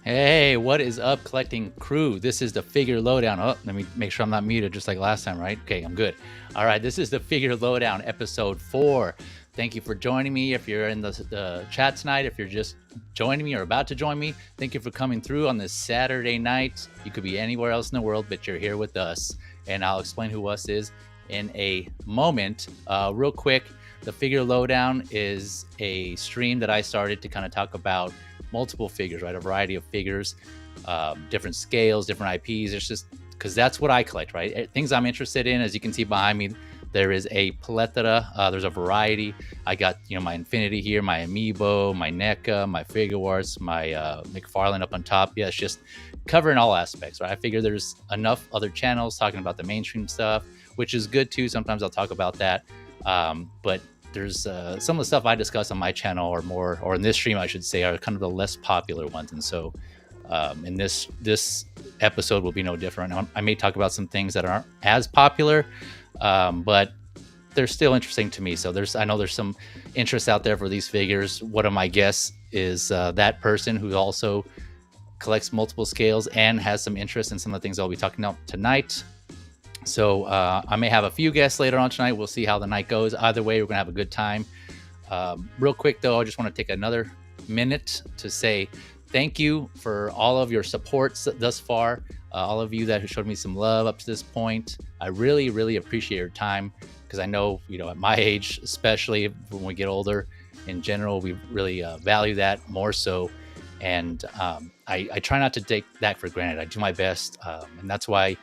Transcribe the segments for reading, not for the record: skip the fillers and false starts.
Hey, what is up, collecting crew? This is the Figure Lowdown. Oh, let me make sure I'm not muted just like last time, right? Okay, I'm good. All right, this is the Figure Lowdown, episode 4. Thank you for joining me. If you're in the chat tonight, if you're just joining me or about to join me, thank you for coming through on this Saturday night. You could be anywhere else in the world, but you're here with us. And I'll explain who us is in a moment. Real quick, the Figure Lowdown is a stream that I started to kind of talk about multiple figures, right? A variety of figures, different scales, different IPs. It's just because that's what I collect, right? Things I'm interested in. As you can see behind me, there is a plethora. There's a variety. I got, my Infinity here, my Amiibo, my NECA, my Figuarts, my McFarlane up on top. Yeah, it's just covering all aspects, right? I figure there's enough other channels talking about the mainstream stuff, which is good too. Sometimes I'll talk about that. But there's some of the stuff I discuss on my channel or in this stream, I should say, are kind of the less popular ones. And so in this episode will be no different. I may talk about some things that aren't as popular, but they're still interesting to me. So I know there's some interest out there for these figures. One of my guests is that person who also collects multiple scales and has some interest in some of the things I'll be talking about tonight. So I may have a few guests later on tonight. We'll see how the night goes. Either way, we're going to have a good time. Real quick, though, I just want to take another minute to say thank you for all of your support thus far. All of you that have showed me some love up to this point. I really, really appreciate your time because I know, at my age, especially when we get older, in general, we really value that more so. And I try not to take that for granted. I do my best. And that's why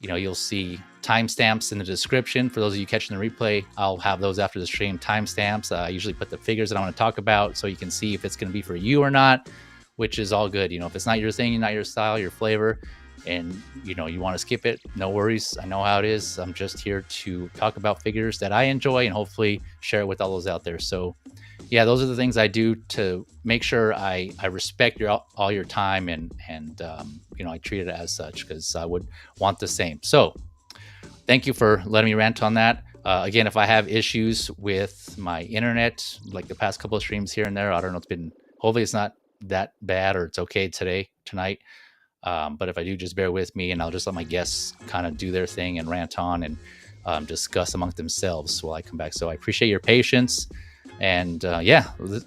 you'll see timestamps in the description. For those of you catching the replay, I'll have those after the stream, timestamps. I usually put the figures that I want to talk about so you can see if it's going to be for you or not, which is all good. If it's not your thing, not your style, your flavor, and you want to skip it, no worries. I know how it is. I'm just here to talk about figures that I enjoy and hopefully share it with all those out there. So yeah, those are the things I do to make sure I respect all your time and I treat it as such because I would want the same. So thank you for letting me rant on that. Again, if I have issues with my internet, like the past couple of streams here and there, I don't know. Hopefully it's not that bad or it's okay tonight. But if I do, just bear with me and I'll just let my guests kind of do their thing and rant on and discuss amongst themselves while I come back. So I appreciate your patience. And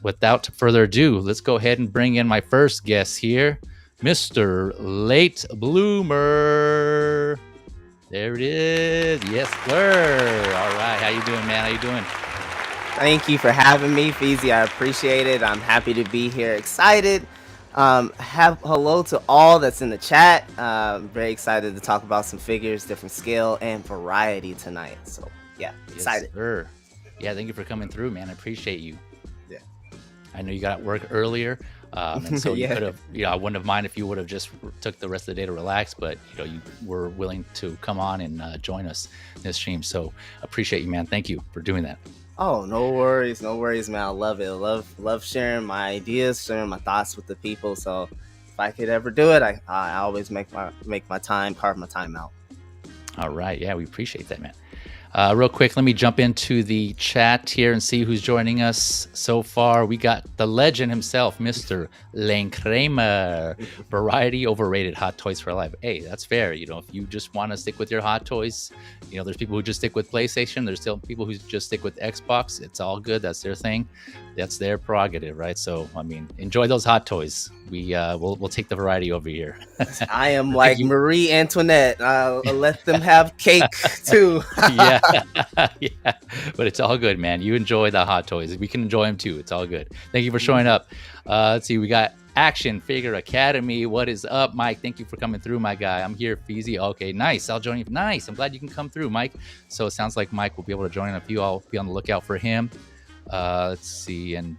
without further ado, let's go ahead and bring in my first guest here, Mr. Late Bloomer. There it is. Yes, sir. All right. How you doing, man? How you doing? Thank you for having me, Feezy. I appreciate it. I'm happy to be here. Excited. Hello to all that's in the chat. Very excited to talk about some figures, different scale and variety tonight. So yeah, excited. Yes, sir. Yeah, thank you for coming through, man. I appreciate you. Yeah. I know you got work earlier. And so Yeah. you could have, I wouldn't have minded if you would have just took the rest of the day to relax, but you were willing to come on and join us in this stream. So appreciate you, man. Thank you for doing that. Oh, no worries, man. I love it. Love sharing my ideas, sharing my thoughts with the people. So if I could ever do it, I always make my time, carve my time out. All right, yeah, we appreciate that, man. Real quick, let me jump into the chat here and see who's joining us so far. We got the legend himself, Mr. Lane Kramer. Variety overrated, hot toys for life. Hey, that's fair. If you just want to stick with your hot toys, there's people who just stick with PlayStation. There's still people who just stick with Xbox. It's all good. That's their thing. That's their prerogative, right? So, enjoy those hot toys. We'll take the variety over here. I am like Marie Antoinette. Let them have cake too. Yeah. Yeah. But it's all good, man. You enjoy the hot toys. We can enjoy them too. It's all good. Thank you for showing up. Let's see. We got Action Figure Academy. What is up, Mike? Thank you for coming through, my guy. I'm here, Feezy. Okay, nice. I'll join you. Nice. I'm glad you can come through, Mike. So it sounds like Mike will be able to join in a few. I'll be on the lookout for him. Let's see. And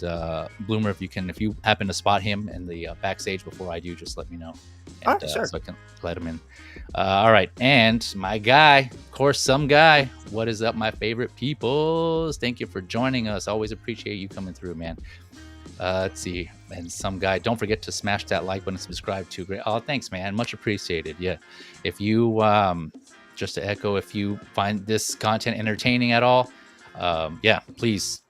Bloomer, if you happen to spot him in the backstage before I do, just let me know. And, sure. So I can let him in. All right. And my guy, of course, some guy. What is up, my favorite peoples? Thank you for joining us. Always appreciate you coming through, man. Let's see. And some guy, don't forget to smash that like button and subscribe to. Great. Oh, thanks, man. Much appreciated. Yeah. If you, just to echo, if you find this content entertaining at all, please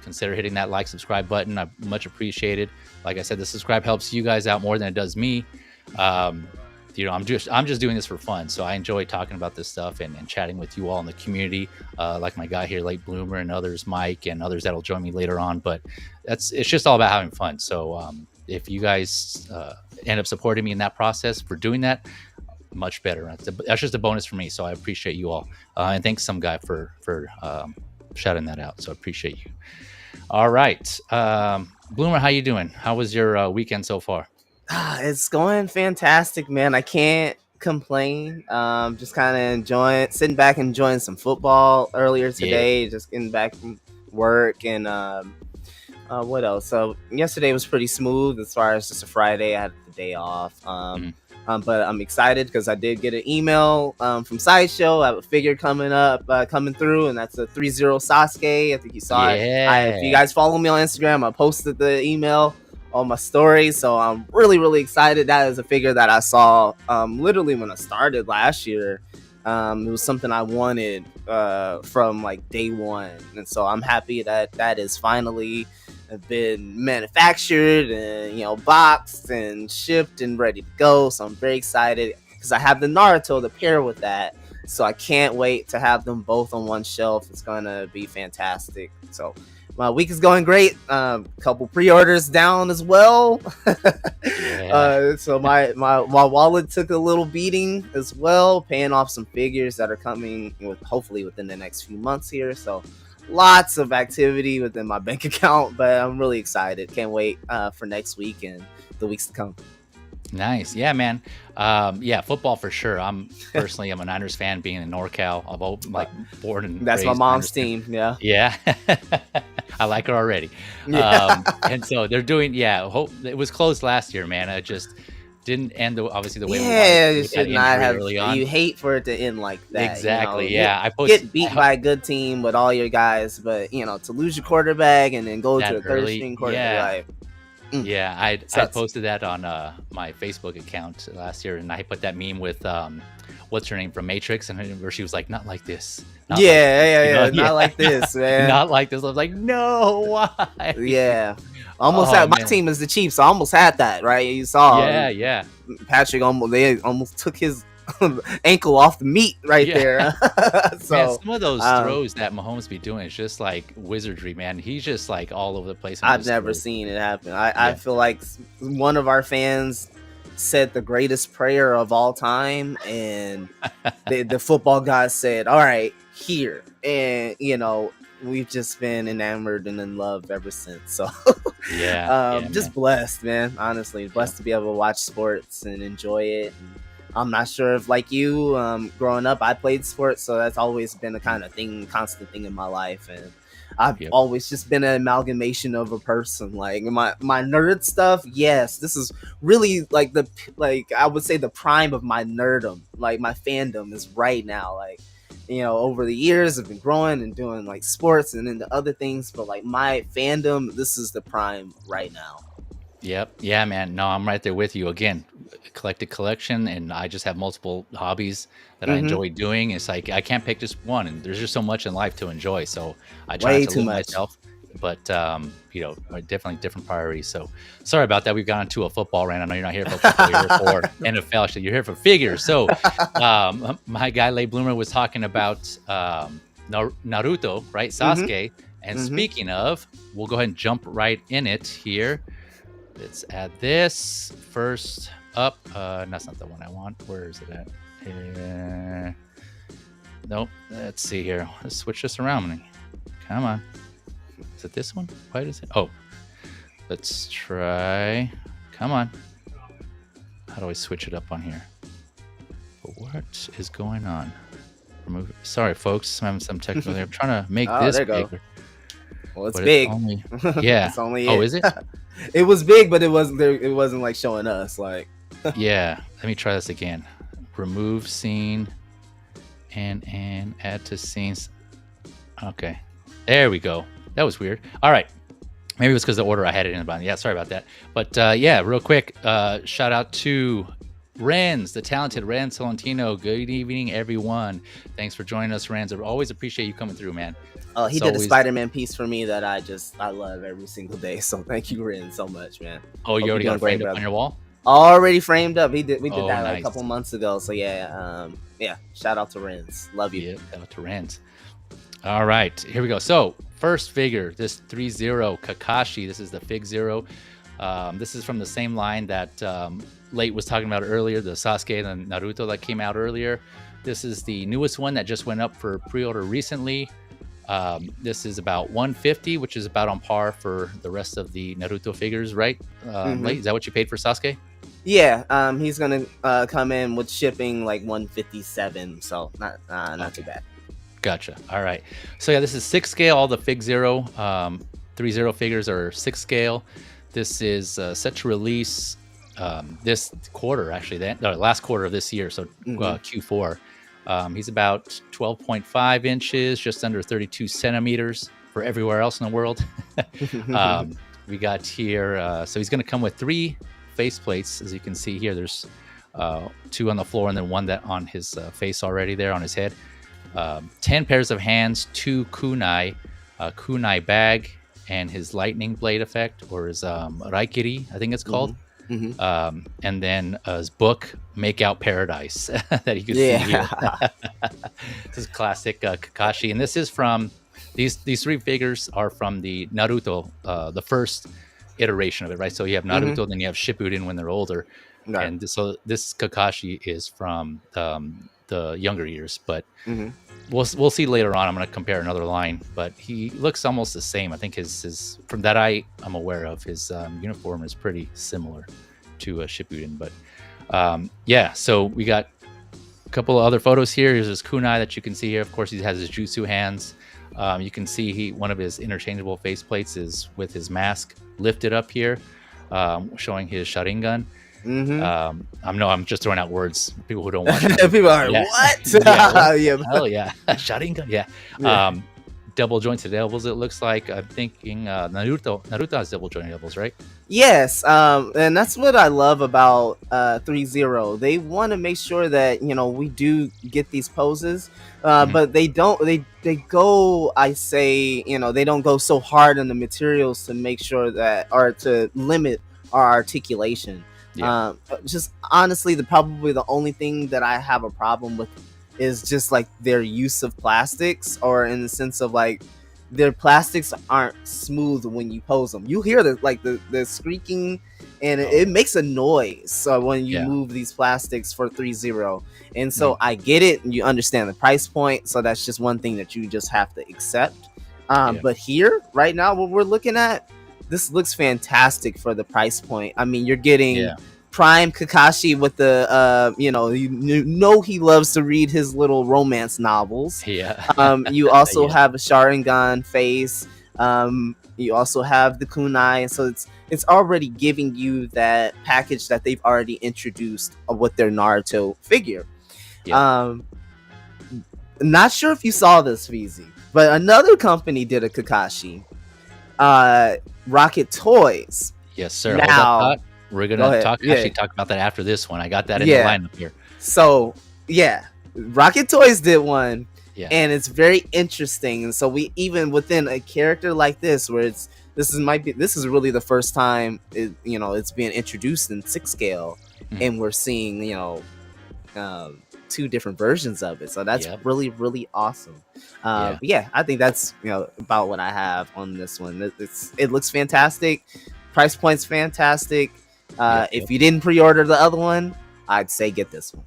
consider hitting that like, subscribe button. I much appreciated. Like I said, the subscribe helps you guys out more than it does me. I'm just doing this for fun, so I enjoy talking about this stuff and chatting with you all in the community, like my guy here, Late Bloomer, and others, Mike, and others that'll join me later on. But it's just all about having fun. So if you guys end up supporting me in that process for doing that, much better. That's just a bonus for me. So I appreciate you all, and thanks some guy for shouting that out. So I appreciate you. All right, Bloomer, how you doing? How was your weekend so far? It's going fantastic, man. I can't complain. Just kind of sitting back, enjoying some football earlier today. Just getting back from work and what else? So yesterday was pretty smooth as far as just a Friday. I had the day off. But I'm excited because I did get an email from Sideshow. I have a figure coming through, and that's a ThreeZero Sasuke. I think you saw it. If you guys follow me on Instagram, I posted the email on my story, so I'm really, really excited. That is a figure that I saw literally when I started last year. It was something I wanted from like day one, and so I'm happy that is finally been manufactured and boxed and shipped and ready to go. So I'm very excited because I have the Naruto to pair with that, so I can't wait to have them both on one shelf. It's gonna be fantastic. So my week is going great. Couple pre-orders down as well. So my wallet took a little beating as well, paying off some figures that are coming hopefully within the next few months here. So lots of activity within my bank account, but I'm really excited. Can't wait for next week and the weeks to come. Nice. Yeah, man. Football for sure. I'm a Niners fan, being in NorCal. I'm born and that's raised my mom's Niners team. Yeah. Yeah. I like her already. And so they're doing, it was closed last year, man. It just didn't end obviously the way we wanted. It should not have. You hate for it to end like that. Exactly. I posted, get beat by a good team with all your guys, but to lose your quarterback and then go to a third string quarterback. I posted that on my Facebook account last year, and I put that meme with what's her name from Matrix, and where she was like, "Not like this." Not like this, man. Not like this. I was like, "No, why?" Yeah. Almost had my team is the Chiefs, so I almost had that, right? You saw, Patrick almost took his ankle off the meat there. So man, some of those throws that Mahomes be doing is just like wizardry, man. He's just like all over the place. I've never seen it happen. I feel like one of our fans said the greatest prayer of all time, and the football guy said, "All right, here," and we've just been enamored and in love ever since. So just blessed, man. Honestly, blessed to be able to watch sports and enjoy it. And I'm not sure if, like you, growing up, I played sports, so that's always been a kind of constant thing in my life. And I've always just been an amalgamation of a person. Like my nerd stuff, yes, this is really I would say the prime of my nerdom. Like my fandom is right now. Like, over the years I've been growing and doing like sports and into other things, but like my fandom, this is the prime right now. Yep. Yeah, man. No, I'm right there with you. Again, eclectic collection, and I just have multiple hobbies that I enjoy doing. It's like I can't pick just one, and there's just so much in life to enjoy. So I try not to limit myself, but definitely different priorities. So sorry about that. We've gone into a football rant. I know you're not here for football, you're here for NFL. Actually, you're here for figures. So my guy Late Bloomer was talking about Naruto, right? Sasuke. And speaking of, we'll go ahead and jump right in it here. Let's add this first up. That's not the one I want. Where is it at? Nope. Let's see here. Let's switch this around. Come on. Is it this one? Why is it? Oh, let's try. Come on. How do I switch it up on here? What is going on? Remove. Sorry, folks. I'm having some technical. I'm trying to make this bigger. Well, it's big. It's only is it? It was big, but it wasn't like showing us. Like, yeah. Let me try this again. Remove scene and add to scenes. Okay, there we go. That was weird. All right, maybe it was because the order I had it in about. Yeah, sorry about that. But real quick, shout out to Renz, the talented Renz Solentino. Good evening, everyone. Thanks for joining us, Renz. I always appreciate you coming through, man. He It's did a always. Spider-Man piece for me that I love every single day. So thank you, Rin, so much, man. Oh, you Hope you're already got doing it great, framed up on brother. your wall. Already framed up. We did Oh, that like a nice. couple months ago. So yeah, yeah. Shout out to Rins. Love you. Yeah, shout out to Rand. All right, here we go. So first figure, this ThreeZero Kakashi. This is the FigZero. This is from the same line that Late was talking about earlier, the Sasuke and Naruto that came out earlier. This is the newest one that just went up for pre-order recently. This is about 150, which is about on par for the rest of the Naruto figures, right? Late, is that what you paid for Sasuke? Yeah, he's gonna come in with shipping like 157, so not too bad. Gotcha. All right. So yeah, this is 6 scale. All the FigZero, ThreeZero figures are 6 scale. This is set to release this quarter, actually, the last quarter of this year, so Q4. He's about 12.5 inches, just under 32 centimeters for everywhere else in the world. We got here, so he's going to come with 3 face plates, as you can see here. There's 2 on the floor and then 1 that on his face already there on his head. 10 pairs of hands, 2 kunai, a kunai bag, and his lightning blade effect, or his raikiri, I think it's called. And then his book, Make Out Paradise, that you can see here. This is classic Kakashi, and this is from these 3 figures are from the Naruto, the first iteration of it, right? So you have Naruto, then you have Shippuden when they're older, and so this Kakashi is from the younger years, but we'll see later on. I'm going to compare another line, but he looks almost the same. I think his from that I'm aware of, his uniform is pretty similar to Shippuden. But yeah, so we got a couple of other photos here. Here's his kunai that you can see here. Of course, he has his jutsu hands. You can see one of his interchangeable faceplates is with his mask lifted up here, showing his Sharingan. I'm just throwing out words. People who don't watch it. People are what? Hell yeah, Sharingan. Yeah. Double jointed elbows. It looks like. I'm thinking Naruto has double jointed elbows, right? Yes. And that's what I love about ThreeZero. They want to make sure that we do get these poses, but they don't. They go. I say they don't go so hard on the materials to make sure that, or to limit our articulation. Yeah. Just honestly, probably the only thing that I have a problem with is just like their use of plastics, or in the sense of like their plastics aren't smooth when you pose them. You hear the squeaking, and it makes a noise. So when you move these plastics for ThreeZero, and so I get it, and you understand the price point. So that's just one thing that you just have to accept. But here, right now, what we're looking at, this looks fantastic for the price point. I mean, you're getting prime Kakashi with the he loves to read his little romance novels. You also have a Sharingan face. You also have the kunai, so it's already giving you that package that they've already introduced with their Naruto figure. Not sure if you saw this, Feezy, but another company did a Kakashi. Rocket Toys. Yes, sir. Now we're gonna talk about that after this one. I got that in the lineup here. So Rocket Toys did one, and it's very interesting. And so we, even within a character like this, where this is really the first time it's being introduced in 6 scale, and we're seeing 2 different versions of it. So that's really, really awesome. I think that's about what I have on this one. It looks fantastic. Price point's fantastic. If you didn't pre-order the other one, I'd say get this one.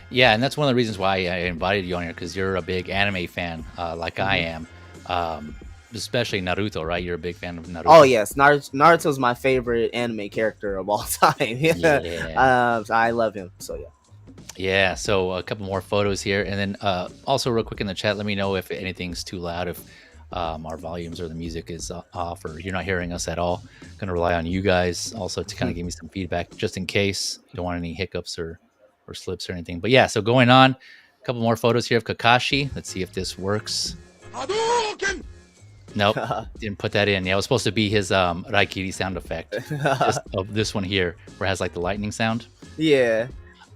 Yeah, and that's one of the reasons why I invited you on here, because you're a big anime fan, like I am. Especially Naruto, right? You're a big fan of Naruto. Oh yes, Naruto's my favorite anime character of all time. I love him. So yeah, so a couple more photos here, and then also real quick in the chat, let me know if anything's too loud, if our volumes or the music is off, or you're not hearing us at all. Going to rely on you guys also to kind of give me some feedback, just in case you don't want any hiccups or slips or anything. But yeah, so going on, a couple more photos here of Kakashi. Let's see if this works. Nope, didn't put that in. Yeah, it was supposed to be his raikiri sound effect of this one here, where it has like the lightning sound.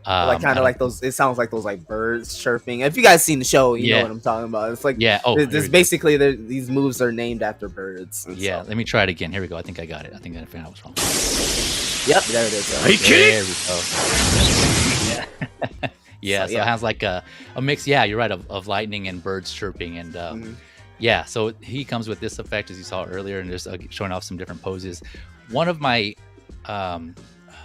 Like kind I of don't like those. It sounds like those like birds chirping. If you guys seen the show, you know Yeah. what I'm talking about. It's like Yeah. Oh, here this we go. basically these moves are named after birds. And Yeah. so. Let me try it again. Here we go. I think I got it. I think I found out what's wrong. Yep, there it is. There we go. Yeah. Yeah. So yeah. it has like a mix. Yeah, you're right. Of lightning and birds chirping. And yeah, so he comes with this effect, as you saw earlier, and just showing off some different poses. One of my, I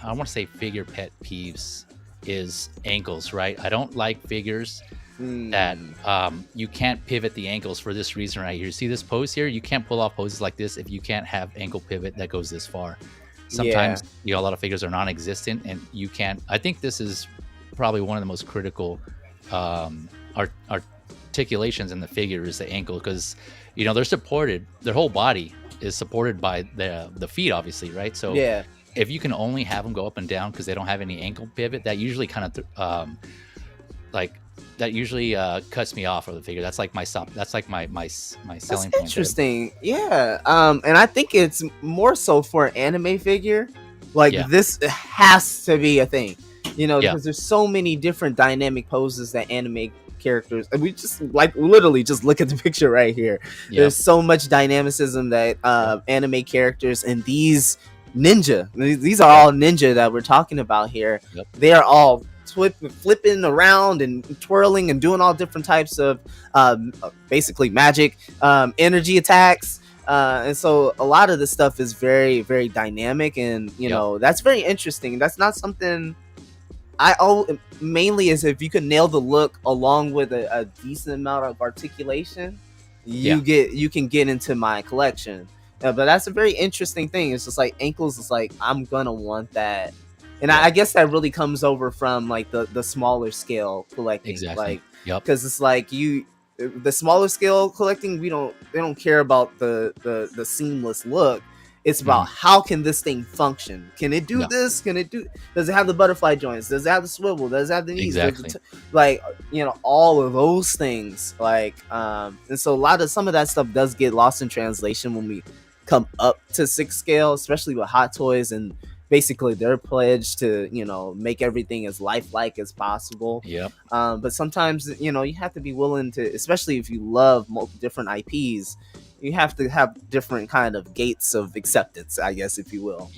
want to say figure pet peeves is ankles, right? I don't like figures that you can't pivot the ankles for this reason right here. See this pose here? You can't pull off poses like this if you can't have ankle pivot that goes this far. Sometimes a lot of figures are non-existent, and you can't. I think this is probably one of the most critical articulations in the figure is the ankle, because they're supported. Their whole body is supported by the feet, obviously, right? So if you can only have them go up and down because they don't have any ankle pivot, that usually kind of cuts me off of the figure. That's like my stop. That's like my selling point. Interesting. Yeah. And I think it's more so for an anime figure. Like this has to be a thing, because there's so many different dynamic poses that anime characters, and we just like literally just look at the picture right here. There's so much dynamicism that anime characters and these ninja, these are all ninja that we're talking about here. They are all flipping around and twirling and doing all different types of basically magic, energy attacks. And so a lot of this stuff is very, very dynamic, and that's very interesting. That's not something mainly is if you can nail the look along with a decent amount of articulation, you can get into my collection. But that's a very interesting thing. It's just like ankles. It's like I'm gonna want that, and I guess that really comes over from like the smaller scale collecting. Exactly. Like, because it's like the smaller scale collecting, they don't care about the seamless look. It's about how can this thing function? Can it do this? Does it have the butterfly joints? Does it have the swivel? Does it have the knees? Exactly. All of those things. And so some of that stuff does get lost in translation when we come up to 6 scale, especially with Hot Toys and basically their pledge to make everything as lifelike as possible. But sometimes you have to be willing to, especially if you love different IPs, you have to have different kind of gates of acceptance, I guess, if you will.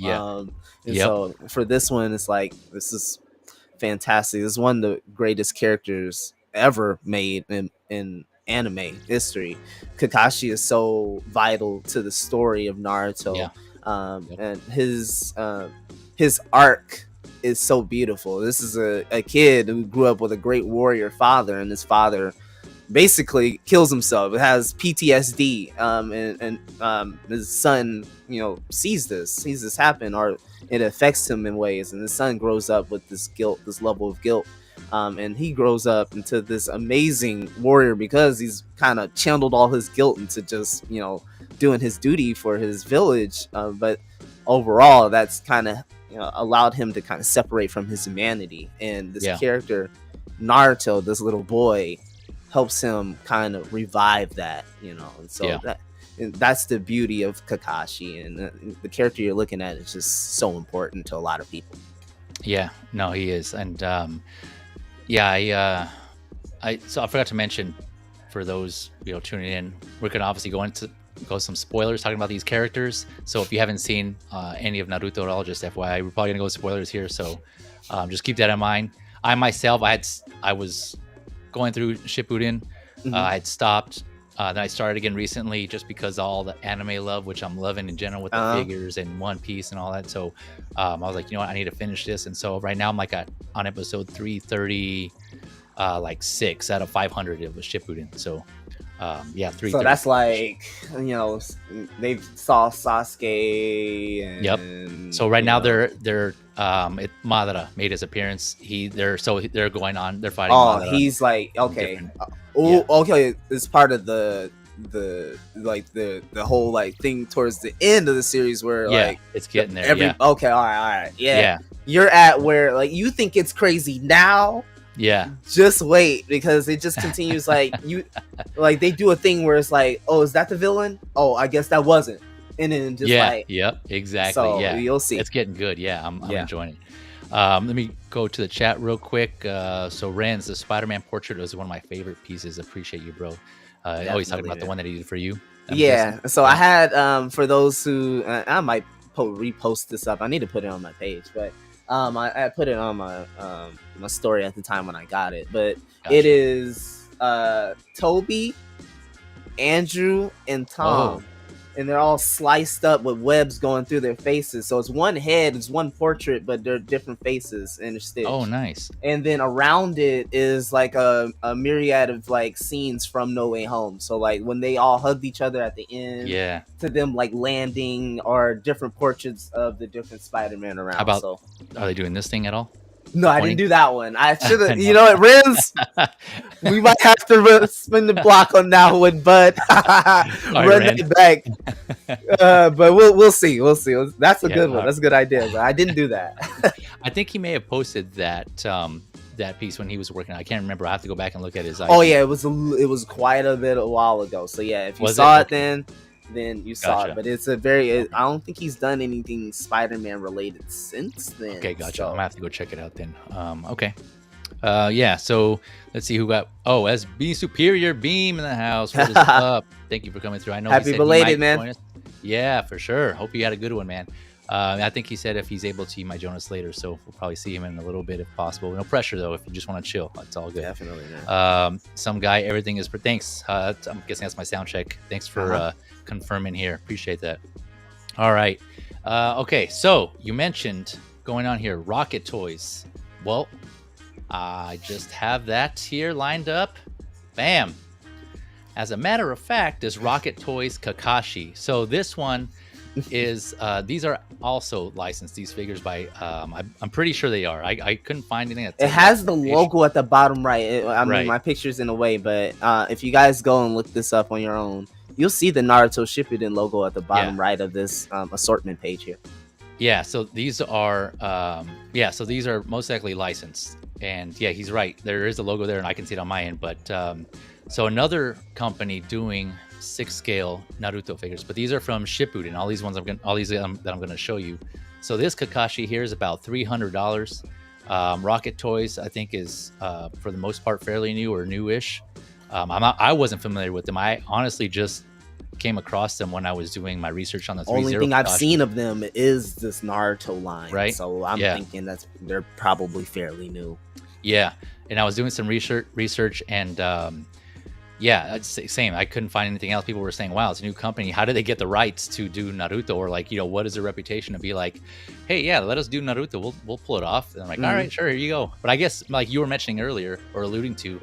So for this one, it's like, this is fantastic. This is one of the greatest characters ever made in anime history. Kakashi is so vital to the story of Naruto. And his arc is so beautiful. This is a kid who grew up with a great warrior father, and his father basically kills himself. It has PTSD, and his son, sees this happen, or it affects him in ways, and his son grows up with this guilt, this level of guilt, and he grows up into this amazing warrior because he's kind of channeled all his guilt into just doing his duty for his village, but overall that's kind of allowed him to kind of separate from his humanity, and this character Naruto, this little boy, helps him kind of revive that, and so that's the beauty of Kakashi, and the character you're looking at is just so important to a lot of people. No, he is. And so I forgot to mention, for those tuning in, we're gonna obviously go some spoilers talking about these characters. So if you haven't seen any of Naruto at all, just FYI, we're probably gonna go spoilers here, so just keep that in mind. I myself, I was going through Shippuden. I had stopped, then I started again recently, just because all the anime love, which I'm loving in general with the figures and One Piece and all that. So I was like, I need to finish this. And so right now I'm like on episode 330, 6 out of 500 of a Shippuden. So 330. So that's like, they saw Sasuke and so right now they're Madara made his appearance. They're going on, they're fighting Madara. He's like, okay. Okay, it's part of the whole thing towards the end of the series where it's getting there. Okay, all right. You're at where you think it's crazy now. Just wait, because it just continues. They do a thing where it's like, oh, is that the villain? Oh, I guess that wasn't. And then just exactly. So you'll see. It's getting good. I'm enjoying it. Let me go to the chat real quick. So Renz, the Spider-Man portrait was one of my favorite pieces. Appreciate you, bro. Always talking about the one that he did for you. Yeah. So I had for those who I might repost this up. I need to put it on my page, but I put it on my my story at the time when I got it. But it is Toby, Andrew, and Tom. And they're all sliced up with webs going through their faces. So it's one head, it's one portrait, but they're different faces in a stitch. Oh, nice. And then around it is like a myriad of like scenes from No Way Home. So like when they all hugged each other at the end, to them like landing, or different portraits of the different Spider-Man around. How about, are they doing this thing at all? No, I didn't do that one. I should have. You know what, Riz? We might have to spin the block on that one, but run it back. But we'll see. We'll see. That's a good one. That's a good idea. But I didn't do that. I think he may have posted that that piece when he was working. I can't remember. I have to go back and look at his. Oh yeah, it was quite a while ago. So yeah, if you saw it then you saw it. But it's a very. I don't think he's done anything Spider-Man related since then. Okay, gotcha. So I'm gonna have to go check it out then. Okay. Yeah. So let's see who got. Oh, SB Superior Beam in the house. What is up? Thank you for coming through. I know. Happy belated, man. Yeah, for sure. Hope you had a good one, man. I think he said if he's able to, he might join us later. So we'll probably see him in a little bit if possible. No pressure though. If you just want to chill, that's all good. Definitely, man. Some guy, everything is for. Thanks. I'm guessing that's my sound check. Thanks for confirming here. Appreciate that. All right. Okay. So you mentioned going on here, Rocket Toys. Well, I just have that here lined up. Bam. As a matter of fact, is Rocket Toys Kakashi. So this one is these are also licensed, these figures by I'm pretty sure they are. I couldn't find anything. It has the logo at the bottom right. I mean, my picture's in the way, but if you guys go and look this up on your own, you'll see the Naruto Shippuden logo at the bottom right of this assortment page here. Yeah, so these are so these are most likely licensed. And yeah, he's right. There is a logo there and I can see it on my end, but so another company doing 6-scale Naruto figures, but these are from Shippuden. All these ones that I'm going to show you. So this Kakashi here is about $300. Rocket Toys, I think, is for the most part fairly new or newish. I wasn't familiar with them. I honestly just came across them when I was doing my research on the ThreeZero. Only thing I've seen of them is this Naruto line, right? So I'm thinking they're probably fairly new. Yeah, and I was doing some research and. Yeah, same. I couldn't find anything else. People were saying, wow, it's a new company. How did they get the rights to do Naruto? Or like, what is their reputation to be like, hey, yeah, let us do Naruto. We'll pull it off. And I'm like, all right, sure, here you go. But I guess like you were mentioning earlier or alluding to,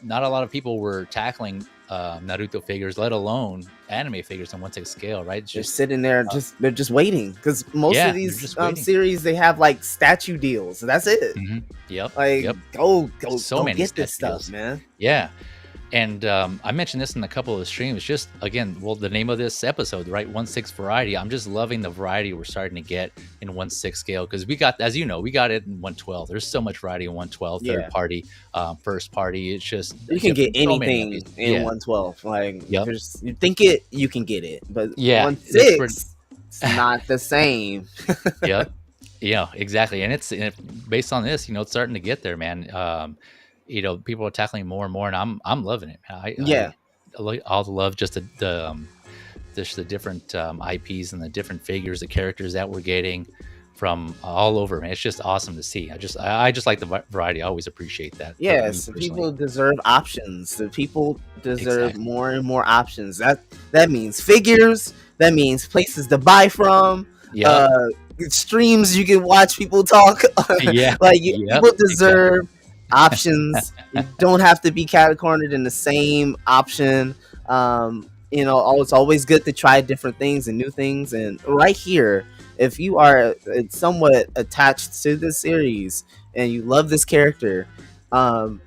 not a lot of people were tackling Naruto figures, let alone anime figures on 1/6 scale, right? They're sitting there, they're just waiting because most of these series they have like statue deals. That's it. Yep. Like go so many get this stuff, man. Yeah. And I mentioned this in a couple of the streams. Just again, the name of this episode, right? 1/6 variety. I'm just loving the variety we're starting to get in 1/6 scale because we got, as you know, we got it in 1/12. There's so much variety in 1/12, third party, first party. It's just you can get anything in 1/12. Like you think it, you can get it, but 1/6 it's not the same. Yeah, exactly. And it's based on this. It's starting to get there, man. People are tackling more and more, and I'm loving it. I all the love, just the different IPs and the different figures, the characters that we're getting from all over, man. It's just awesome to see. I just like the variety. I always appreciate that. Yes, people deserve options. The people deserve more and more options. That means figures. That means places to buy from. Streams you can watch people talk. People deserve. Options. You don't have to be cornered in the same option. It's always good to try different things and new things. And right here, if you are somewhat attached to this series and you love this character, and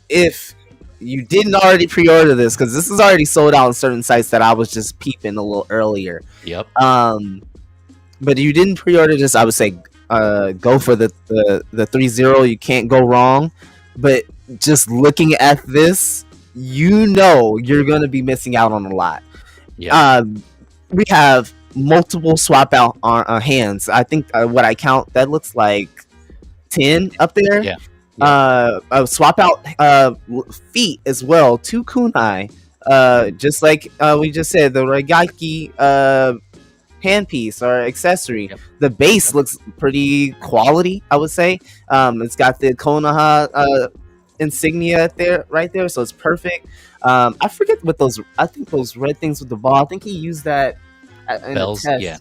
if you didn't already pre-order this, because this is already sold out on certain sites that I was just peeping a little earlier. But you didn't pre-order this, I would say go for the ThreeZero. You can't go wrong. But just looking at this, you're gonna be missing out on a lot. We have multiple swap out hands. I think what I count, that looks like 10 up there. Yeah. Yeah. Swap out feet as well. 2 kunai. Just like we just said, the Regaki handpiece or accessory. Yep. The base looks pretty quality, I would say. It's got the Konoha insignia there, right there, so it's perfect. I forget what those. I think those red things with the ball. I think he used that in Bells. the test. Yeah.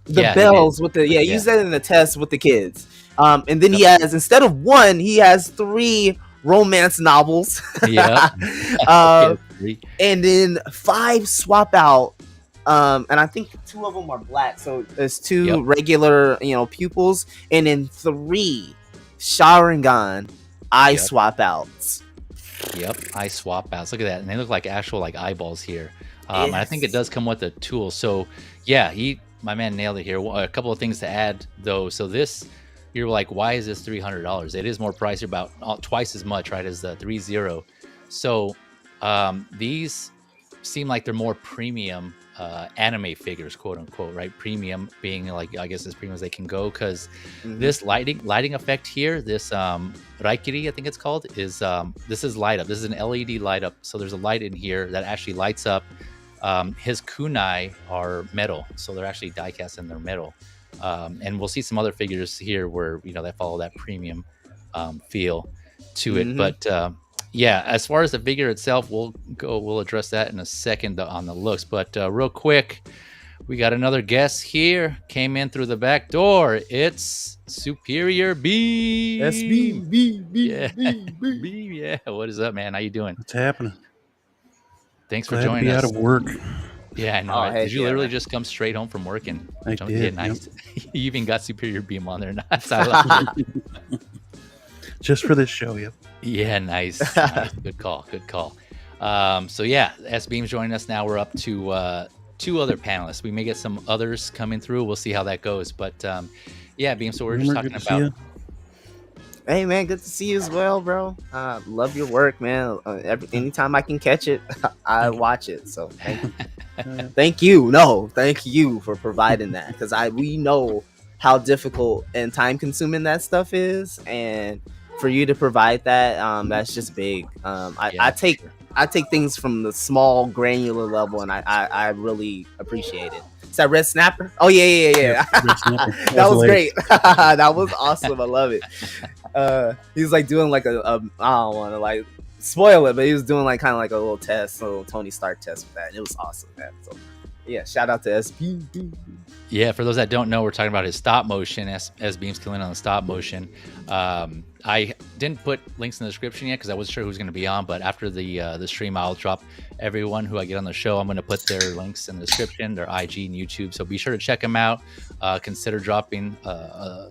The Yeah, bells with the use that in the test with the kids. And then he has, instead of one, he has 3 romance novels. Yeah. And then 5 swap out. And I think 2 of them are black. So there's 2 regular, pupils, and then 3 Sharingan eye swap outs. Yep, eye swap outs. Look at that, and they look like actual like eyeballs here. And I think it does come with a tool. So yeah, my man nailed it here. A couple of things to add though. So this, you're like, why is this $300? It is more pricey, about twice as much, right, as the ThreeZero. So these seem like they're more premium anime figures, quote unquote, right? Premium being like, I guess as premium as they can go, because this lighting effect here, this Raikiri, I think it's called, is this is light up. This is an LED light up. So there's a light in here that actually lights up. His kunai are metal, so they're actually die cast and they're metal. And we'll see some other figures here where they follow that premium feel to it. But yeah, as far as the figure itself, we'll address that in a second on the looks. But real quick, we got another guest here. Came in through the back door. It's Superior Beam. SB. Yeah. Beam. Yeah. What is up, man? How you doing? What's happening? Thanks for Glad joining to be us. out of work. Yeah, I know. Right? Did you literally just come straight home from work and I jump? did. Yeah, nice. You even got Superior Beam on there. Nice. Just for this show, yep. Yeah, nice. Nice. Good call. Good call. So yeah, S Beam's joining us now. We're up to 2 other panelists. We may get some others coming through. We'll see how that goes. But yeah, Beam. So we're just talking about. Hey man, good to see you as well, bro. Love your work, man. Anytime I can catch it, I watch it. So thank you. Thank you for providing that, because we know how difficult and time consuming that stuff is, and for you to provide that, that's just big. I take things from the small granular level, and I really appreciate it. Is that Red Snapper? Oh yeah. That was great. That was awesome. I love it. He was like doing like a I don't want to like spoil it, but he was doing like kind of like a little test, a little Tony Stark test with that, and it was awesome, man. So yeah, shout out to SP. Yeah, for those that don't know, we're talking about his stop motion. S Beam's killing on the stop motion. I didn't put links in the description yet because I wasn't sure who's going to be on, but after the stream, I'll drop everyone who I get on the show. I'm going to put their links in the description, their IG and YouTube. So be sure to check them out. Consider dropping a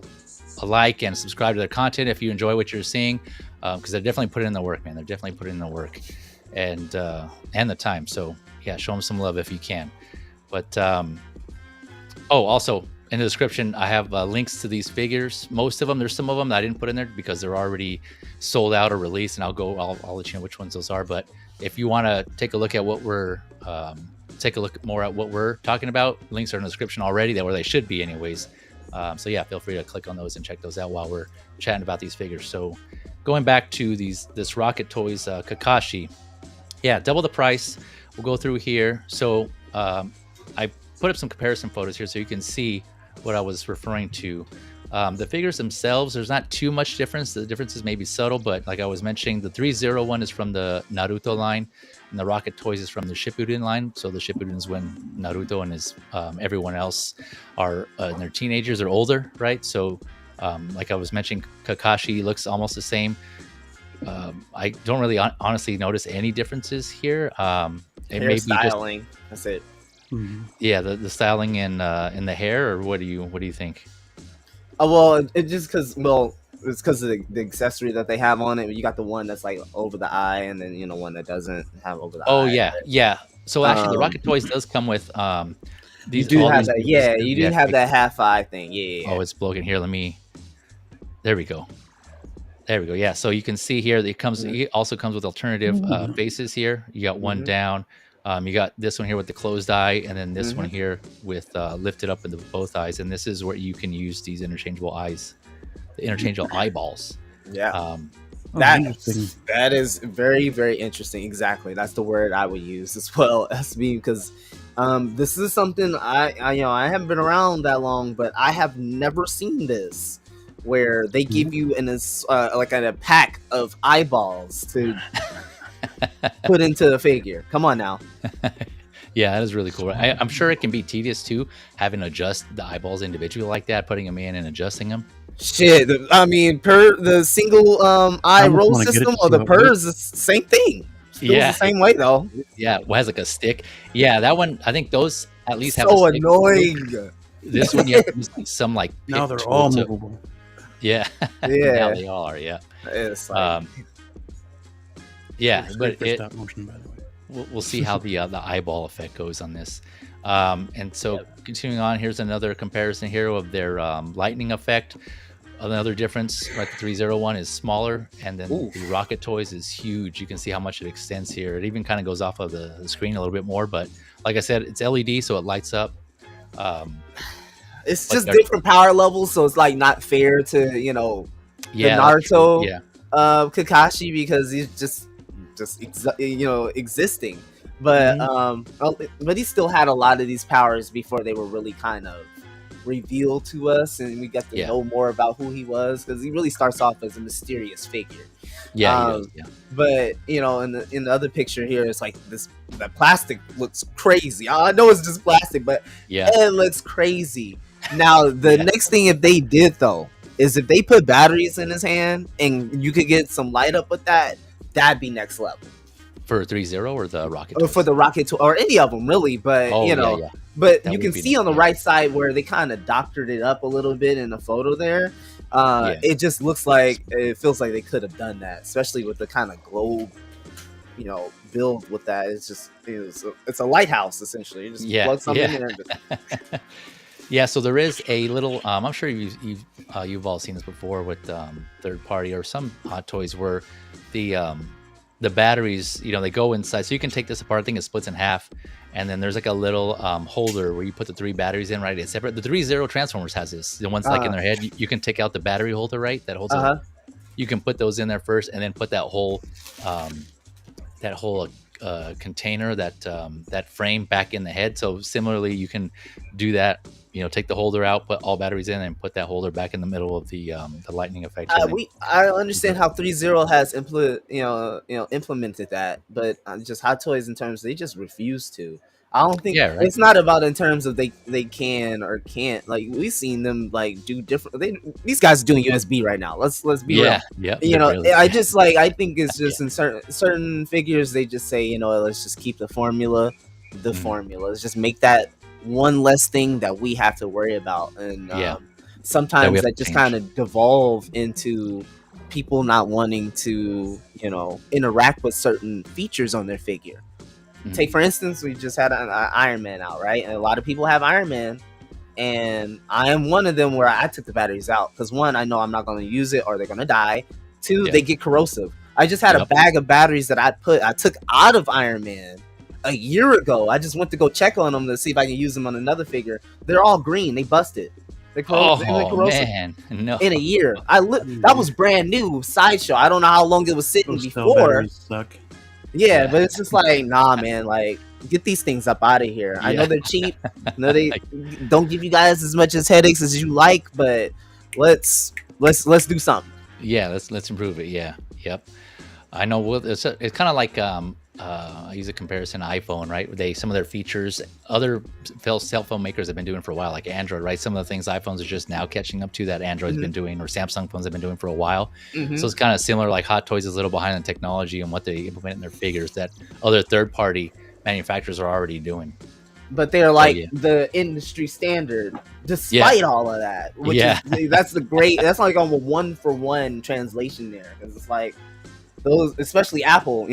like and subscribe to their content if you enjoy what you're seeing, because they're definitely putting in the work, man. They're definitely putting in the work and the time. So yeah, show them some love if you can. But also in the description, I have links to these figures. Most of them, there's some of them that I didn't put in there because they're already sold out or released, and I'll let you know which ones those are. But if you want to take a look at what we're more at what we're talking about, links are in the description already. That where they should be, anyways. So yeah, feel free to click on those and check those out while we're chatting about these figures. So going back to this Rocket Toys Kakashi, yeah, double the price. We'll go through here. So I put up some comparison photos here so you can see what I was referring to. The figures themselves, there's not too much difference. The differences may be subtle, but like I was mentioning, the ThreeZero one is from the Naruto line, and the Rocket Toys is from the Shippuden line. So the Shippuden is when Naruto and his everyone else are in their teenagers or older, right? So like I was mentioning, Kakashi looks almost the same. I don't really honestly notice any differences here. It may be styling. That's it. Yeah, the styling in the hair, or what do you think? Oh well, it just because it's because of the accessory that they have on it. You got the one that's like over the eye, and then one that doesn't have over the eye. Oh yeah. So actually, the Rocket Toys does come with these. You do have that. Yeah, you do have that half eye thing. Yeah. Oh, it's broken here. There we go. Yeah. So you can see here that it also comes with alternative faces here. You got one down, You got this one here with the closed eye, and then this one Mm-hmm. here with lifted up into both eyes. And this is where you can use these interchangeable eyes, the interchangeable eyeballs. Yeah. Um, Oh, That interesting. that is very, very interesting. Exactly, that's the word I would use as well as me, because this is something I haven't been around that long, but I have never seen this where they give you like a pack of eyeballs to put into the figure. Come on now. yeah, that is really cool. I'm sure it can be tedious too, having to adjust the eyeballs individually like that, putting them in and adjusting them. Shit, I mean, per the single eye I almost roll wanna get it system to or see the how it pers, it's the same thing. Feels Yeah. the same way though. Yeah, it has like a stick. Yeah, that one, I think those at least have a So stick. annoying. This one, you have to use like some like Now pick they're tool all to- movable. Yeah, Yeah. now they are. Yeah, It's like, yeah, It's but great for stop motion, by the way. we'll see how the eyeball effect goes on this. And so continuing on, here's another comparison here of their lightning effect. Another difference, right? The ThreeZero one is smaller, and then Oof. the Rocket Toys is huge. You can see how much it extends here. It even kind of goes off of the screen a little bit more, but like I said, it's LED, so it lights up. it's like just they're- different power levels, so it's like not fair to Yeah, that's true. Naruto. Yeah, Kakashi, because he's just existing, but but he still had a lot of these powers before they were really kind of revealed to us, and we got to Yeah. know more about who he was, because he really starts off as a mysterious figure. yeah, he does, yeah. But in the other picture here, it's like that plastic looks crazy. I know it's just plastic, but Yeah. it looks crazy. Now the Yeah. next thing if they did though is if they put batteries in his hand and you could get some light up with that, that'd be next level. For ThreeZero or the Rocket? Or for the rocket or any of them really, but Oh, yeah. But That you would can be see on the neat. right side where they kind of doctored it up a little bit in the photo there. Yeah. It just looks like it feels like they could have done that, especially with the kind of globe, build with that. It's a lighthouse essentially. You just Yeah, plug something yeah. in there. And Yeah, so there is a little. I'm sure you've all seen this before with third party or some Hot Toys where the batteries, they go inside. So you can take this apart. I think it splits in half, and then there's like a little holder where you put the 3 batteries in. Right, it's separate. The ThreeZero Transformers has this. The ones like in their head, you can take out the battery holder. Right, that holds. You can put those in there first, and then put that whole container, that frame back in the head. So similarly, you can do that. Take the holder out, put all batteries in, and put that holder back in the middle of the lightning effect. I understand how ThreeZero has implemented that, but just Hot Toys in terms they just refuse to. I don't think it's not about in terms of they can or can't. Like we've seen them like do different. These guys are doing USB right now. Let's be real. Yeah. I think it's just in certain figures they just say let's just keep the formula. Let's just make that one less thing that we have to worry about, and sometimes that just kind of devolve into people not wanting to interact with certain features on their figure. Take for instance, we just had an Iron Man out, right? And a lot of people have Iron Man, and I am one of them where I took the batteries out because one, I know I'm not going to use it or they're going to die. Two, they get corrosive. I just had a bag of batteries that I took out of Iron Man a year ago. I just went to go check on them to see if I can use them on another figure. They're all green. They busted. They're corrosive. Man, no. In a year, that was brand new Sideshow. I don't know how long it was sitting before. Suck. Yeah, but it's just like, nah, man. Like, get these things up out of here. I know they're cheap. I know they don't give you guys as much as headaches as you like, but let's do something. Yeah, let's improve it. Yeah, yep. I know. Well, it's kind of like I use a comparison to iPhone, right? Some of their features, other cell phone makers have been doing for a while, like Android, right? Some of the things iPhones are just now catching up to that Android's been doing, or Samsung phones have been doing for a while. So it's kind of similar. Like Hot Toys is a little behind in technology and what they implement in their figures that other third-party manufacturers are already doing. But they're like the industry standard, despite all of that. Which is, that's like on a 1-for-1 translation there, because it's like those, especially Apple,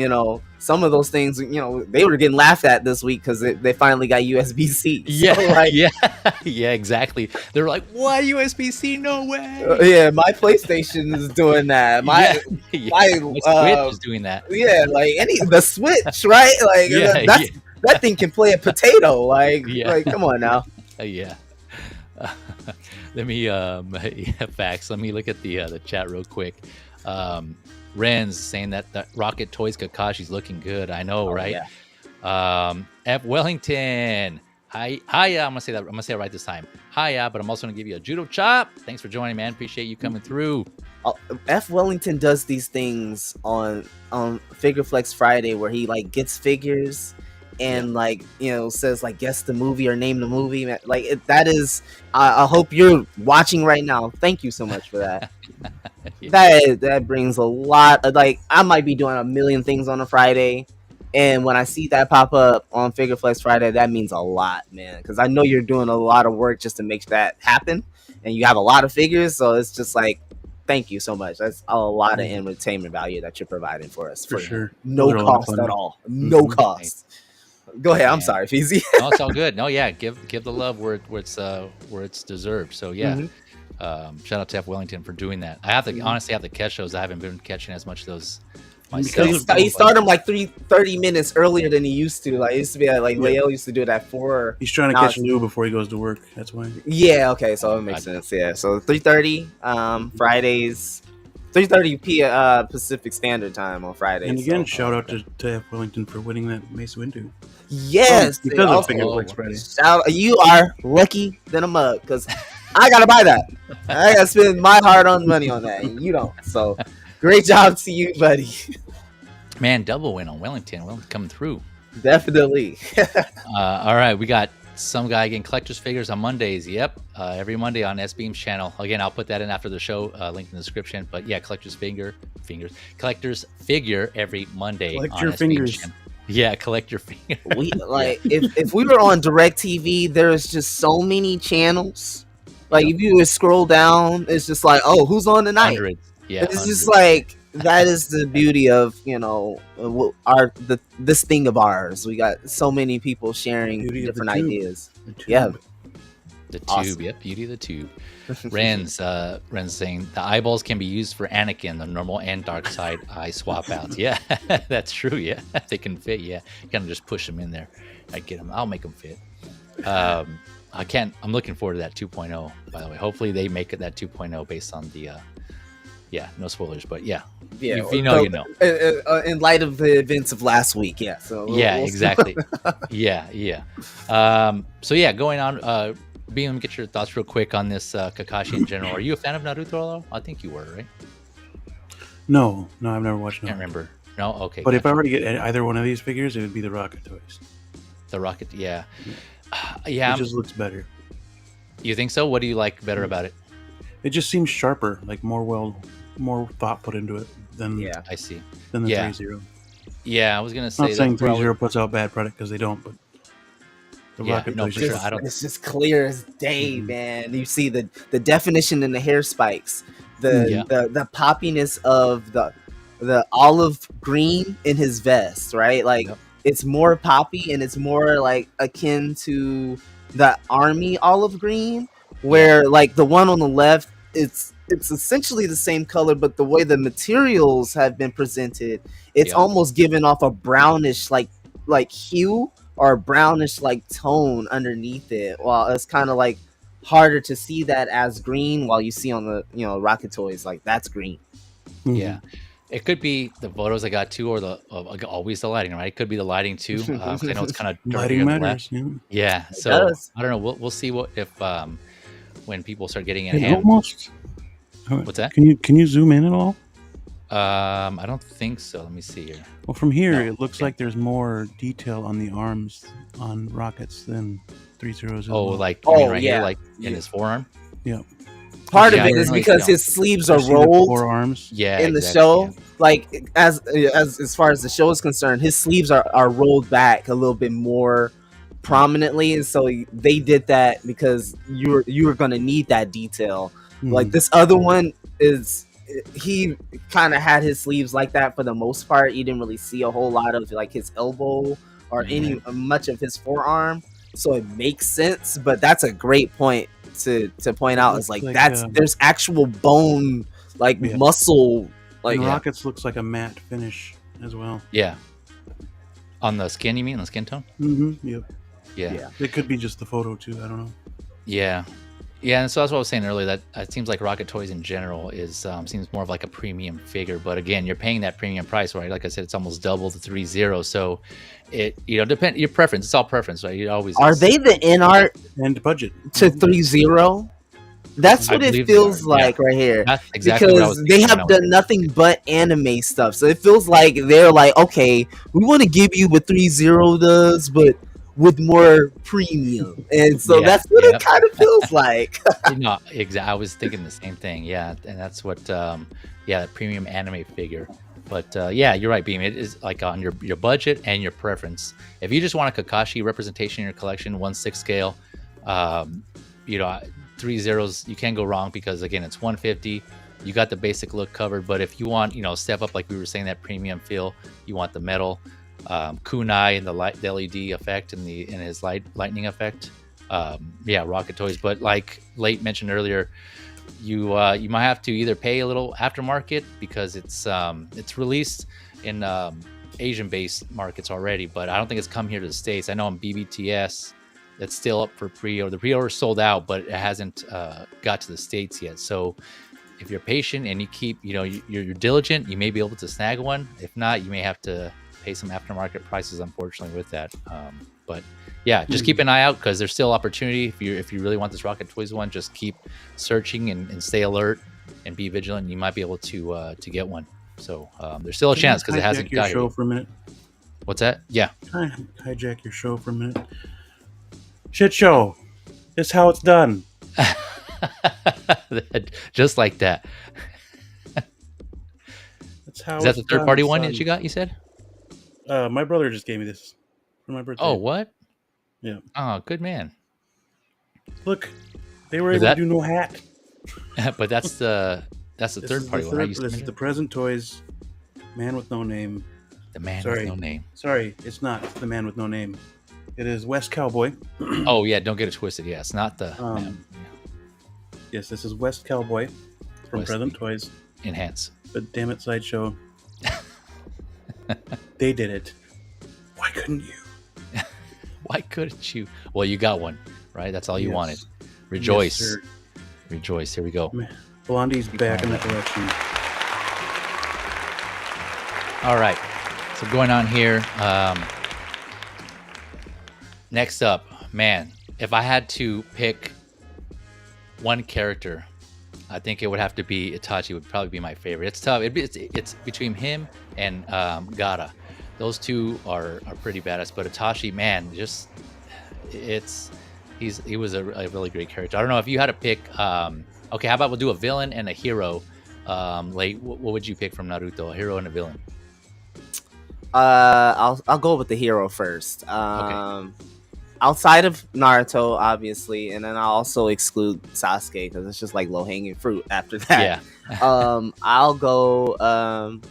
some of those things, they were getting laughed at this week because they finally got USB-C. Yeah, exactly. They're like, what, USB-C? No way. My PlayStation is doing that. My Switch is doing that. Yeah, like the Switch, right? Like that thing can play a potato. Like, Yeah. like, come on now. Yeah. Let me facts. Let me look at the chat real quick. Ren's saying that the Rocket Toys Kakashi's looking good. I know, Oh, right? yeah. F Wellington. Hiya. I'm gonna say it right this time. Hiya, but I'm also gonna give you a judo chop. Thanks for joining, man. Appreciate you coming through. F Wellington does these things on Figure Flex Friday where he like gets figures and like, you know, says like guess the movie or name the movie. Like that is I hope you're watching right now. Thank you so much for that. That brings a lot of, like, I might be doing a million things on a Friday, and when I see that pop up on Figure Flex Friday, that means a lot, man, because I know you're doing a lot of work just to make that happen, and you have a lot of figures, so it's just like, thank you so much. That's a lot of entertainment value that you're providing for us For sure. no cost at all. No cost. Go ahead. I'm sorry, Feezy. No, it's all good. No, yeah, give the love where it's deserved. So yeah, shout out to F Wellington for doing that. I have to honestly have to catch those. I haven't been catching as much of those myself. He started them like 30 minutes earlier than he used to. Like, it used to be like Leo used to do it at 4. He's trying to catch Lou before he goes to work. That's why. Yeah. Okay. So it makes sense. Yeah. So 3:30 Fridays, 3:30 Pacific Standard Time on Fridays. And again, shout out to F Wellington for winning that Mace Windu. Yes, because of Figure Flex Friday. You are lucky than a mug because I gotta buy that. I gotta spend my hard-earned money on that, and you don't. So, great job to you, buddy. Man, double win on Wellington. Well, coming through. Definitely. All right, we got some guy getting collector's figures on Mondays. Yep, every Monday on S-Beam's channel. Again, I'll put that in after the show, link in the description. But yeah, collector's figure every Monday. Collect on your S-Beam's fingers. channel. Yeah, collect your fingers. We like if we were on DirecTV, there's just so many channels. Like if you would scroll down, it's just like, oh, who's on tonight? Hundreds. Yeah, it's just like that is the beauty of, you know, this thing of ours. We got so many people sharing different ideas. Yeah. The tube, Awesome. Yep, beauty of the tube. Ren's saying the eyeballs can be used for Anakin, the normal and dark side eye swap outs. Yeah, that's true. Yeah, they can fit. Yeah, you kind of just push them in there. I get them. I'll make them fit. I can't. I'm looking forward to that 2.0. By the way, hopefully they make it that 2.0 based on the. Yeah, no spoilers, but yeah, you know. In light of the events of last week, yeah. So we'll exactly. yeah. So yeah, going on. Beam, get your thoughts real quick on this Kakashi in general. Are you a fan of Naruto? I think you were, right? No, I've never watched. Can't remember. No, okay. But if I were to get either one of these figures, it would be the Rocket Toys. The Rocket, yeah. It just looks better. You think so? What do you like better about it? It just seems sharper, like more thought put into it than I see than the ThreeZero. Yeah, I was gonna say. Not saying ThreeZero puts out bad product because they don't, but the Rocket Toys. Sure. It's just clear as day, man. You see the definition in the hair spikes, the poppiness of the olive green in his vest, right? Like it's more poppy and it's more like akin to the army olive green, where like the one on the left, it's essentially the same color, but the way the materials have been presented, it's almost giving off a brownish like hue or a brownish like tone underneath it. Well, it's kind of like harder to see that as green, while you see on the Rocket Toys like that's green. Yeah. It could be the photos I got too, or always the lighting, right? It could be the lighting too. I know it's kind of lighting matters. Yeah. So I don't know. We'll see what if when people start getting in hand. Almost. What's that? Can you zoom in at all? I don't think so. Let me see here. Well, from here it looks like there's more detail on the arms on Rockets than ThreeZero's. Here, like in his forearm. Yeah. Part of it is because his sleeves are rolled. Forearms. In the show, like as far as the show is concerned, his sleeves are rolled back a little bit more prominently, and so they did that because you were going to need that detail. Like this other one he kind of had his sleeves like that for the most part. You didn't really see a whole lot of like his elbow or much of his forearm, so it makes sense. But that's a great point to point out. Is like there's actual bone, like muscle. Like Rockets looks like a matte finish as well. Yeah. On the skin, you mean? On the skin tone? Yep. Yeah. It could be just the photo too. I don't know. Yeah. Yeah, and so that's what I was saying earlier. That it seems like Rocket Toys in general is seems more of like a premium figure. But again, you're paying that premium price, right? Like I said, it's almost double the ThreeZero. So it depend your preference. It's all preference, right? It always Are is. they the in art And budget. to ThreeZero? That's I what it believe they feels are. Yeah. like right here. That's exactly what I was Because they thinking when I have was done nothing but anime stuff. So it feels like they're like, okay, we want to give you what ThreeZero does, but with more premium. And so Yeah, that's what yeah. it kind of feels like. No, exactly. I was thinking the same thing. Yeah, and that's what. Yeah, premium anime figure. But yeah, you're right, Beam. It is like on your budget and your preference. If you just want a Kakashi representation in your collection, 1/6 scale, you know, ThreeZeros, you can't go wrong because again, it's 150. You got the basic look covered. But if you want, step up like we were saying, that premium feel, you want the metal, kunai and the LED effect and his lightning effect. Yeah, Rocket Toys. But like Late mentioned earlier, you might have to either pay a little aftermarket because it's released in Asian based markets already, but I don't think it's come here to the States. I know on BBTS it's still up for pre-order. The pre-order sold out, but it hasn't got to the States yet. So if you're patient and you keep, you're diligent, you may be able to snag one. If not, you may have to pay some aftermarket prices, unfortunately, with that. But yeah, just keep an eye out because there's still opportunity. If you really want this Rocket Toys one, just keep searching and stay alert and be vigilant. You might be able to get one. So there's still a chance because it hasn't got show here. for a minute. What's that? Yeah. Can I hijack your show for a minute? Shit show. This is how it's done. Just like that. That's how. Is that the third party one son. that you got? You said? My brother just gave me this for my birthday. Oh, what? Yeah. Oh, good man. Look, they were able to do no hat. But that's the third party one. This is the Present Toys Man with No Name. The Man with No Name. Sorry, it's not the Man with No Name. It is West Cowboy. Oh yeah, don't get it twisted. Yeah, it's not the. Yes, this is West Cowboy from West Present Toys. Enhance. But damn it, Sideshow. They did it. Why couldn't you? Why couldn't you? Well, you got one, right? That's all you wanted. Yes, Rejoice. Rejoice. Here we go. Blondie's back in the collection. All right. So going on here. Next up, man, if I had to pick one character, I think it would have to be Itachi. Would probably be my favorite. It's tough. It's between him and Gaara. Those two are pretty badass. But Itachi, man, he was a really great character. I don't know if you had to pick. Okay, how about we'll do a villain and a hero. Like what would you pick from Naruto? A hero and a villain. I'll go with the hero first. Okay. Outside of Naruto, obviously, and then I'll also exclude Sasuke because it's just like low hanging fruit after that. Yeah. I'll go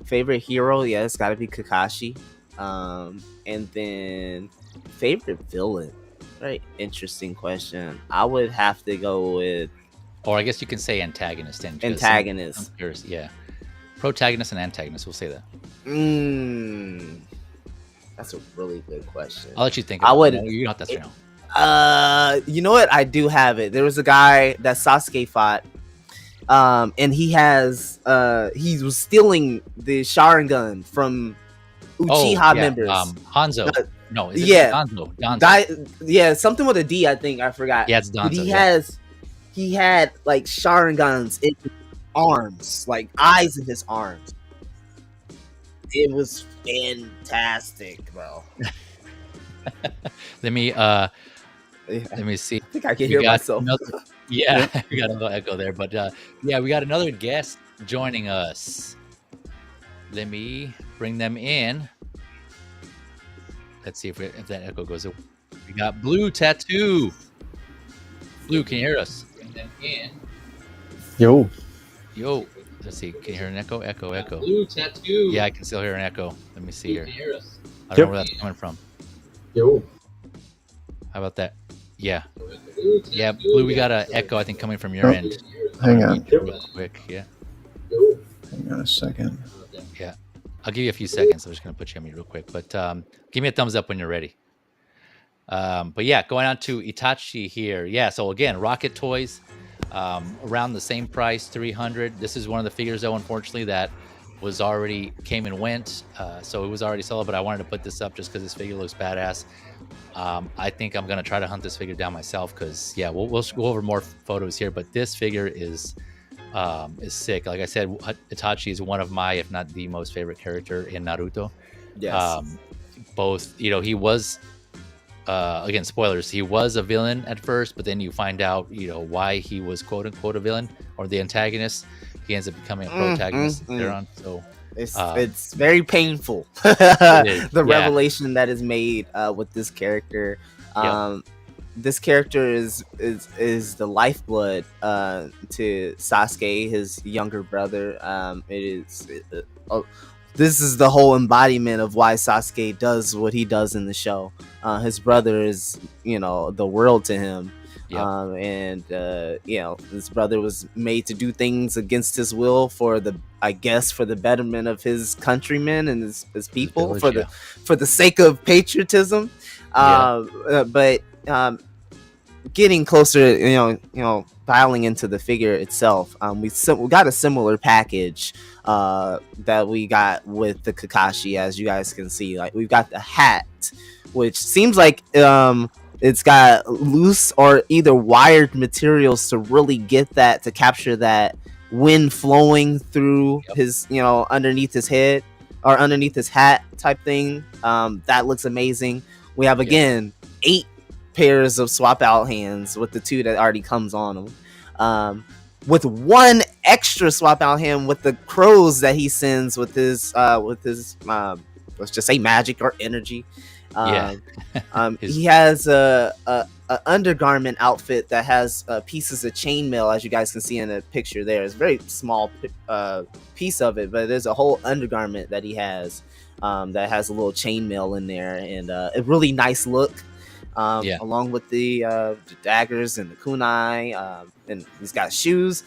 favorite hero. Yeah, it's got to be Kakashi. And then favorite villain. Very interesting question. I would have to go with. Or I guess you can say antagonist. Antagonist. Yeah. Protagonist and antagonist. We'll say that. That's a really good question. I'll let you think. You don't have to answer now. You know what? I do have it. There was a guy that Sasuke fought, and he was stealing the Sharingan from Uchiha members. Hanzo. No, is it Danzo? Yeah, something with a D. I think I forgot. Yeah, it's Danzo. But he had like Sharingans in his arms, like eyes in his arms. It was fantastic, bro. Let me see. I think I can hear myself. We got a little echo there, but yeah, we got another guest joining us. Let me bring them in. Let's see if that echo goes away. We got Blu Tattu. Blue, can you hear us? Bring them in. Yo. Let's see. Can you hear an echo? Echo. Blu Tattu. Yeah, I can still hear an echo. Let me see here. Can you hear us? I don't know where that's coming from. Yo. How about that? Yeah. Yeah, Blue, we got an echo, I think, coming from your end. Hang on. Real quick, yeah. Hang on a second. Yeah. I'll give you a few seconds. I'm just gonna put you on mute real quick, but give me a thumbs up when you're ready. But yeah, going on to Itachi here. Yeah, so again, Rocket Toys, around the same price, 300. This is one of the figures, though, unfortunately, that was already came and went, so it was already sold. But I wanted to put this up just because this figure looks badass. I think I'm gonna try to hunt this figure down myself because yeah, we'll go over more photos here. But this figure is sick. Like I said, Itachi is one of my, if not the most favorite character in Naruto. Yes. Both, he was again, spoilers, he was a villain at first, but then you find out why he was quote unquote a villain or the antagonist. He ends up becoming a protagonist later on. So it's very painful. It The is, yeah. revelation that is made with this character. Yep. This character is the lifeblood to Sasuke, his younger brother. This is the whole embodiment of why Sasuke does what he does in the show. His brother is, the world to him. Yep. His brother was made to do things against his will for the betterment of his countrymen and his people, village, for the sake of patriotism. But getting closer, dialing into the figure itself, we got a similar package that we got with the Kakashi, as you guys can see. Like, we've got the hat, which seems like it's got loose or either wired materials to really get that, to capture that wind flowing through his, underneath his head or underneath his hat type thing. That looks amazing. We have, again, 8 pairs of swap out hands with the 2 that already comes on them, with 1 extra swap out hand with the crows that he sends with his let's just say magic or energy. He has a undergarment outfit that has pieces of chainmail, as you guys can see in the picture there. It's a very small piece of it, but there's a whole undergarment that he has that has a little chainmail in there, and a really nice look. Along with the daggers and the kunai, and he's got shoes.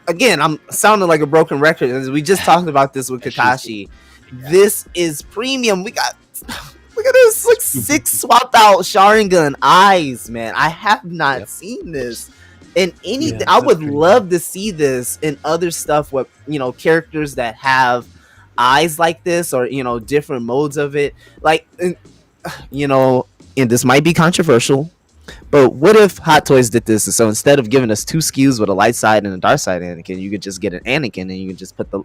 Again, I'm sounding like a broken record, as we just talked about this with Kakashi. This is premium. We got look at this, like 6 swap out Sharingan eyes, man. I have not seen this in anything. I would love to see this in other stuff with characters that have eyes like this, or different modes of it. Like, and this might be controversial, but what if Hot Toys did this? So instead of giving us 2 SKUs with a light side and a dark side Anakin, you could just get an Anakin and you can just put the,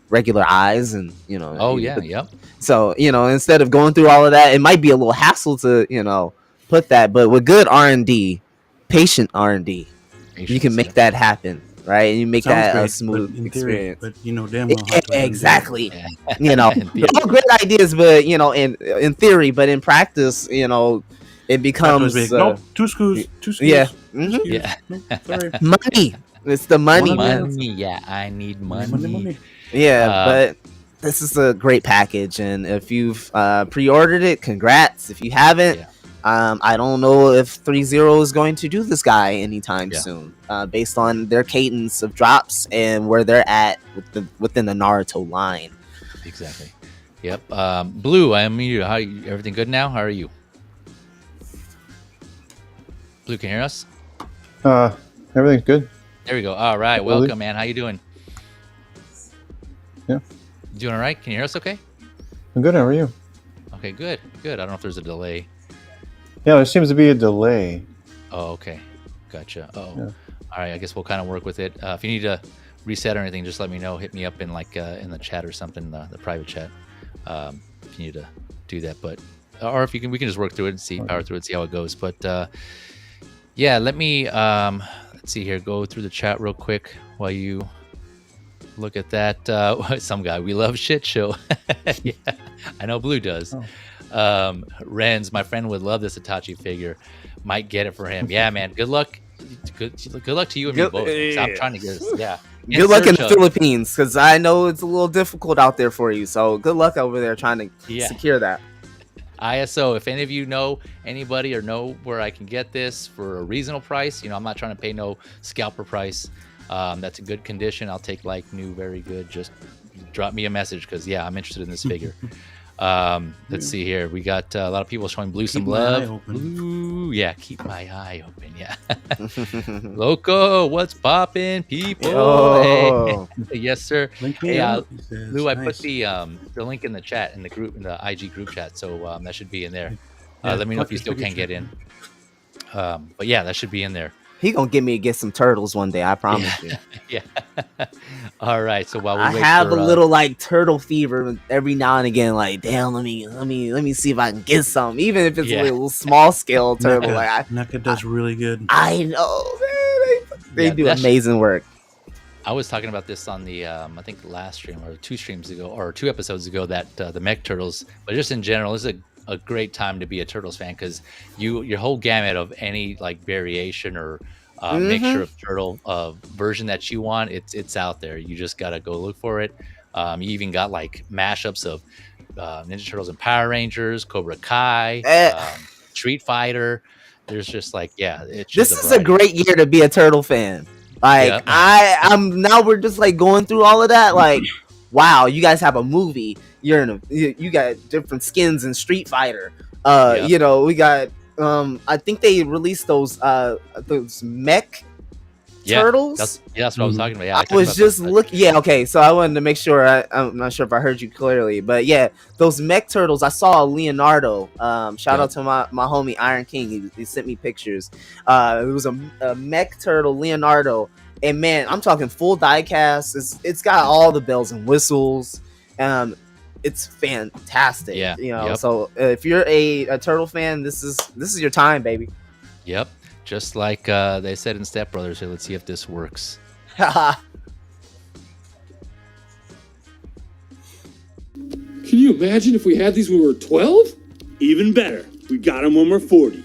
regular eyes and, So, instead of going through all of that, it might be a little hassle to, put that. But with good R&D, patient R&D, you can make that happen, right? And you make that a smooth experience. But damn well, exactly. They're all great ideas, but in theory, but in practice, it becomes 2 SKUs. 2 SKUs. Yeah. No, sorry. Money. It's the money, man. Yeah, I need money. Yeah, but this is a great package, and if you've pre-ordered it, congrats. If you haven't, I don't know if ThreeZero is going to do this guy anytime soon, based on their cadence of drops and where they're at within the Naruto line. Exactly. Yep. Blue, I am you. Everything good now? How are you? Blue, can you hear us? Everything's good. There we go. All right. Welcome, man. How you doing? Yeah. Doing all right? Can you hear us okay? I'm good. How are you? Okay, good. Good. I don't know if there's a delay. Yeah, there seems to be a delay. Oh, okay. Gotcha. Oh, Yeah. All right. I guess we'll kind of work with it. If you need to reset or anything, just let me know. Hit me up in in the chat or something, the private chat. If you need to do that, or if you can, we can just work through it and power through it, see how it goes. But yeah, let me let's see here. Go through the chat real quick while you look at that. Some guy, we love shit show. Yeah, I know Blue does. Renz, my friend, would love this Itachi figure. Might get it for him. Yeah, man. Good luck. Good luck to you and me both. I'm trying to get this. Yeah. Good luck in the Philippines, because I know it's a little difficult out there for you. So good luck over there trying to secure that. ISO, if any of you know anybody or know where I can get this for a reasonable price, I'm not trying to pay no scalper price. That's a good condition. I'll take like new, very good, just drop me a message because I'm interested in this figure. Let's see here. We got a lot of people showing Blue some love. Blue, yeah, keep my eye open. Yeah. Loco, what's popping, people? Oh. Hey. Yes, sir. Yeah, Lou, I put the link in the chat in the IG group chat, so that should be in there. Let me know if you still can't get in. But yeah, that should be in there. He gonna get me to get some turtles one day, I promise you. Yeah. All right. So while we I wait have for, a little like turtle fever every now and again. Like, damn, let me see if I can get some, even if it's a little small scale turtle. NECA does really good. I know, man. They do amazing work. I was talking about this on the I think last stream or 2 streams ago or 2 episodes ago that the mech turtles, but just in general, this is a great time to be a Turtles fan because your whole gamut of any like variation or mixture of turtle version that you want, it's out there. You just gotta go look for it. You even got like mashups of Ninja Turtles and Power Rangers, Cobra Kai, Street Fighter. There's just like it's this is a great year to be a turtle fan. Like I'm now we're just like going through all of that. Like, wow, you guys have a movie. You got different skins in Street Fighter. You know, we got I think they released those mech turtles. That's what I was talking about. Yeah, I was just looking. Yeah, okay. So I wanted to make sure. I'm not sure if I heard you clearly, but yeah, those mech turtles. I saw Leonardo. Shout out to my homie Iron King. He sent me pictures. It was a mech turtle, Leonardo, and man, I'm talking full die cast. It's got all the bells and whistles. It's fantastic. Yeah, you know. So if you're a turtle fan, this is your time, baby. Yep. Just like they said in Step Brothers. Here, let's see if this works. Can you imagine if we had these when we were 12? Even better. We got them when we're 40.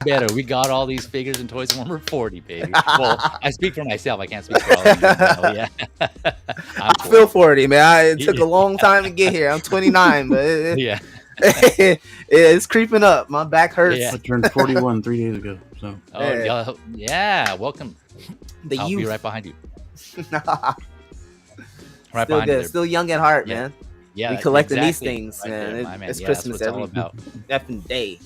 Better. We got all these figures and toys when we're 40, baby. Well, I speak for myself. I can't speak for all of you. So, yeah. I feel 40, man. It took a long time to get here. I'm 29, but it's creeping up. My back hurts. I turned 41 3 days ago. So. Welcome. I'll be right behind you. Right still good. Still young at heart, man. Yeah, we collecting these right things, there, man. It's Christmas every effing day.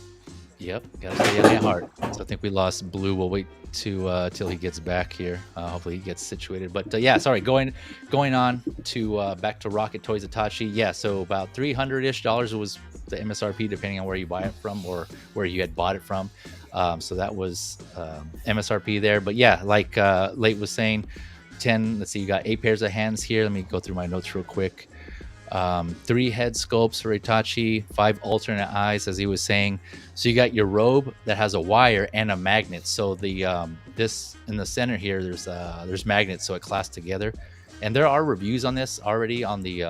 Yep, gotta stay young at heart. So I think we lost Blue. We'll wait to till he gets back here. Hopefully he gets situated. But sorry, going on to back to Rocket Toys Itachi. Yeah, so about $300-ish was the MSRP, depending on where you buy it from or where you had bought it from. So that was MSRP there. But yeah, like Late was saying, 10. Let's see, you got 8 pairs of hands here. Let me go through my notes real quick. 3 head sculpts for Itachi, 5 alternate eyes, as he was saying. So you got your robe that has a wire and a magnet. So the this in the center here, there's magnets, so it clasps together. And there are reviews on this already on the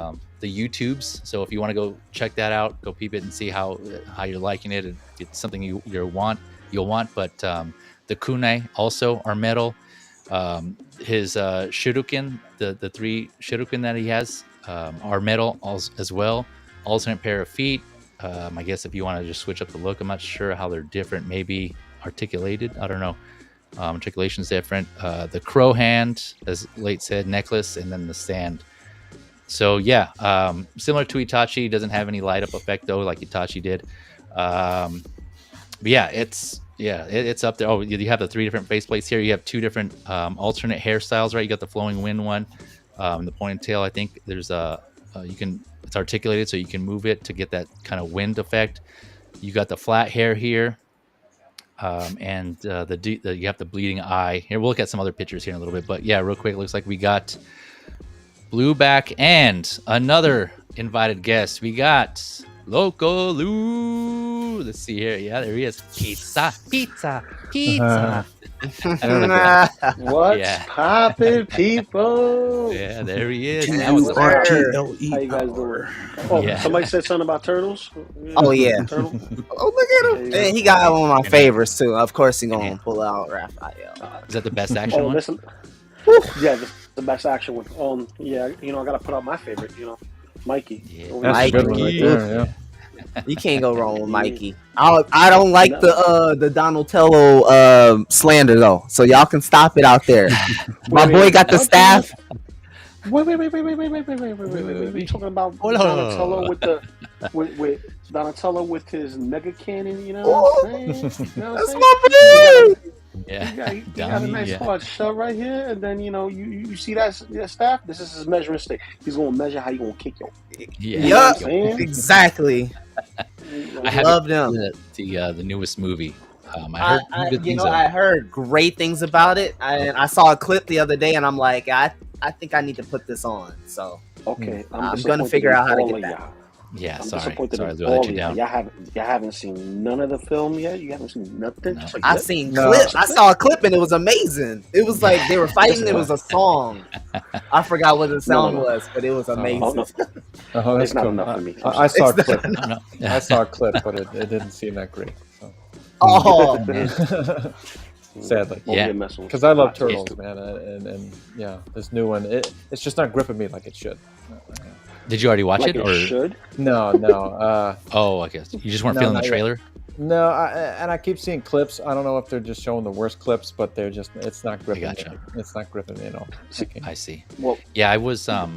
YouTubes. So if you want to go check that out, go peep it and see how you're liking it. It's something you'll want. But the kunai also are metal. His shuriken, the 3 shuriken that he has, are metal as well. Alternate pair of feet. I guess if you want to just switch up the look, I'm not sure how they're different. Maybe articulated. I don't know. Articulation's different. The crow hand, as Late said, necklace, and then the stand. So yeah, similar to Itachi. Doesn't have any light up effect though, like Itachi did. But yeah, it's up there. Oh, you have the 3 different faceplates here. You have 2 different alternate hairstyles, right? You got the flowing wind one. The ponytail, I think there's it's articulated so you can move it to get that kind of wind effect. You got the flat hair here, and you have the bleeding eye. Here, we'll look at some other pictures here in a little bit, but yeah, real quick, it looks like we got Blue back and another invited guest. We got Loco Lu. Let's see here. Yeah, there he is. Pizza. What's poppin', people? Yeah, there he is. How you guys doing? Oh, yeah. Somebody said something about turtles. Oh yeah. Turtle? Oh, look at him. And he got one of my favorites too. Of course, he gonna pull out Raphael. Is that the best action one? Listen, yeah, the best action one. Yeah, I gotta put out my favorite. Mikey. Yeah. That's a good one right there, yeah. You can't go wrong with Mikey. I don't like the Donatello slander though, so y'all can stop it out there. My boy got the staff. Wait. You talking about Hold on. Donatello with Donatello with his mega cannon? You know what I'm saying? You know what I'm That's saying? my boy. Yeah. He got a nice Yeah. hard shove right here, and then you see that staff. This is his measuring stick. He's gonna measure how you gonna kick your. Yeah. You know what I'm Yup. saying? Exactly. I haven't Love seen them. the newest movie. I heard some good things. I heard great things about it. I saw a clip the other day, and I'm like, I think I need to put this on. So Okay, I'm gonna figure out how to get that. y'all. Yeah, I'm sorry, disappointed in Lou, I all let of you y'all. down. Y'all haven't seen none of the film yet. You haven't seen nothing. No. Just like I that? seen No. clip. I saw a clip, and it was amazing. It was like they were fighting. It was a song. I forgot what the song No. was, but it was amazing. Oh, no. Oh, that's It's not cool. enough for me. I saw a It's clip. No. I saw a clip, but it didn't seem that great. So. Oh man. Sadly. Won't Yeah. be messing with Because I love Kakashi. turtles, man, and yeah, this new one, it's just not gripping me like it should. Did you already watch Like it, it or should. No. oh, I guess you just weren't No, feeling the not yet. trailer? No, and I keep seeing clips. I don't know if they're just showing the worst clips, but it's not gripping gotcha. me. It's not gripping me at all. Okay. I see. Well, Yeah, I was a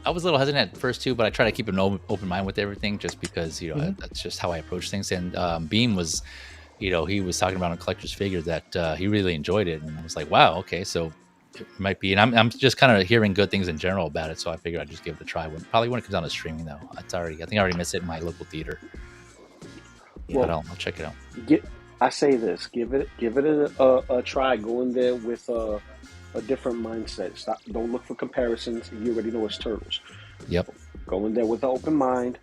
little hesitant at first too, but I try to keep an open mind with everything, just because that's just how I approach things. And Beam was, he was talking about a collector's figure that he really enjoyed it, and I was like, wow, okay, so it might be. And I'm just kind of hearing good things in general about it, so I figured I'd just give it a try. Probably when it comes out to streaming though. I think I already missed it in my local theater. Yeah, Well, but I'll check it out. I say this: give it a try. Go in there with a different mindset. Don't look for comparisons. You already know it's turtles. Yep. Go in there with an open mind.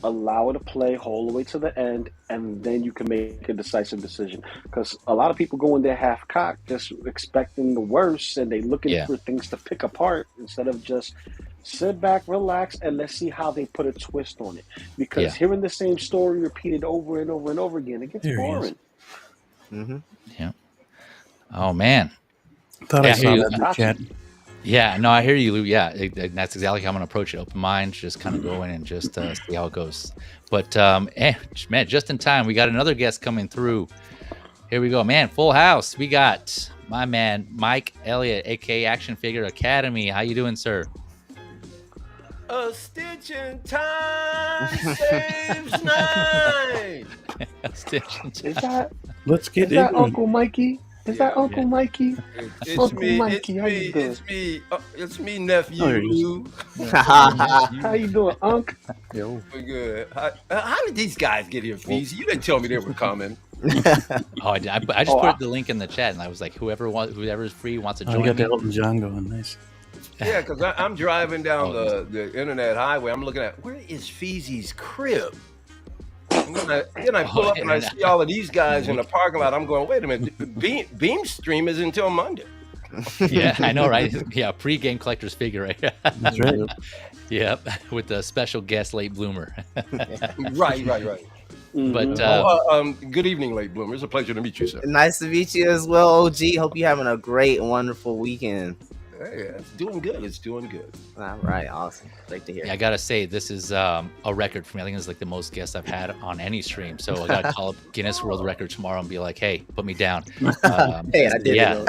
Allow it to play all the way to the end, and then you can make a decisive decision. Because a lot of people go in there half cocked, just expecting the worst, and they looking for things to pick apart instead of just sit back, relax, and let's see how they put a twist on it. Because hearing the same story repeated over and over and over again, it gets boring. Mm-hmm. Yeah. Oh man. Thought I saw that in the chat. Yeah, no, I hear you, Lou. Yeah, that's exactly how I'm gonna approach it. Open mind, just kind of go in and just see how it goes. But man, just in time, we got another guest coming through. Here we go, man. Full house. We got my man Mike Elliott, aka Action Figure Academy. How you doing, sir? A stitch in time saves nine. Let's get is that Uncle Mikey? Is that Uncle Mikey? It's Uncle me. Mikey, how you doing? It's me, nephew. How you doing, Unc? Yo. We're good. How did these guys get here, Feezy? You didn't tell me they were coming. Oh, I just put the link in the chat, and I was like, whoever's free wants to join. I got the Elton John going. Nice. Yeah, because I'm driving down the internet highway. I'm looking at, where is Feezy's crib? And then I pull up and I see all of these guys in the parking lot. I'm going, wait a minute, Beam stream is until Monday. Yeah, I know, right? Yeah, pre-game collector's figure, right? That's right. Yep, with the special guest late bloomer. Right. But good evening, late bloomer. It's a pleasure to meet you, sir. Nice to meet you as well, OG. Hope you're having a great and wonderful weekend. Hey, it's doing good. It's doing good. All right, awesome. Great to hear. Yeah, I gotta say, this is a record for me. I think it's like the most guests I've had on any stream. So I gotta call up Guinness World Record tomorrow and be like, hey, put me down. Hey, I did. Yeah,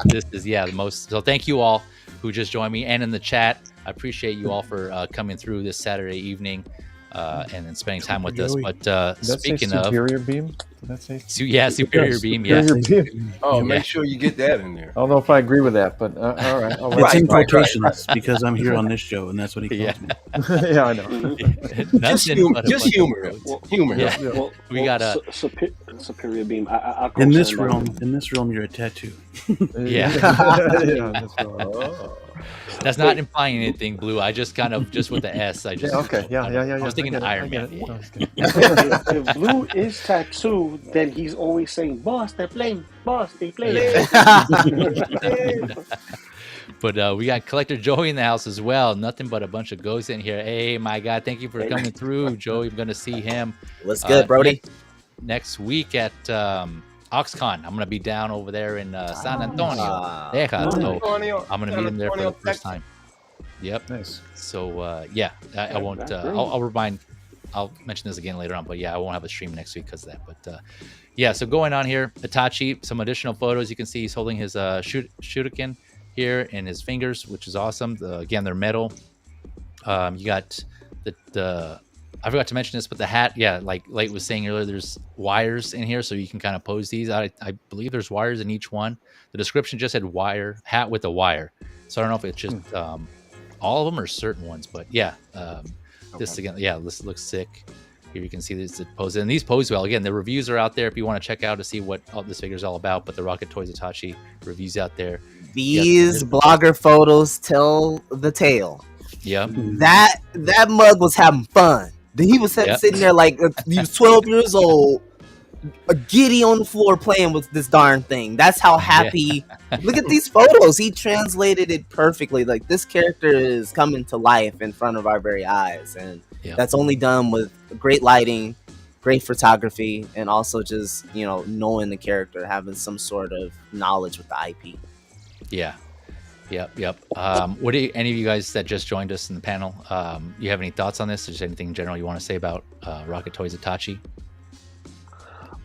this is the most. So thank you all who just joined me and in the chat. I appreciate you all for coming through this Saturday evening and then spending time with us. But speaking of Superior Beam, did that say? Superior Beam. Yeah. Superior Beam. Oh, make sure you get that in there. I don't know if I agree with that, but all right. It's in quotations because I'm here on this show, and that's what he calls me. Yeah, I know. Just humor. Humor. Yeah. Well, We got a Superior Beam. I in this realm, you're a tattoo. Yeah. Yeah, that's right. That's not implying anything, Blue. I just kind of just with the S. I just Okay. Yeah. I was thinking Iron Man. If Blue is tattooed, then he's always saying, "Boss, they playing. Boss, they playing." But we got Collector Joey in the house as well. Nothing but a bunch of ghosts in here. Hey, my God, thank you for coming through, Joey. I'm going to see him. What's good, Brody? Next week at OxCon. I'm going to be down over there in San Antonio. So I'm going to meet him there for the first time. Yep. Nice. So I won't. I'll remind. I'll mention this again later on. But yeah, I won't have a stream next week because of that. But yeah, so going on here, Itachi. Some additional photos. You can see he's holding his shuriken. here in his fingers, which is awesome. Again, they're metal. You got the I forgot to mention this, but the hat, yeah, like Late was saying earlier, there's wires in here, so you can kind of pose these. I believe there's wires in each one. The description just said wire, hat with a wire. So I don't know if it's just all of them or certain ones, but yeah, this again, yeah, this looks sick. Here you can see this pose, and these pose well. Again, the reviews are out there if you want to check out to see what this figure is all about. But the Rocket Toys Itachi reviews out there. These blogger photos tell the tale. Yeah, that mug was having fun. He was sitting there like he was 12 years old, giddy on the floor playing with this darn thing. That's how happy. Look at these photos. He translated it perfectly. Like, this character is coming to life in front of our very eyes, and that's only done with great lighting, great photography, and also just, you know, knowing the character, having some sort of knowledge with the IP. Yeah. Yep. What do any of you guys that just joined us in the panel, you have any thoughts on this? Or just anything in general you want to say about Rocket Toys Itachi?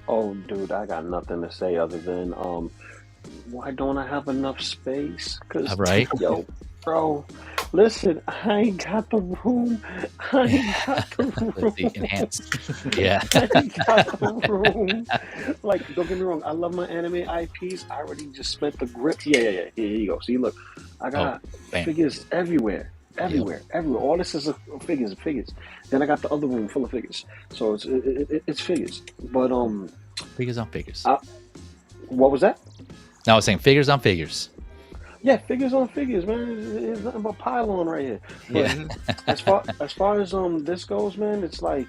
Oh, dude, I got nothing to say other than why don't I have enough space? Cause right, yo, bro, listen, I ain't got the room. I ain't got the room. Enhanced. Yeah. I ain't got the room. Like, don't get me wrong, I love my anime IPs. I already just spent the grip. Yeah. Here you go. See, look, I got figures everywhere. All this is figures. Then I got the other room full of figures. So it's figures. But figures on figures. What was that? No, I was saying figures on figures. Yeah, figures on figures, man. It's nothing but pylon right here. But as far as this goes, man, it's like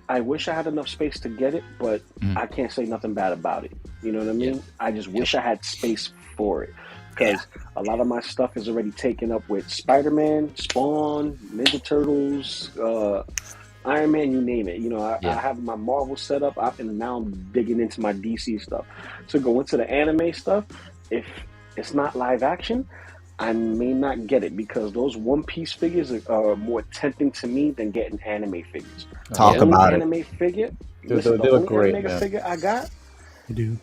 I wish I had enough space to get it, but I can't say nothing bad about it. You know what I mean? Yeah. I just wish I had space for it. Because a lot of my stuff is already taken up with Spider-Man, Spawn, Ninja Turtles, Iron Man, you name it. You know, I have my Marvel set up, and now I'm digging into my DC stuff. To go into the anime stuff, if it's not live action, I may not get it because those One Piece figures are more tempting to me than getting anime figures. Talk about it. Anime figure, dude, they look great, anime man. figure I got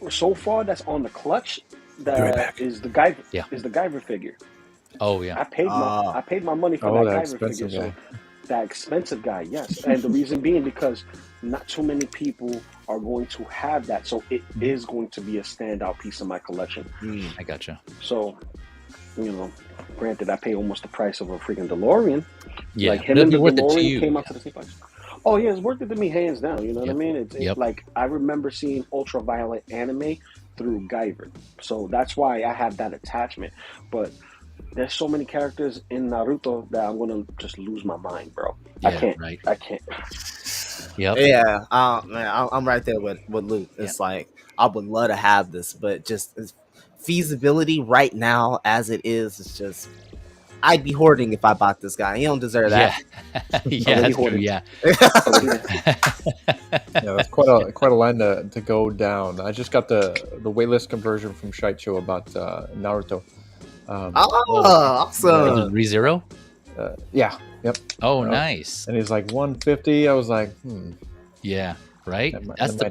so far that's on the clutch. That is the Guyver figure. Oh yeah. I paid my money for that Guyver figure. So that expensive guy, yes. And the reason being because not too many people are going to have that. So it is going to be a standout piece of my collection. I gotcha. So, you know, granted I pay almost the price of a freaking DeLorean. Yeah. Like him and the DeLorean came out to the same price. Oh yeah, it's worth it to me hands down, you know what I mean? It's like I remember seeing Ultraviolet anime through Guyver. So that's why I have that attachment. But there's so many characters in Naruto that I'm gonna just lose my mind, bro. Yeah, I can't. Yep. Yeah, man, I'm right there with Luke. It's like I would love to have this, but just feasibility right now as it is just I'd be hoarding if I bought this guy. He don't deserve that. Yeah, that's true. Yeah. That's quite a line to go down. I just got the waitlist conversion from Shaicho about Naruto. Awesome. ThreeZero? Yeah. Yep. Oh, nice. And he's like 150. I was like, Yeah. Right. That's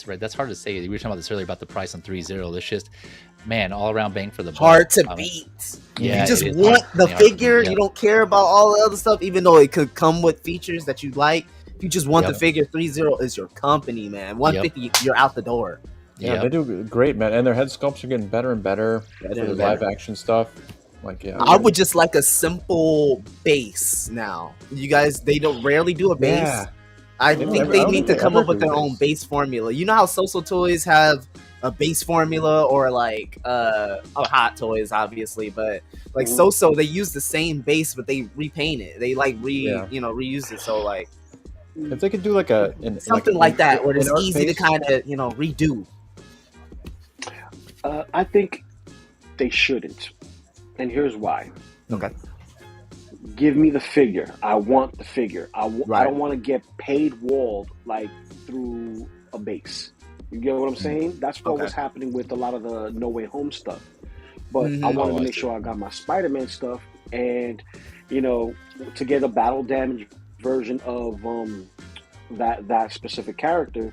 right. That's hard to say. We were talking about this earlier about the price on ThreeZero. This just, man, all around bang for the buck. Hard to beat. Yeah, you just want the figure. You don't care about all the other stuff, even though it could come with features that you like. If you just want the figure, ThreeZero is your company, man. 150, you're out the door. Yeah, they do great, man. And their head sculpts are getting better and better for the live action stuff. Like, I would just like a simple base now. You guys, they don't rarely do a base. Yeah. I think they need to come up with their own base formula. You know how Soso Toys have a base formula, or like Hot Toys, obviously, but like Soso, they use the same base, but they repaint it. They like reuse it. So like, if they could do like something like that, where it's easy to kind of redo. I think they shouldn't, and here's why. Okay. Give me the figure. I want the figure. I don't want to get paid walled like through a base. You get what I'm saying? That's what was happening with a lot of the No Way Home stuff. But I wanted to make sure I got my Spider-Man stuff, and to get a battle damage version of that specific character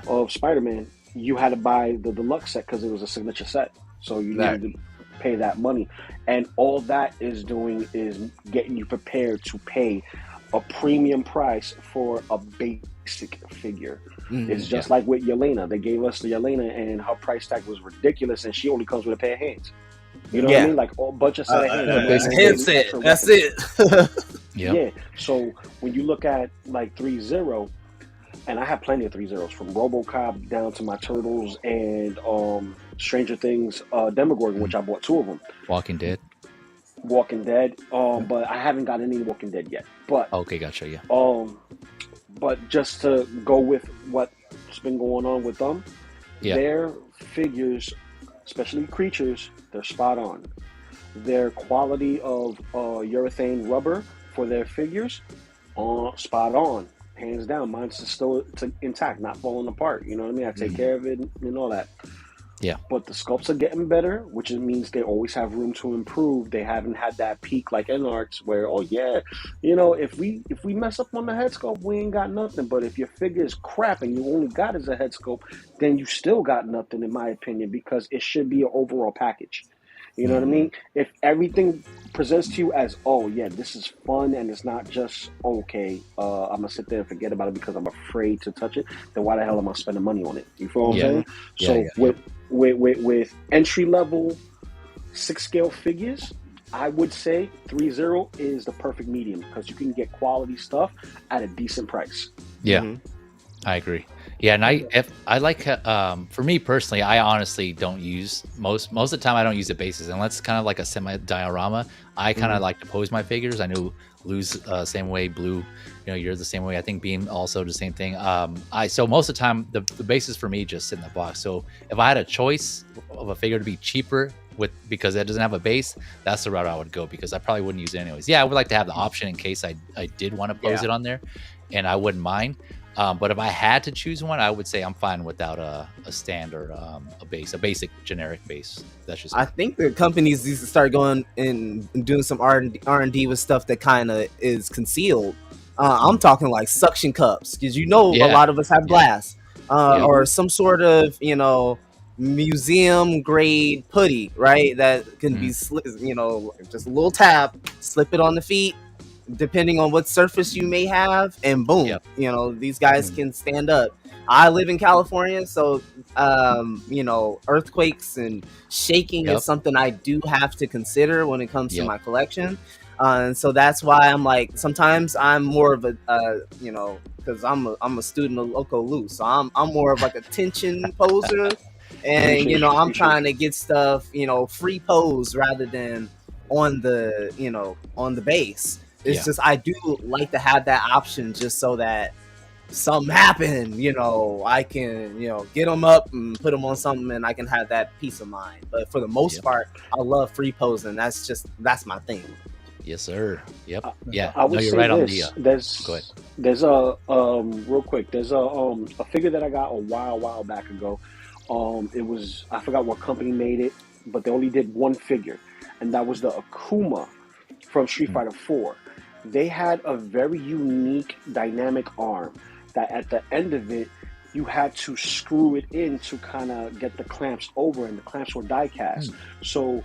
of Spider-Man, you had to buy the deluxe set because it was a signature set. So you need to pay that money. And all that is doing is getting you prepared to pay a premium price for a basic figure. It's just like with Yelena. They gave us the Yelena and her price tag was ridiculous, and she only comes with a pair of hands. You know what I mean? Like a bunch of set of hands. Headset. That's it. Yeah. So when you look at like ThreeZero, and I have plenty of ThreeZeros, from RoboCop down to my Turtles and Stranger Things Demogorgon, which I bought 2 of them. Walking Dead. But I haven't got any Walking Dead yet. But okay, gotcha. Yeah. But just to go with what's been going on with them, their figures, especially creatures, they're spot on. Their quality of urethane rubber for their figures, spot on, hands down. Mine's still intact, not falling apart. You know what I mean? I take care of it and all that. Yeah. But the sculpts are getting better, which means they always have room to improve. They haven't had that peak like N-Arts where, if we mess up on the head sculpt, we ain't got nothing. But if your figure is crap and you only got as a head sculpt, then you still got nothing, in my opinion, because it should be an overall package. You know what I mean? If everything presents to you as, this is fun and it's not just, I'm going to sit there and forget about it because I'm afraid to touch it, then why the hell am I spending money on it? You feel what I'm saying? With entry-level 6-scale figures, I would say ThreeZero is the perfect medium because you can get quality stuff at a decent price. Yeah, I agree. Yeah, and I like for me personally, I honestly don't use most of the time. I don't use the bases unless it's kind of like a semi diorama. I kind of like to pose my figures. I know Lou's same way, Blue. You're the same way. I think Beam also the same thing. So most of the time the bases for me just sit in the box. So if I had a choice of a figure to be cheaper because it doesn't have a base, that's the route I would go because I probably wouldn't use it anyways. Yeah, I would like to have the option in case I did want to pose it on there, and I wouldn't mind. But if I had to choose one, I would say I'm fine without a stand or a basic generic base. That's just. I think the companies need to start going and doing some R&D with stuff that kind of is concealed. I'm talking like suction cups because a lot of us have glass or some sort of museum grade putty, right? That can be just a little tap, slip it on the feet. Depending on what surface you may have, and boom, these guys can stand up. I live in California, so earthquakes and shaking is something I do have to consider when it comes to my collection. And so that's why I'm like, sometimes I'm more of a because I'm a student of Loco Lu, so I'm more of like a tension poser, and I'm trying to get stuff free pose rather than on the base. It's just I do like to have that option just so that something happened, I can, get them up and put them on something and I can have that peace of mind. But for the most part, I love free posing. That's my thing. Yes, sir. Yep. I would say right this. on the. There's a real quick. There's a figure that I got a while back ago. It was, I forgot what company made it, but they only did one figure, and that was the Akuma from Street Fighter 4. They had a very unique dynamic arm that at the end of it, you had to screw it in to kind of get the clamps over, and the clamps were die cast. So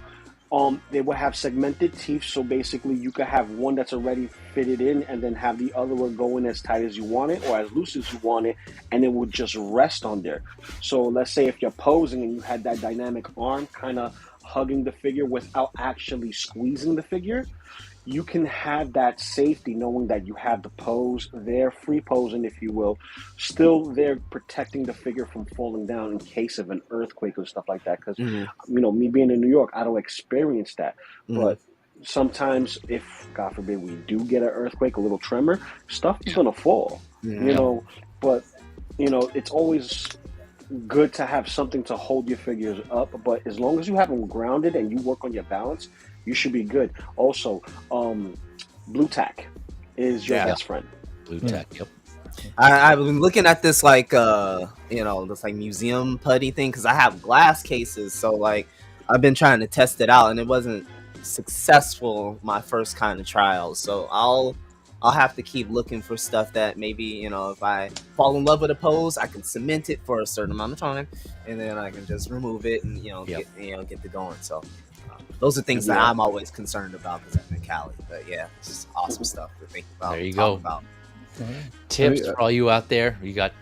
they would have segmented teeth, so basically you could have one that's already fitted in and then have the other one go in as tight as you want it or as loose as you want it, and it would just rest on there. So let's say if you're posing and you had that dynamic arm kind of hugging the figure without actually squeezing the figure, you can have that safety knowing that you have the pose there, free posing, if you will, still there protecting the figure from falling down in case of an earthquake or stuff like that. Because, me being in New York, I don't experience that. But sometimes if, God forbid, we do get an earthquake, a little tremor, stuff is going to fall, But, it's always good to have something to hold your figures up. But as long as you have them grounded and you work on your balance, you should be good. Also, Blu Tattu is your best friend. Blu Tattu, yep. I've been looking at this like this like museum putty thing because I have glass cases, so like I've been trying to test it out and it wasn't successful my first kind of trial. So I'll I'll have to keep looking for stuff that maybe, you know, if I fall in love with a pose, I can cement it for a certain amount of time, and then I can just remove it and, you know, get the going. So those are things that I'm always concerned about because I'm in Cali. But yeah, it's just awesome stuff to think about. There you go. About. Tips for all you out there. You got,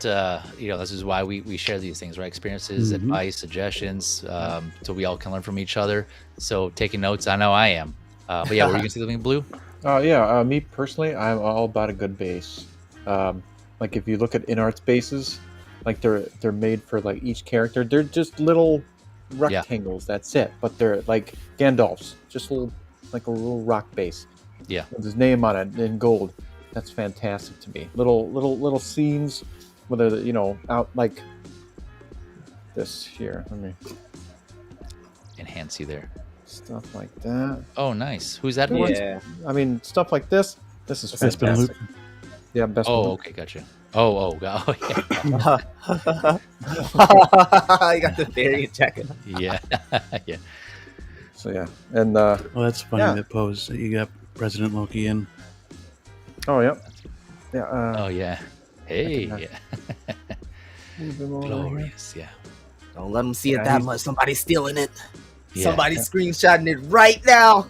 you know, this is why we share these things, right? Experiences, advice, suggestions, so we all can learn from each other. So taking notes, I know I am. But yeah, were you gonna say something, Blue? Me personally, I'm all about a good base. Like if you look at in-art bases, like they're made for like each character. They're just little rectangles. That's it. But they're like Gandalf's, just a little rock base. Yeah, with his name on it in gold. That's fantastic to me. Little scenes, whether you know out like this here. Let me enhance you there. Stuff like that. Oh, nice. Who's that? Yeah. I mean, stuff like this. This is fantastic. Yeah, best. Oh, okay, gotcha. Oh, yeah. You got the variant jacket. Yeah, yeah. So yeah, and well, that's funny that pose that you got President Loki in. Oh yeah, oh yeah. Hey, yeah. Glorious, yeah. Don't let them see it that much. Somebody's stealing it. Yeah. Somebody's screenshotting it right now.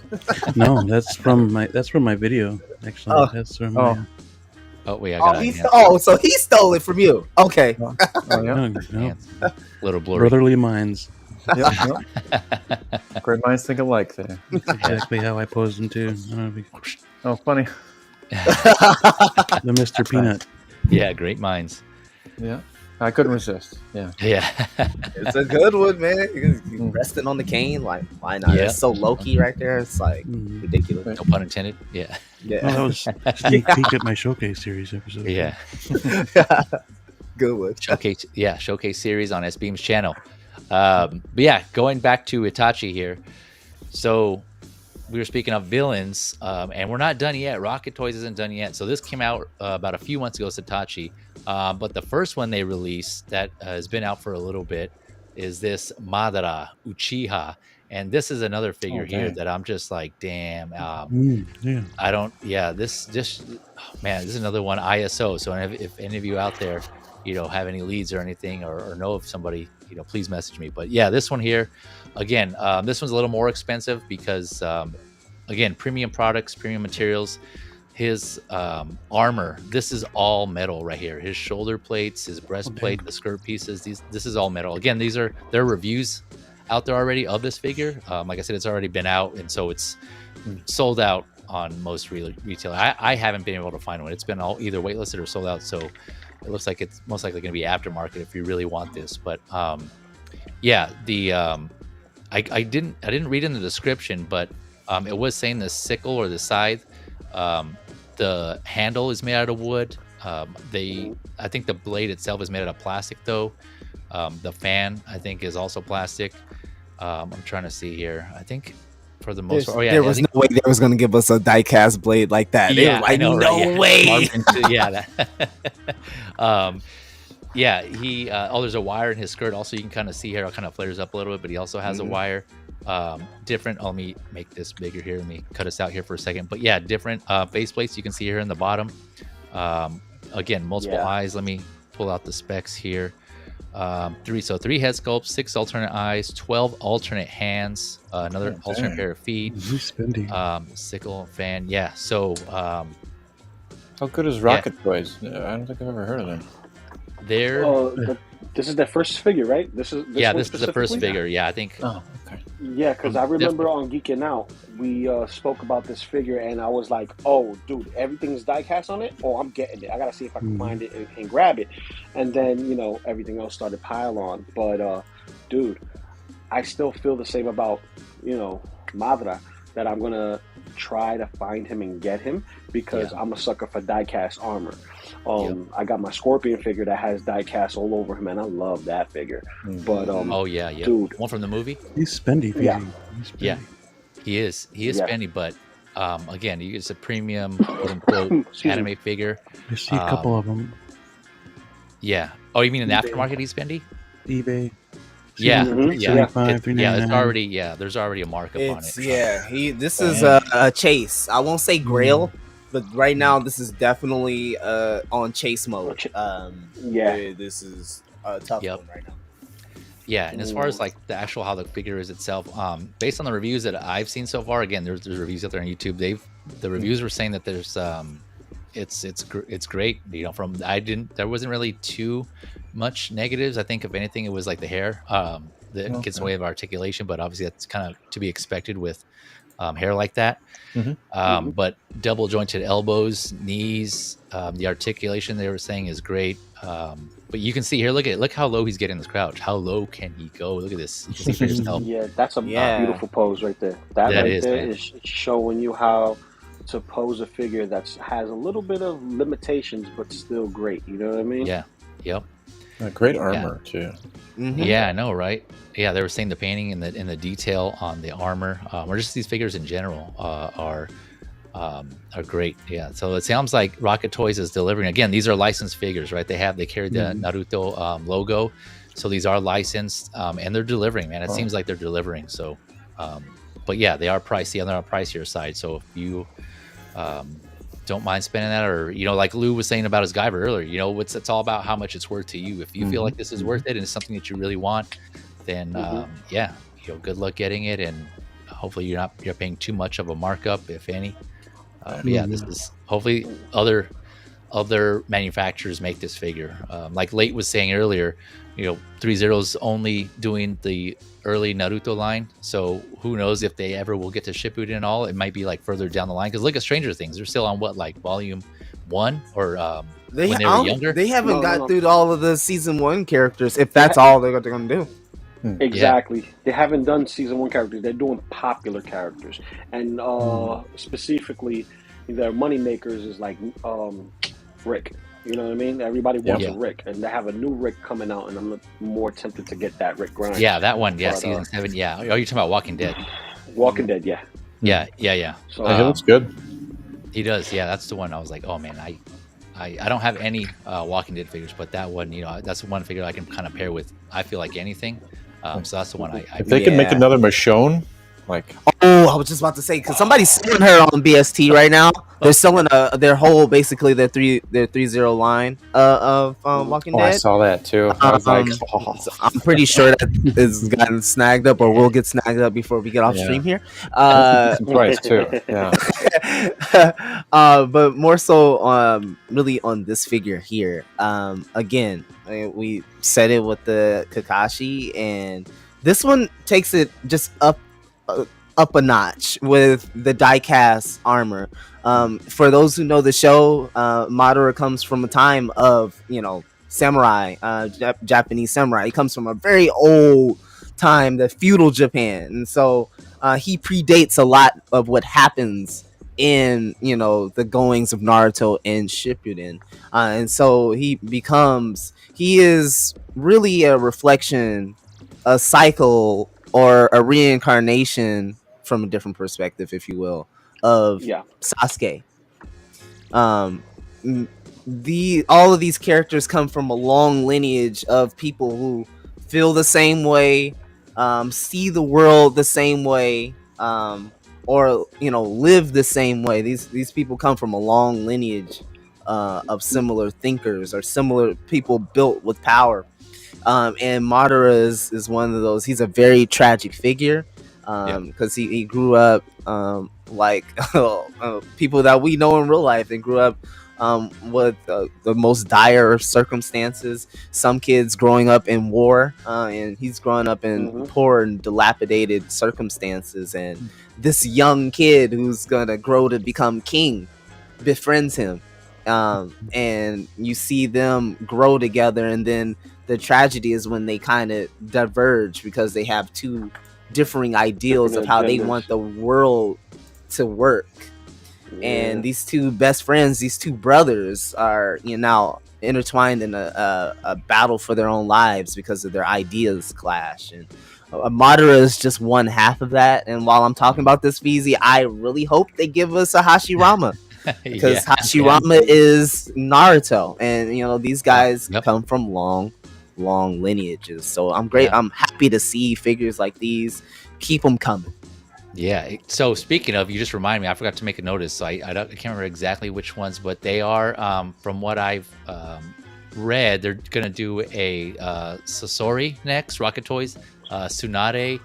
No, that's from my video. Actually, that's from. Oh wait, I got it. So he stole it from you. Okay. No. Little blurry. Brotherly minds. Yep. Great minds think alike. There. That's exactly how I posed him too. I don't know Oh, funny. The Mr. Peanut. Yeah, great minds. Yeah, I couldn't resist. Yeah. It's a good one, man. Resting on the cane, like why not? Yeah. It's so low key right there. It's like ridiculous. No pun intended. Yeah. Yeah. Well, that was a sneak peek at my showcase series episode. Yeah. Good one. Showcase series on S-Beam's channel. But yeah, going back to Itachi here. So we were speaking of villains, and we're not done yet. Rocket Toys isn't done yet. So this came out about a few months ago, Itachi. But the first one they released that has been out for a little bit is this Madara Uchiha. And this is another figure here that I'm just like, damn. I don't, this is another one ISO. So if any of you out there, you know, have any leads or anything or know of somebody, you know, please message me. But yeah, this one here, again, this one's a little more expensive because, again, premium products, premium materials. His armor, this is all metal right here. His shoulder plates, his breastplate, the skirt pieces, this is all metal. Again, there are reviews out there already of this figure. Like I said, it's already been out, and so it's sold out on most retail. I haven't been able to find one. It's been all either waitlisted or sold out, so it looks like it's most likely going to be aftermarket if you really want this. But yeah, I didn't read in the description, but it was saying the sickle or the scythe, the handle is made out of wood. I think the blade itself is made out of plastic though. The fan I think is also plastic. I'm trying to see here. I think for the most part, there was no way they was going to give us a die-cast blade like that. Yeah, I know, no way. Yeah, he. There's a wire in his skirt. Also, you can kind of see here. It kind of flares up a little bit, but he also has a wire. Different. Let me make this bigger here. Let me cut us out here for a second. But yeah, different face plates. You can see here in the bottom. Again, multiple eyes. Let me pull out the specs here. 3 head sculpts, 6 alternate eyes, 12 alternate hands, another alternate pair of feet, sickle, fan. Yeah. So, how good is Rocket Toys? I don't think I've ever heard of them. This is their first figure, right? This is the first figure. Yeah, I think. Oh, okay. Yeah, because I remember on Geeking Out, we spoke about this figure, and I was like, "Oh, dude, everything's die-cast on it. Oh, I'm getting it. I gotta see if I can find it and grab it." And then everything else started pile on. But dude, I still feel the same about Madara, that I'm gonna try to find him and get him because I'm a sucker for die-cast armor. I got my Scorpion figure that has die-cast all over him, and I love that figure. But dude, one from the movie. He's spendy. Yeah, he is spendy, but again, it's a premium quote unquote anime figure. I see a couple of them. Yeah. Oh, you mean in the aftermarket he's spendy? eBay. Yeah, it's already there's already a markup on it. This is a chase. I won't say Grail, but right now this is definitely on chase mode. Yeah. This is a tough Yep. one right now. Yeah, and as far as like the actual how the figure is itself, based on the reviews that I've seen so far, again, there's reviews out there on YouTube. The reviews were saying that there's it's great. You know, there wasn't really too much negatives. I think if anything, it was like the hair that gets in the way of articulation, but obviously that's kind of to be expected with hair like that. But double jointed elbows, knees, the articulation they were saying is great. But you can see here, look how low he's getting this crouch. How low can he go? Look at this. You can see for yourself. Yeah, that's a beautiful pose right there. That That right is, there man. is showing you how to pose a figure that has a little bit of limitations, but still great. You know what I mean? Yeah. Yep. Great armor too. Yeah, I know, right? Yeah, they were saying the painting and the detail on the armor, or just these figures in general, are great. Yeah, so it sounds like Rocket Toys is delivering. Again, these are licensed figures, right? They carry the Naruto logo, so these are licensed, and they're delivering. Man, it seems like they're delivering. So, but yeah, they are pricey on the pricier side. So if you don't mind spending that, or like Lou was saying about his Guyver earlier, it's all about how much it's worth to you. If you feel like this is worth it and it's something that you really want, then yeah, good luck getting it, and hopefully you're paying too much of a markup, if any. But yeah, this is hopefully other manufacturers make this figure. Like Late was saying earlier, ThreeZero's only doing the early Naruto line, so who knows if they ever will get to Shippuden and all. It might be like further down the line, because look at Stranger Things, they're still on volume 1, or when they were younger. They haven't got through all of the season 1 characters, if that's all they're gonna do. Exactly. Yeah. They haven't done season 1 characters. They're doing popular characters, and specifically their money makers is like Rick. You know what I mean? Everybody wants a Rick, and they have a new Rick coming out, and I'm more tempted to get that Rick grind. Yeah, that one. Yeah, season 7. Yeah. Oh, you're talking about Walking Dead. Walking Dead. Yeah. Yeah. So he looks good. He does. Yeah, that's the one. I was like, oh man, I don't have any Walking Dead figures, but that one, that's one figure I can kind of pair with. I feel like anything. So that's the one if they can make another Michonne, like. Oh, I was just about to say, because somebody's selling her on BST right now. They're selling their whole, basically their ThreeZero line of Walking Dead. I saw that too. I was like, so I'm pretty sure that is gotten snagged up, or will get snagged up before we get off stream here. Surprise too. Yeah. But more so, really on this figure here. Again, we said it with the Kakashi, and this one takes it just up a notch with the die-cast armor. For those who know the show, Madara comes from a time of samurai, Japanese samurai. He comes from a very old time, the feudal Japan, and so he predates a lot of what happens in the goings of Naruto and Shippuden, and so he is really a reflection, a cycle, or a reincarnation from a different perspective, if you will, of Sasuke. All of these characters come from a long lineage of people who feel the same way, see the world the same way, or live the same way. These people come from a long lineage of similar thinkers, or similar people built with power. And Madara is one of those. He's a very tragic figure, because he grew up like people that we know in real life, and grew up with the most dire of circumstances. Some kids growing up in war, and he's growing up in poor and dilapidated circumstances. And this young kid who's gonna grow to become king befriends him, and you see them grow together. And then the tragedy is when they kind of diverge, because they have two differing ideals of how they want the world to work. And these two best friends, these two brothers, are now intertwined in a battle for their own lives because of their ideas clash. And Madara is just one half of that. And while I'm talking about this, Feezy, I really hope they give us a Hashirama. Because Hashirama is Naruto, and these guys come from long lineages. So I'm happy to see figures like these. Keep them coming. Yeah. So speaking of, you just remind me. I forgot to make a notice. So I can't remember exactly which ones, but they are from what I've read. They're gonna do a Sasori next, Rocket Toys, Tsunade,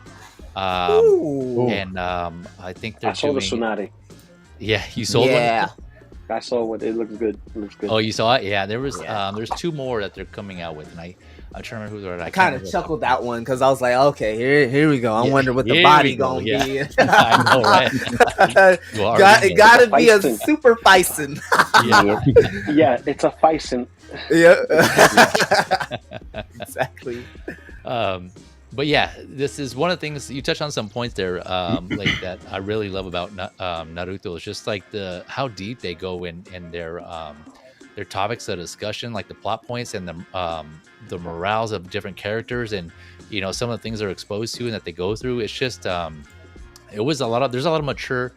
and I think they're I saw the doing. Tsunade. Yeah, you sold one. Yeah. I saw what it looks good. It looks good. Oh, you saw it? Yeah, there was. Yeah. There's 2 more that they're coming out with, and I'm trying to remember who they're. I kind of chuckled that one because I was like, okay, here we go. I wonder what the here body we go, gonna yeah. be. I know, right? You already know. It gotta be a Feistin. super Feistin. Yeah, it's a Feistin. Yeah. Exactly. But yeah, this is one of the things you touched on some points there, like that I really love about Naruto. It's just like how deep they go in their topics of discussion, like the plot points and the morals of different characters, and some of the things they're exposed to and that they go through. It's just there's a lot of mature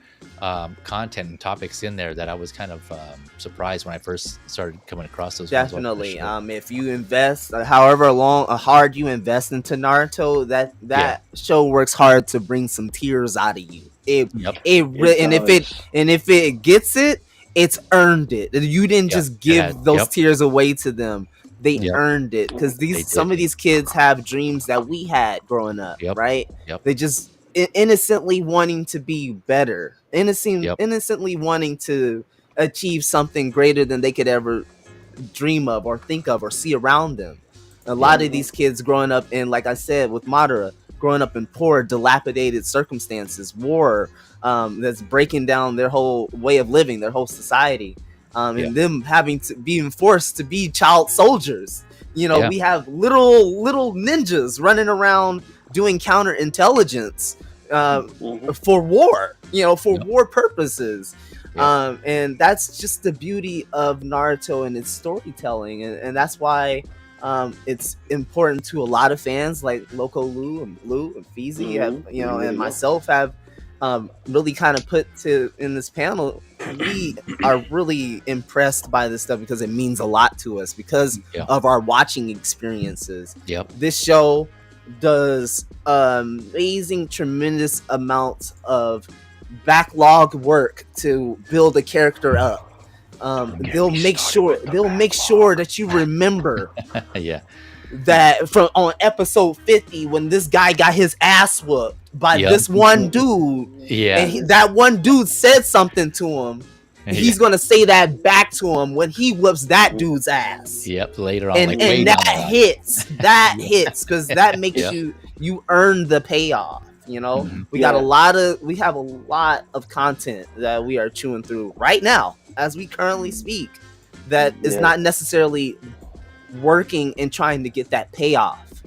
content and topics in there that I was kind of surprised when I first started coming across those. Definitely. If you invest, however hard you invest into Naruto, that show works hard to bring some tears out of you. If it gets it, it's earned it. You didn't just give those tears away to them. They earned it because some of these kids have dreams that we had growing up, right? They just innocently wanting to be better, innocently wanting to achieve something greater than they could ever dream of or think of or see around them. A lot of these kids growing up in, like I said, with Madara, growing up in poor, dilapidated circumstances, war that's breaking down their whole way of living, their whole society, and them being forced to be child soldiers. We have little ninjas running around doing counterintelligence for war, war purposes. And that's just the beauty of Naruto and its storytelling, and that's why it's important to a lot of fans like Loco Lu and Blue and Feezy, and myself have really kind of put in this panel. We are really impressed by this stuff because it means a lot to us because of our watching experiences. This show does amazing, tremendous amounts of backlog work to build a character up. They'll make sure that you remember that from on episode 50 when this guy got his ass whooped by this one dude, and that one dude said something to him. He's gonna say that back to him when he whoops that dude's ass. Later on, and that hits. That hits because that makes you earn the payoff. We have a lot of content that we are chewing through right now as we currently speak that is not necessarily working and trying to get that payoff,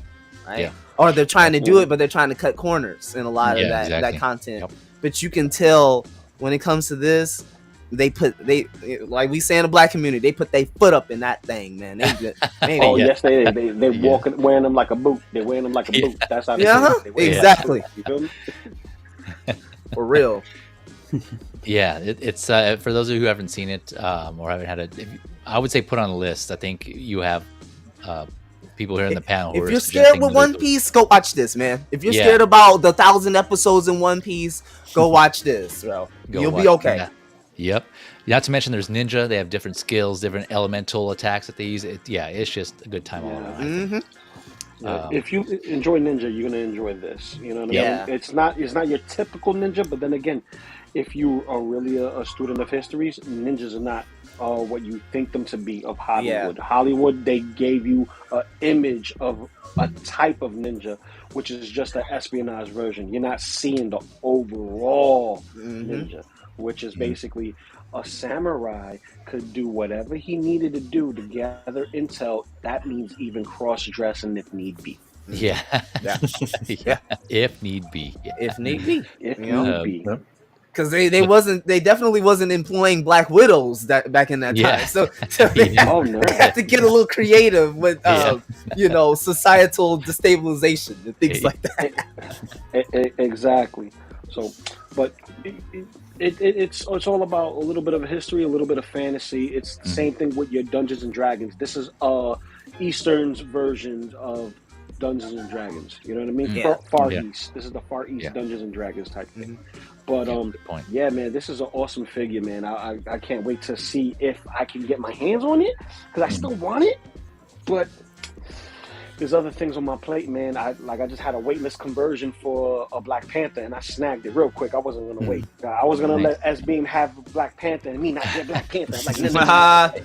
right? Or they're trying to do it, but they're trying to cut corners in a lot of that content. But you can tell when it comes to this, they like we say in the black community, they put their foot up in that thing, man. Yes, they walking wearing them like a boot. They're wearing them like a boot. That's how they exactly. You feel me? For real. It's for those of you who haven't seen it or haven't had it, I would say put on a list. I think you have people here in the panel. If you're scared with One Piece, go watch this, man. If you're scared about the 1,000 episodes in One Piece, go watch this, bro. You'll be okay. Yep. Not to mention there's ninja. They have different skills, different elemental attacks that they use. It's just a good time all around. If you enjoy ninja, you're gonna enjoy this. You know what I mean? It's not your typical ninja, but then again, if you are really a student of histories, ninjas are not what you think them to be of Hollywood. Hollywood, they gave you an image of a type of ninja, which is just an espionage version. You're not seeing the overall ninja, which is basically a samurai could do whatever he needed to do to gather intel. That means even cross-dressing if need be. If need be. If need be. If need be. Because they definitely wasn't employing Black Widows back in that time. So they had to get a little creative with societal destabilization and things like that. Exactly. So, but it's all about a little bit of history, a little bit of fantasy. It's the same thing with your Dungeons and Dragons. This is Eastern's version of Dungeons and Dragons. You know what I mean? Yeah. Far Yeah. East. This is the Far East Yeah. Dungeons and Dragons type thing. Mm-hmm. But Good point. yeah, man, this is an awesome figure, man. I can't wait to see if I can get my hands on it because I still want it, but there's other things on my plate, man. I just had a waitlist conversion for a Black Panther, and I snagged it real quick. I wasn't gonna wait. I was gonna let S Beam have Black Panther and me not get Black Panther. I'm like, no.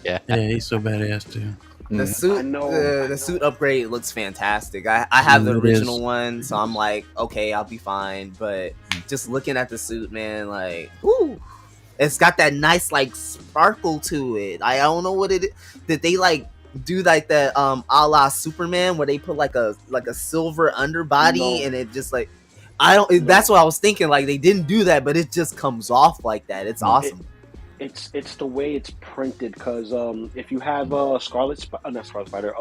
Yeah. Yeah, he's so badass too. The suit, I know. the suit upgrade looks fantastic. I have the It original is. one, so I'm like, okay, I'll be fine. But just looking at the suit, man, like, whoo, it's got that nice like sparkle to it. I don't know what it is. Did they like do like that a la Superman where they put like a silver underbody No. and it just like that's what I was thinking. Like they didn't do that, but it just comes off like that. It's awesome. It's the way it's printed because if you have not Scarlet Spider,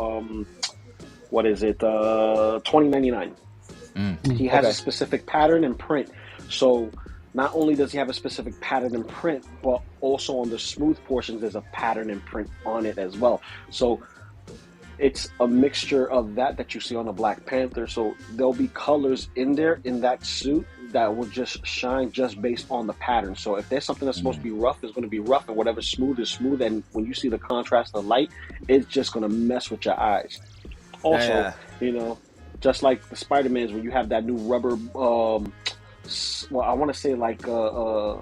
what is it? 2099. He has a specific pattern and print. So not only does he have a specific pattern and print, but also on the smooth portions there's a pattern and print on it as well. So it's a mixture of that you see on the Black Panther. So there'll be colors in there in that suit that will just shine just based on the pattern. So if there's something that's supposed to be rough, it's going to be rough, and whatever's smooth is smooth. And when you see the contrast of the light, it's just going to mess with your eyes. Also, you know, just like the Spider-Mans, when you have that new rubber, well, I want to say like a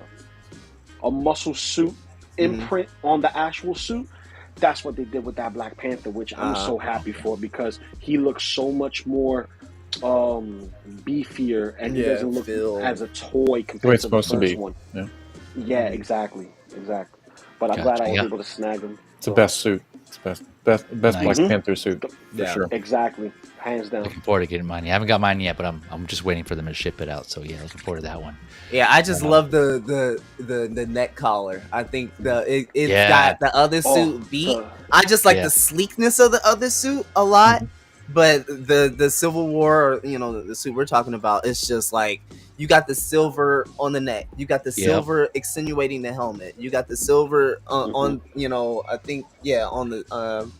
muscle suit imprint on the actual suit. That's what they did with that Black Panther, which I'm so happy for because he looks so much more beefier and he doesn't look as a toy compared to the first one. Yeah, exactly. But I'm glad I was able to snag him. It's the best suit. It's best Black Panther suit for sure. Exactly, hands down. Looking forward to getting mine. I haven't got mine yet, but I'm just waiting for them to ship it out. So yeah, looking forward to that one. Yeah, I just love the neck collar. I think it's got the other suit beat. I just like the sleekness of the other suit a lot, but the Civil War, you know, the suit we're talking about, it's just like you got the silver on the neck, you got the silver accentuating the helmet, you got the silver on, you know, I think on the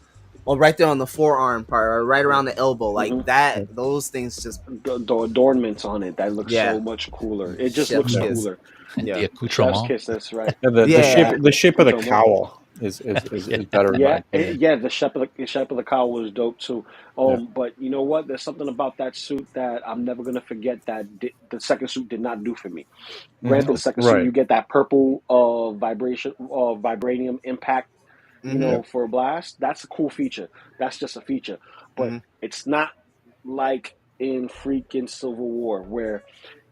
right there on the forearm part, or right around the elbow, like that. Those things just the adornments on it that look so much cooler. It just looks cooler. The accoutrement. Kiss, that's right. The shape of the cowl is better. The shape of the cowl was dope too. But you know what? There's something about that suit that I'm never gonna forget that the second suit did not do for me. Granted, the second suit you get that purple vibranium impact. You know, for a blast, that's a cool feature. That's just a feature, but it's not like in freaking Civil War where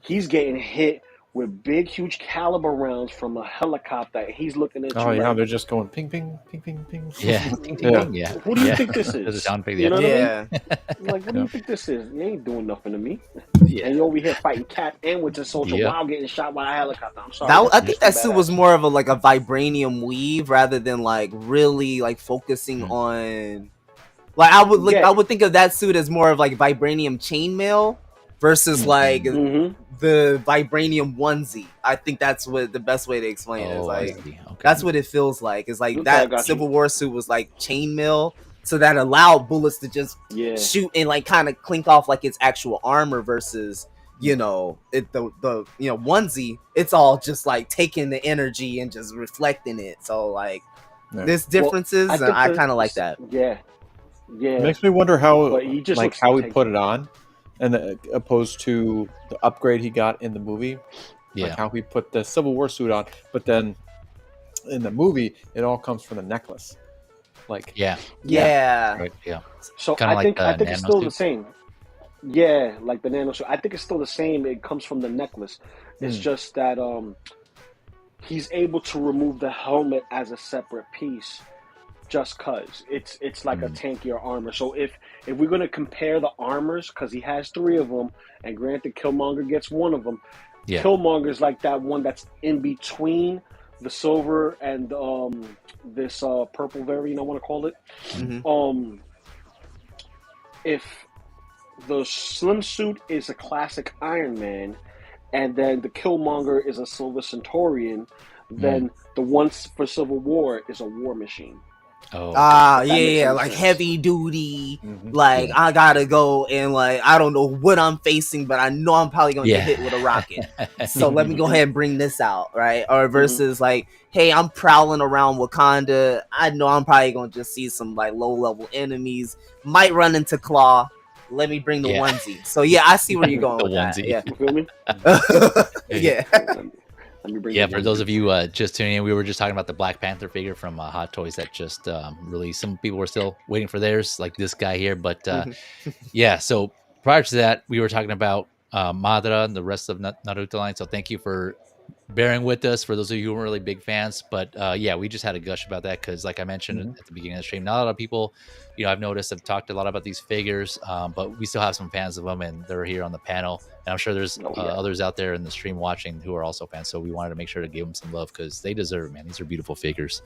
he's getting hit with big, huge caliber rounds from a helicopter. He's looking at you. Oh yeah, they're just going ping, ping, ping, ping, ping. Yeah, ping, ping, yeah. Who do you think this is? You know what I mean? Like, what do you think this is? You ain't doing nothing to me. And you over here fighting Cap and Winter Soldier while getting shot by a helicopter. I'm sorry. I think that suit was more of a vibranium weave rather than like really like focusing on. Like I would think of that suit as more of like vibranium chainmail versus like the vibranium onesie. I think that's what the best way to explain it is. Like that's what it feels like. It's like that Civil War suit was like chainmail, so that allowed bullets to just shoot and like kind of clink off like its actual armor versus the onesie. It's all just like taking the energy and just reflecting it. So like there's differences, and I kind of like that. Yeah. It makes me wonder how he put it on. And opposed to the upgrade he got in the movie, like how he put the Civil War suit on, but then in the movie it all comes from the necklace. Like right, So I think it's still the same. Yeah, like the nano suit. I think it's still the same. It comes from the necklace. It's just that he's able to remove the helmet as a separate piece. Just cause it's like a tankier armor. So if we're gonna compare the armors, because he has 3 of them, and granted Killmonger gets 1 of them, Killmonger's like that one that's in between the silver and this purple variant, I want to call it. If the slim suit is a classic Iron Man, and then the Killmonger is a Silver Centaurian, then the one for Civil War is a War Machine. Oh, Ah, That yeah, makes yeah, some like sense. heavy duty. Mhm. Like yeah, I gotta go and like I don't know what I'm facing, but I know I'm probably gonna get hit with a yeah, rocket. So let me go ahead and bring this out, right? Or versus like, hey, I'm prowling around Wakanda. I know I'm probably gonna just see some like low level enemies. Might run into Claw. Let me bring the yeah. onesie. So yeah, I see where you're going The with that. onesie. Yeah. You feel me? Yeah. Let me bring Yeah, the for those onesie. of you just tuning in, we were just talking about the Black Panther figure from Hot Toys that just released. Some people were still waiting for theirs, like this guy here. But Mhm. yeah, so prior to that, we were talking about Madara and the rest of Naruto line. So thank you for bearing with us for those of you who weren't really big fans. But yeah, we just had a gush about that because, like I mentioned Mhm. at the beginning of the stream, not a lot of people, I've noticed have talked a lot about these figures, but we still have some fans of them, and they're here on the panel. And I'm sure there's Oh yeah. others out there in the stream watching who are also fans. So we wanted to make sure to give them some love because they deserve it, man. These are beautiful figures.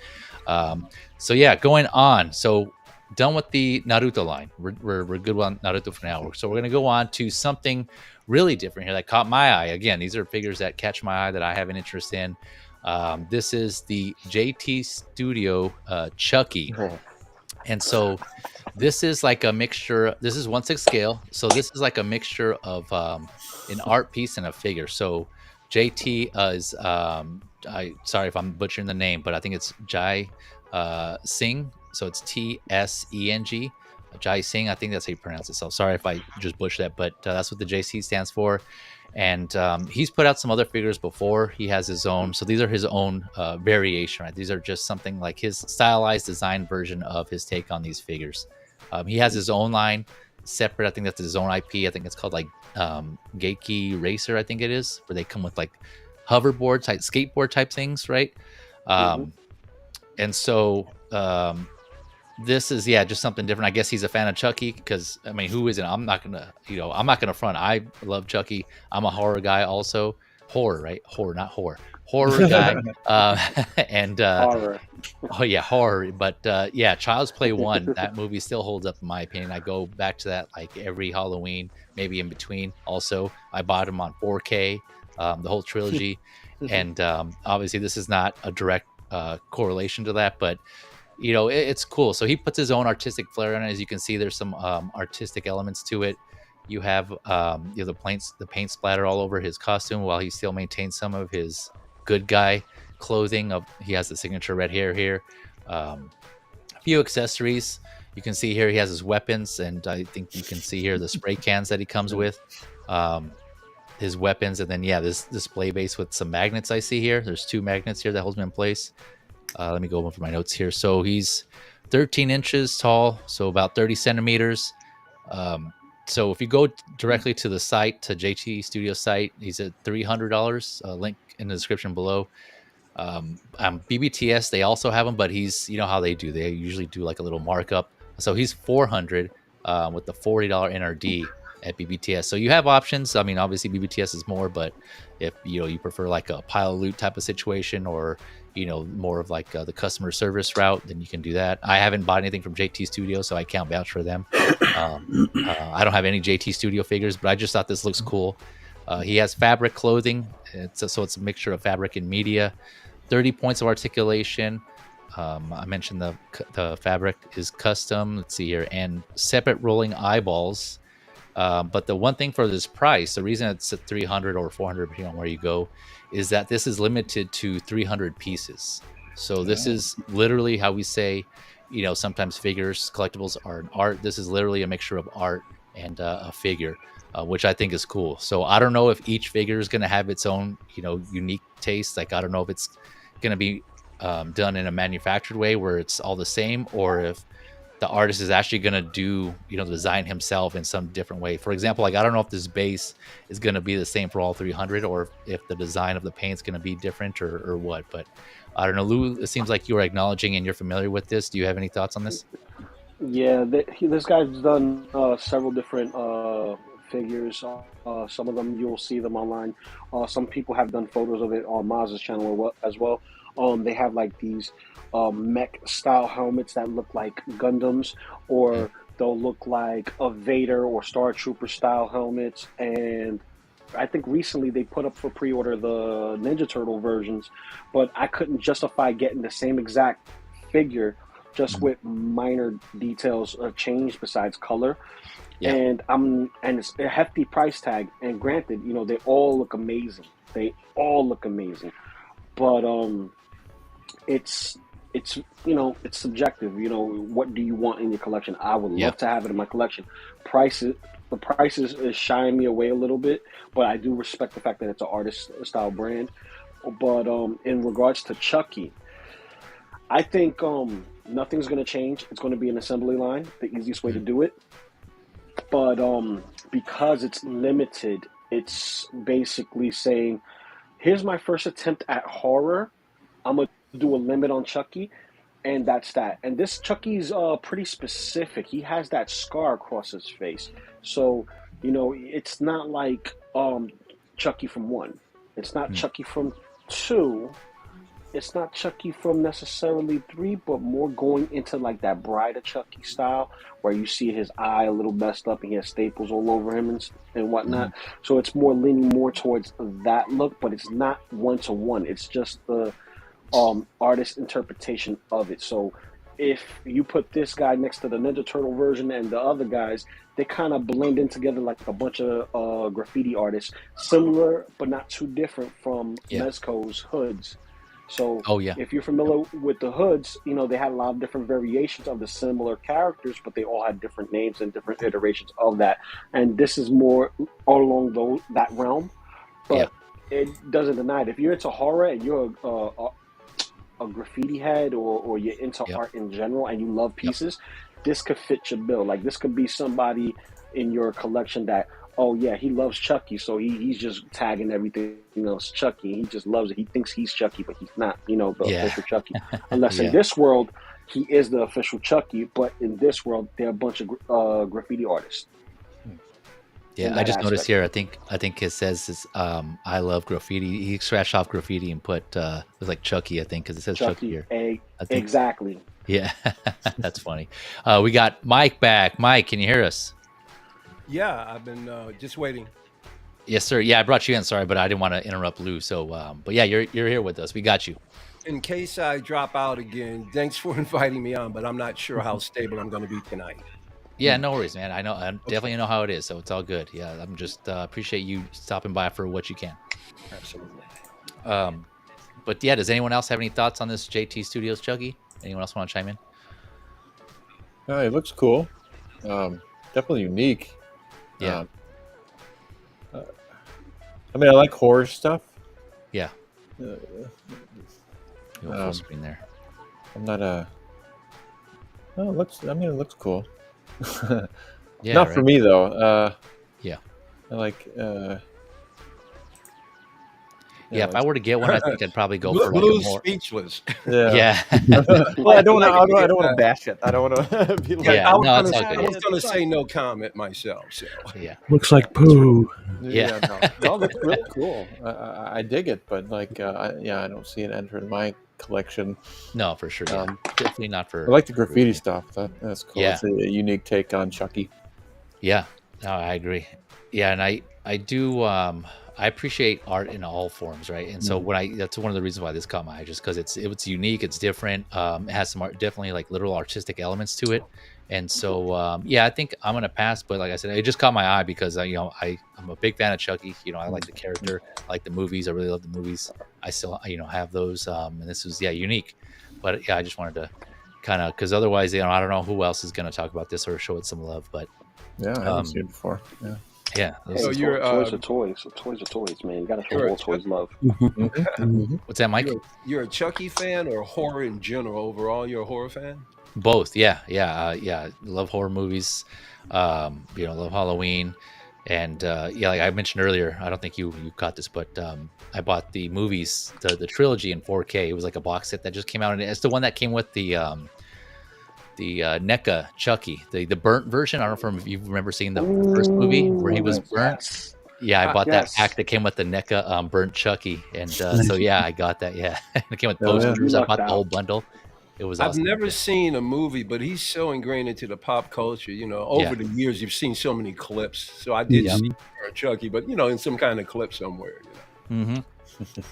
So yeah, going on. So done with the Naruto line. We're good on Naruto for now. So we're gonna go on to something really different here that caught my eye. Again, these are figures that catch my eye that I have an interest in. This is the JT Studio Chucky. And so this is like a mixture. This is 1/6 scale. So this is like a mixture of an art piece and a figure. So JT is I sorry if I'm butchering the name, but I think it's Jai Singh. So it's TSENG. Jai Singh. I think that's how you pronounce it. So sorry if I just butchered that, but that's what the JC stands for. And he's put out some other figures before. He has his own. So these are his own variation, right? These are just something like his stylized design version of his take on these figures. He has his own line separate. I think that's his own IP. I think it's called like Geiki Racer, I think it is, where they come with like hoverboard type, skateboard type things, right? And so this is just something different. I guess he's a fan of Chucky because I mean, who isn't? I'm not gonna front. I love Chucky. I'm a horror guy also. Horror, right? Horror, not horror. Horror guy. And Horror. oh yeah, horror. But yeah, Child's Play 1, that movie still holds up in my opinion. I go back to that like every Halloween, maybe in between. Also, I bought him on 4K, the whole trilogy. And obviously this is not a direct correlation to that, but it's cool. So he puts his own artistic flair on it. As you can see, there's some artistic elements to it. You have the paint splatter all over his costume while he still maintains some of his good guy clothing. He has the signature red hair here. A few accessories. You can see here he has his weapons, and I think you can see here the spray cans that he comes with. His weapons, and then this display base with some magnets I see here. There's 2 magnets here that holds him in place. Let me go over my notes here. So he's 13 inches tall, so about 30 centimeters. So if you go directly to the site, to JT Studio site, he's at $300. Link in the description below. BBTS, they also have him, but he's, how they do. They usually do like a little markup. So he's $400 with the $40 NRD at BBTS. So you have options. I mean, obviously BBTS is more, but if you prefer like a pile of loot type of situation, or more of like the customer service route, then you can do that. I haven't bought anything from JT Studio, so I can't vouch for them. I don't have any JT Studio figures, but I just thought this looks cool. He has fabric clothing, so it's a mixture of fabric and media. 30 points of articulation. I mentioned the fabric is custom. Let's see here, and separate rolling eyeballs. But the one thing for this price, the reason it's at 300 or 400, depending on where you go, is that this is limited to 300 pieces. So this is literally how we say, sometimes figures, collectibles are an art. This is literally a mixture of art and a figure, which I think is cool. So I don't know if each figure is going to have its own, unique taste. Like, I don't know if it's going to be done in a manufactured way where it's all the same, or if the artist is actually going to do, the design himself in some different way. For example, like, I don't know if this base is going to be the same for all 300, or if the design of the paint's going to be different, or what. But I don't know, Lou, it seems like you're acknowledging and you're familiar with this. Do you have any thoughts on this? Yeah, this guy's done several different figures. Some of them you'll see them online. Some people have done photos of it on Maz's channel as well. They have like these mech style helmets that look like Gundams, or they'll look like a Vader or Star Trooper style helmets. And I think recently they put up for pre-order the Ninja Turtle versions, but I couldn't justify getting the same exact figure just with minor details changed besides color. Yeah. And it's a hefty price tag. And granted, you know, they all look amazing. They all look amazing. But it's you know, it's subjective. You know, what do you want in your collection? I would love to have it in my collection. The prices is shying me away a little bit, but I do respect the fact that it's an artist style brand. But in regards to Chucky, I think nothing's going to change. It's going to be an assembly line, the easiest way to do it. But because it's limited, it's basically saying, here's my first attempt at horror. I'm going to do a limit on Chucky, and that's that. And this Chucky's pretty specific. He has that scar across his face. So, you know, it's not like Chucky from 1. It's not Chucky from 2. It's not Chucky from necessarily 3, but more going into like that Bride of Chucky style, where you see his eye a little messed up and he has staples all over him and whatnot. So it's more leaning more towards that look, but it's not 1-to-1. It's just the artist interpretation of it. So if you put this guy next to the Ninja Turtle version and the other guys, they kind of blend in together like a bunch of graffiti artists, similar but not too different from Mezco's Hoods. So if you're familiar with the Hoods, you know, they had a lot of different variations of the similar characters, but they all had different names and different iterations of that. And this is more all along that realm, but it doesn't deny it. If you're into horror and you're a graffiti head or you're into art in general and you love pieces, this could fit your bill. Like, this could be somebody in your collection that, oh yeah, he loves Chucky, so he's just tagging everything, you know, it's Chucky. He just loves it. He thinks he's Chucky, but he's not, you know, the official Chucky. Unless in this world, he is the official Chucky, but in this world, they're a bunch of graffiti artists. Yeah, I just noticed here. I think it says this, I love graffiti. He scratched off graffiti and put it was like Chucky, I think, because it says Chucky here. Exactly. Yeah, that's funny. We got Mike back. Mike, can you hear us? Yeah, I've been just waiting. Yes, sir. Yeah, I brought you in. Sorry, but I didn't want to interrupt Lou. So, but yeah, you're here with us. We got you. In case I drop out again, thanks for inviting me on, but I'm not sure how stable I'm going to be tonight. Yeah, no worries, man. I definitely know how it is, so it's all good. Yeah, I'm just appreciate you stopping by for what you can. Absolutely. But yeah, does anyone else have any thoughts on this JT Studios Chucky? Anyone else want to chime in? It looks cool. Definitely unique. Yeah. I mean, I like horror stuff. Yeah. Full screen there. I'm not a. Oh, it looks. I mean, it looks cool. Yeah, not for me though. Yeah. I like. Yeah, if I were to get one, I think I'd probably go for like Blue's a more speechless. Yeah. Well, I don't want to bash it. I don't want to be like. Yeah, I no, it's all good. was going to say no comment myself. So Yeah. Looks like poo. Yeah. No, it's really cool. I dig it, but like, I don't see it entering my collection. No, for sure. Yeah. Definitely not for. I like the graffiti stuff. That's cool. Yeah. It's a unique take on Chucky. Yeah. No, I agree. Yeah, and I do. I appreciate art in all forms, right? And so that's one of the reasons why this caught my eye, just because it's unique, it's different. It has some definitely like literal artistic elements to it, and so I think I'm gonna pass. But like I said, it just caught my eye because I'm a big fan of Chucky. You know, I like the character, I like the movies. I really love the movies. I still have those, and this was unique. But yeah, I just wanted to kind of, because otherwise, I don't know who else is gonna talk about this or show it some love. But yeah, I haven't seen it before. Yeah. Yeah. So you're toys are toys. Toys are toys, man. You gotta show all toys love. What's that, Mike? You're a Chucky fan or horror in general? Overall, you're a horror fan? Both. Yeah. Love horror movies. Love Halloween, and like I mentioned earlier, I don't think you caught this, but I bought the movies, the trilogy in 4K. It was like a box set that just came out, and it's the one that came with the NECA Chucky, the burnt version. I don't know if you remember seeing the first movie where he was burnt. Yes. Yeah, I bought that pack that came with the NECA burnt Chucky, and so I got that. Yeah, it came with posters. I bought the whole bundle. It was. Awesome. I've never seen a movie, but he's so ingrained into the pop culture. You know, over the years, you've seen so many clips. So I did see Chucky, but in some kind of clip somewhere.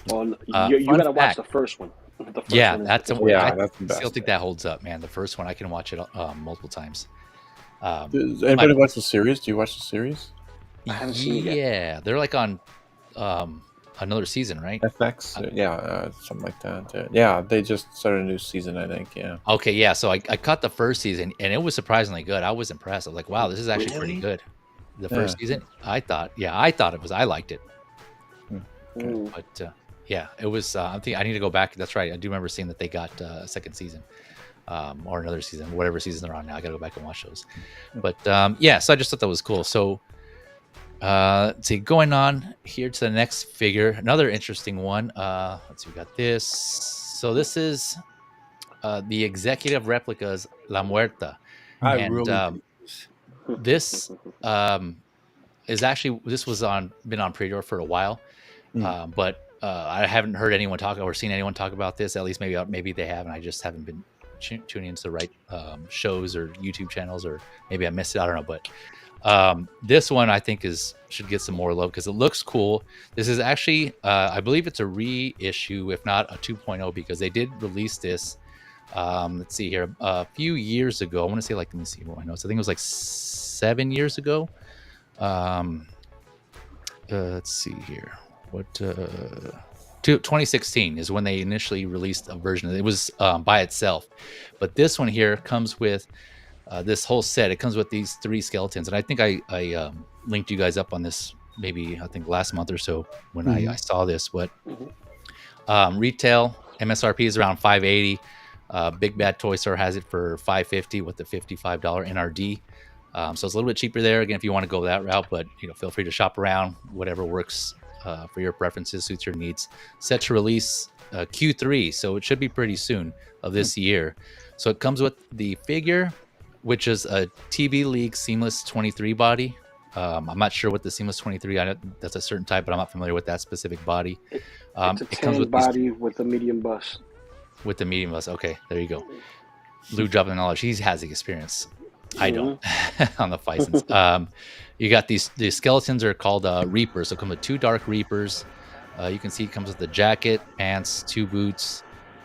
Well, you fun gotta watch fact. the first one. The first Yeah, one is that's the a, Yeah, I that's the still best. think that holds up, man. The first one, I can watch it multiple times. Does anybody watch the series? Do you watch the series? I haven't seen it yet. Yeah, they're like on another season, right? FX? Something like that. Yeah, they just started a new season, I think. Yeah. Okay, yeah. So I caught the first season, and it was surprisingly good. I was impressed. I was like, wow, this is actually pretty Really? good. The Yeah. first season, I thought it was. I liked it. Mm. But yeah, it was. I think I need to go back. That's right. I do remember seeing that they got a second season, or another season, whatever season they're on now. I gotta go back and watch those. But yeah, so I just thought that was cool. So let's see, going on here to the next figure, another interesting one. Let's see, we got this. So this is the executive replicas La Muerta, I and really this this was been on pre-order for a while. But I haven't heard anyone talk or seen anyone talk about this. At least maybe they haven't. I just haven't been tuning into the right shows or YouTube channels, or maybe I missed it. I don't know. But this one I think should get some more love because it looks cool. This is actually I believe it's a reissue, if not a 2.0, because they did release this. Let's see here, a few years ago. I want to say, let me see what my notes. I think it was like 7 years ago. Let's see here. 2016 is when they initially released a version. It was by itself, but this one here comes with this whole set. It comes with these 3 skeletons, and I think I linked you guys up on this maybe I think last month or so when I saw this. But retail MSRP is around $580. Big Bad Toy Store has it for $550 with the $55 NRD. So it's a little bit cheaper there. Again, if you want to go that route, but feel free to shop around. Whatever works for your preferences, suits your needs. Set to release Q3, so it should be pretty soon of this year. So it comes with the figure, which is a TV League Seamless 23 body. I'm not sure what the Seamless 23. I know that's a certain type, but I'm not familiar with that specific body. It's a it comes tan with body with a medium bust. With the medium bust. Okay, there you go. Lou dropping knowledge. He has the experience. I don't on the Fisons. You got these skeletons are called Reapers. So it comes with 2 Dark Reapers. You can see it comes with the jacket, pants, 2 boots,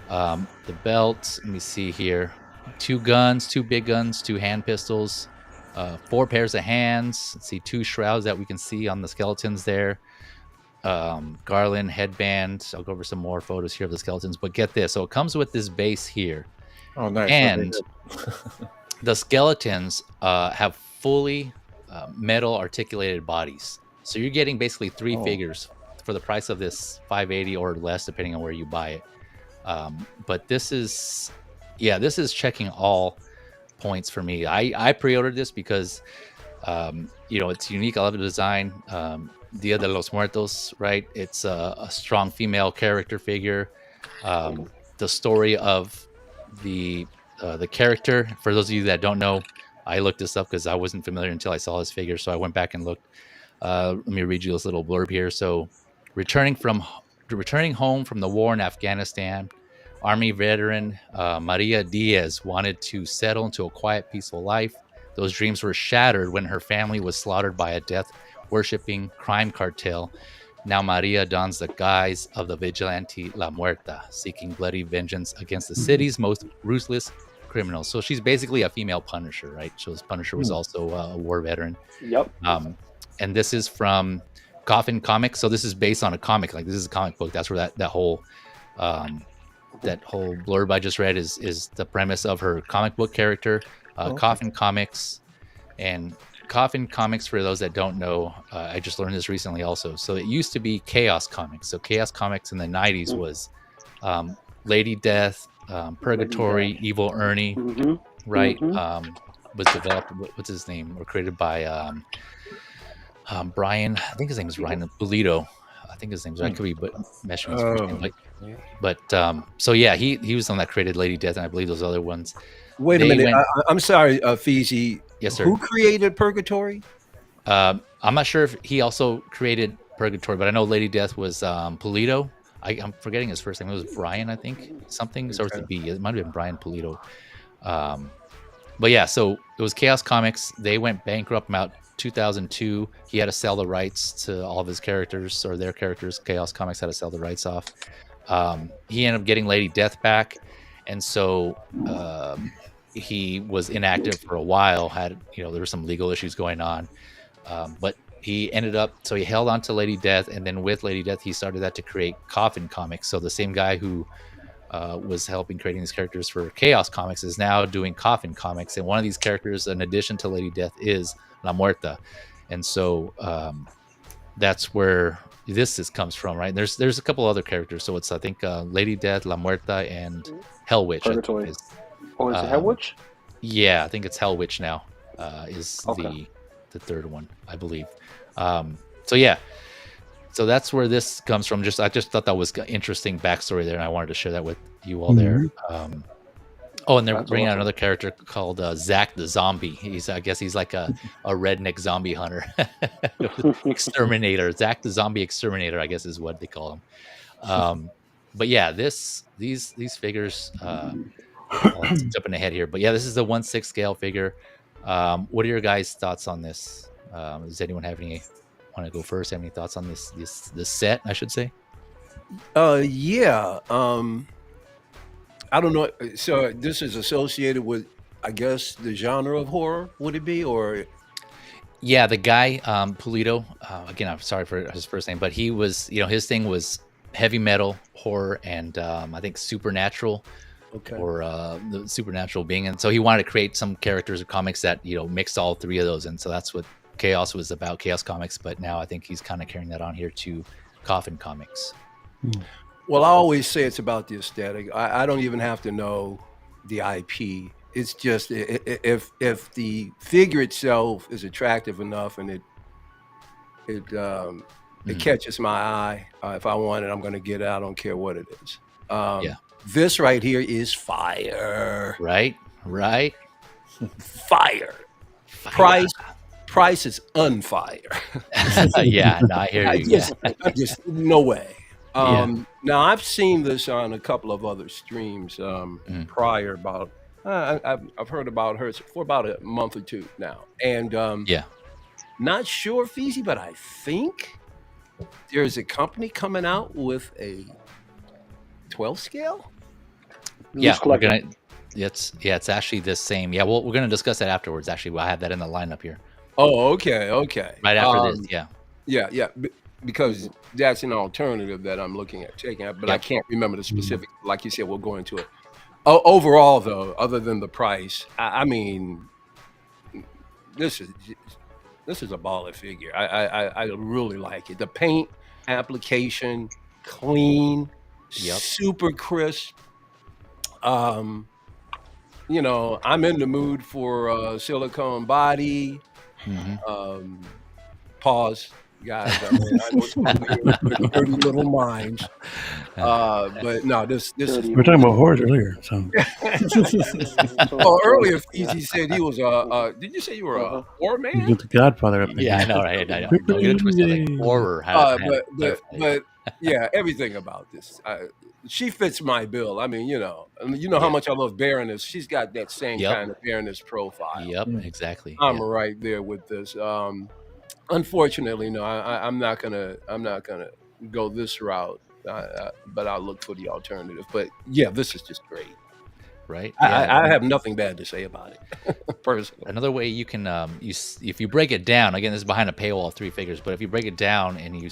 the belt. Let me see here. 2 guns, 2 big guns, 2 hand pistols, 4 pairs of hands. Let's see, 2 shrouds that we can see on the skeletons there. Garland, headband. I'll go over some more photos here of the skeletons. But get this. So it comes with this base here. Oh, nice. And the skeletons have fully metal articulated bodies. So you're getting basically 3 figures for the price of this $580 or less, depending on where you buy it. But this is checking all points for me. I pre-ordered this because it's unique. I love the design. Dia de los Muertos, right? It's a strong female character figure. The story of the character, for those of you that don't know, I looked this up because I wasn't familiar until I saw this figure, so I went back and looked. Let me read you this little blurb here. So returning home from the war in Afghanistan, Army veteran Maria Diaz wanted to settle into a quiet, peaceful life. Those dreams were shattered when her family was slaughtered by a death-worshipping crime cartel. Now Maria dons the guise of the vigilante La Muerta, seeking bloody vengeance against the city's most ruthless criminals. So she's basically a female Punisher, right? So this Punisher was also a war veteran. Yep. And this is from Coffin Comics. So this is based on a comic. Like, this is a comic book. That's where that whole blurb I just read is the premise of her comic book character. Coffin Comics. And Coffin Comics, for those that don't know, I just learned this recently also. So it used to be Chaos Comics. So Chaos Comics in the 90s was Lady Death, Purgatory, Evil Ernie, right? Was developed, what's his name? Or created by Brian, I think his name is Ryan Polito. I think his name's, I could be meshing his first name. But so yeah, he was the one that created Lady Death, and I believe those other ones. Wait a minute. I'm sorry, Feezy. Yes, sir. Who created Purgatory? I'm not sure if he also created Purgatory, but I know Lady Death was Polito. I'm forgetting his first name. It was Brian, I think. Something starts with B. It might have been Brian Polito. But yeah, so it was Chaos Comics. They went bankrupt about 2002. He had to sell the rights to all of his characters or their characters. Chaos Comics had to sell the rights off. He ended up getting Lady Death back, and so he was inactive for a while. Had there were some legal issues going on, but he ended up so he held on to Lady Death, and then with Lady Death, he started that to create Coffin Comics. So the same guy who was helping creating these characters for Chaos Comics is now doing Coffin Comics, and one of these characters, in addition to Lady Death, is La Muerta, and so that's where this comes from, right? There's a couple other characters, so it's I think Lady Death, La Muerta, and Hell Witch. Purgatory. Is it Hell Witch? Yeah, I think it's Hell Witch now. Is Okay. the third one, I believe. So yeah. So that's where this comes from. I just thought that was interesting backstory there, and I wanted to share that with you all there. Oh, and they're bringing out another character called Zach the Zombie. I guess he's like a redneck zombie hunter, exterminator. Zach the Zombie Exterminator, I guess is what they call him. But yeah, these figures. Jumping ahead here, but yeah, this is the 1/6 scale figure. What are your guys' thoughts on this? Does anyone have any? Want to go first? Have any thoughts on this set? I should say. Yeah. I don't know. So this is associated with, I guess, the genre of horror. Would it be, or? Yeah, the guy Pulido. Again, I'm sorry for his first name, but he was, his thing was heavy metal, horror, and I think supernatural. Okay. Or the supernatural being, and so he wanted to create some characters or comics that mixed all three of those, and so that's what Chaos was about, Chaos Comics. But now I think he's kind of carrying that on here to Coffin Comics. Well, I always say it's about the aesthetic. I don't even have to know the IP. It's just if the figure itself is attractive enough and it catches my eye, if I want it, I'm going to get it. I don't care what it is. Yeah. This right here is fire. Right. Fire. Price is unfire. Yeah, no, I hear you. I just no way. Now I've seen this on a couple of other streams prior. About I've heard about her for about a month or two now, and not sure Feezy, but I think there's a company coming out with a 12 scale. Yeah, it's actually the same. Yeah, well, we're gonna discuss that afterwards. Actually, I have that in the lineup here. Oh, okay. Right after this, yeah, because that's an alternative that I'm looking at taking out, but I can't remember the specific. Like you said, we'll go into it. Overall, though, other than the price, I mean, this is a baller figure. I really like it. The paint application, clean, super crisp. I'm in the mood for a silicone body. Pause, guys. I know it's dirty little minds. But no, this is. We were talking about horrors earlier. So. Well, earlier Feezy said he was did you say you were a horror man? You get the Godfather up there. Yeah, I know, right? I know. Don't get it twisted, like horror. But yeah, everything about this. She fits my bill. I mean, you know how much I love Baroness. She's got that same kind of Baroness profile. Yep, exactly. I'm right there with this. Unfortunately, no, I'm not gonna go this route. But I'll look for the alternative. But yeah, this is just great. Right. I have nothing bad to say about it, personally. Another way you can, if you break it down, again, this is behind a paywall, 3 figures, but if you break it down and you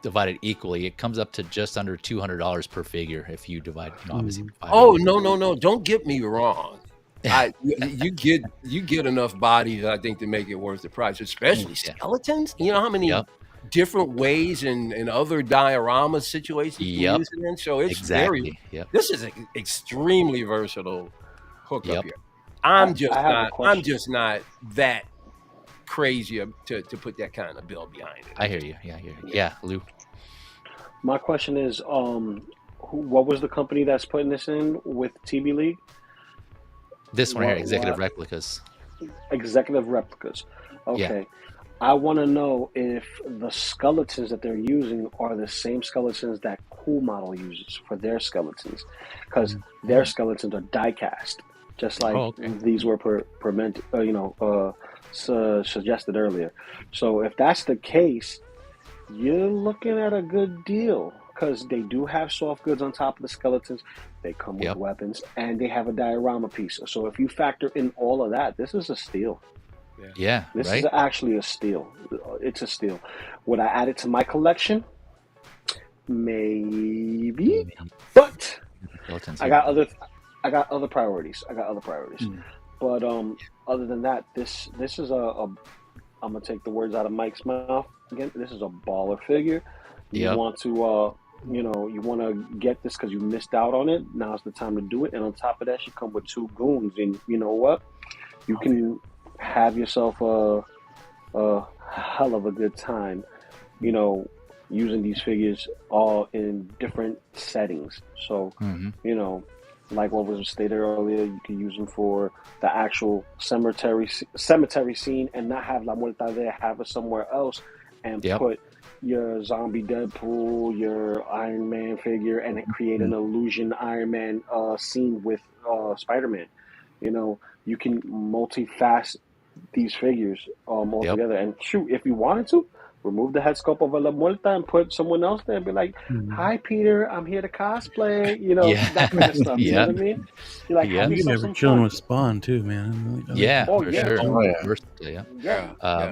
divide it equally, it comes up to just under $200 per figure if you divide, obviously. Oh, no. Don't get me wrong. You get enough bodies, I think, to make it worth the price, especially skeletons. You know how many different ways and other diorama situations you can use it in? So it's this is an extremely versatile hookup here. I'm just not that crazy to put that kind of bill behind it. I hear you. Yeah, Lou. My question is, what was the company that's putting this in with TB League? This one here, Executive Replicas. Executive Replicas. Okay. Yeah. I want to know if the skeletons that they're using are the same skeletons that Cool Model uses for their skeletons, because their skeletons are die cast. just like Oh, okay. these were suggested earlier. So if that's the case, you're looking at a good deal because they do have soft goods on top of the skeletons. They come with Yep. weapons and they have a diorama piece. So if you factor in all of that, this is a steal. Yeah. This Right. is actually a steal. It's a steal. Would I add it to my collection? Maybe, but Skeletons I here. got other priorities. Mm. But other than that, this is I'm gonna take the words out of Mike's mouth again. This is a baller figure. You Yep. want to you want to get this because you missed out on it. Now's the time to do it. And on top of that, she come with 2 goons, and you know what? You can have yourself a hell of a good time. Using these figures all in different settings. So, Mm-hmm. like what was stated earlier, you can use them for the actual cemetery scene and not have La Muerta there, have it somewhere else, and Yep. put your zombie Deadpool, your Iron Man figure, and then create an illusion Iron Man scene with Spider-Man. You can multiface these figures all Yep. together. And shoot, if you wanted to, remove the head sculpt of La Muerta and put someone else there and be like, "Hi, Peter, I'm here to cosplay." Yeah. That kind of stuff. You know Yep. what I mean? You're like, Yep. have You can yourself never some chilling fun. with Spawn too, man. I like Yeah. that. Oh, For yeah. sure. Oh, yeah. Versatile, yeah.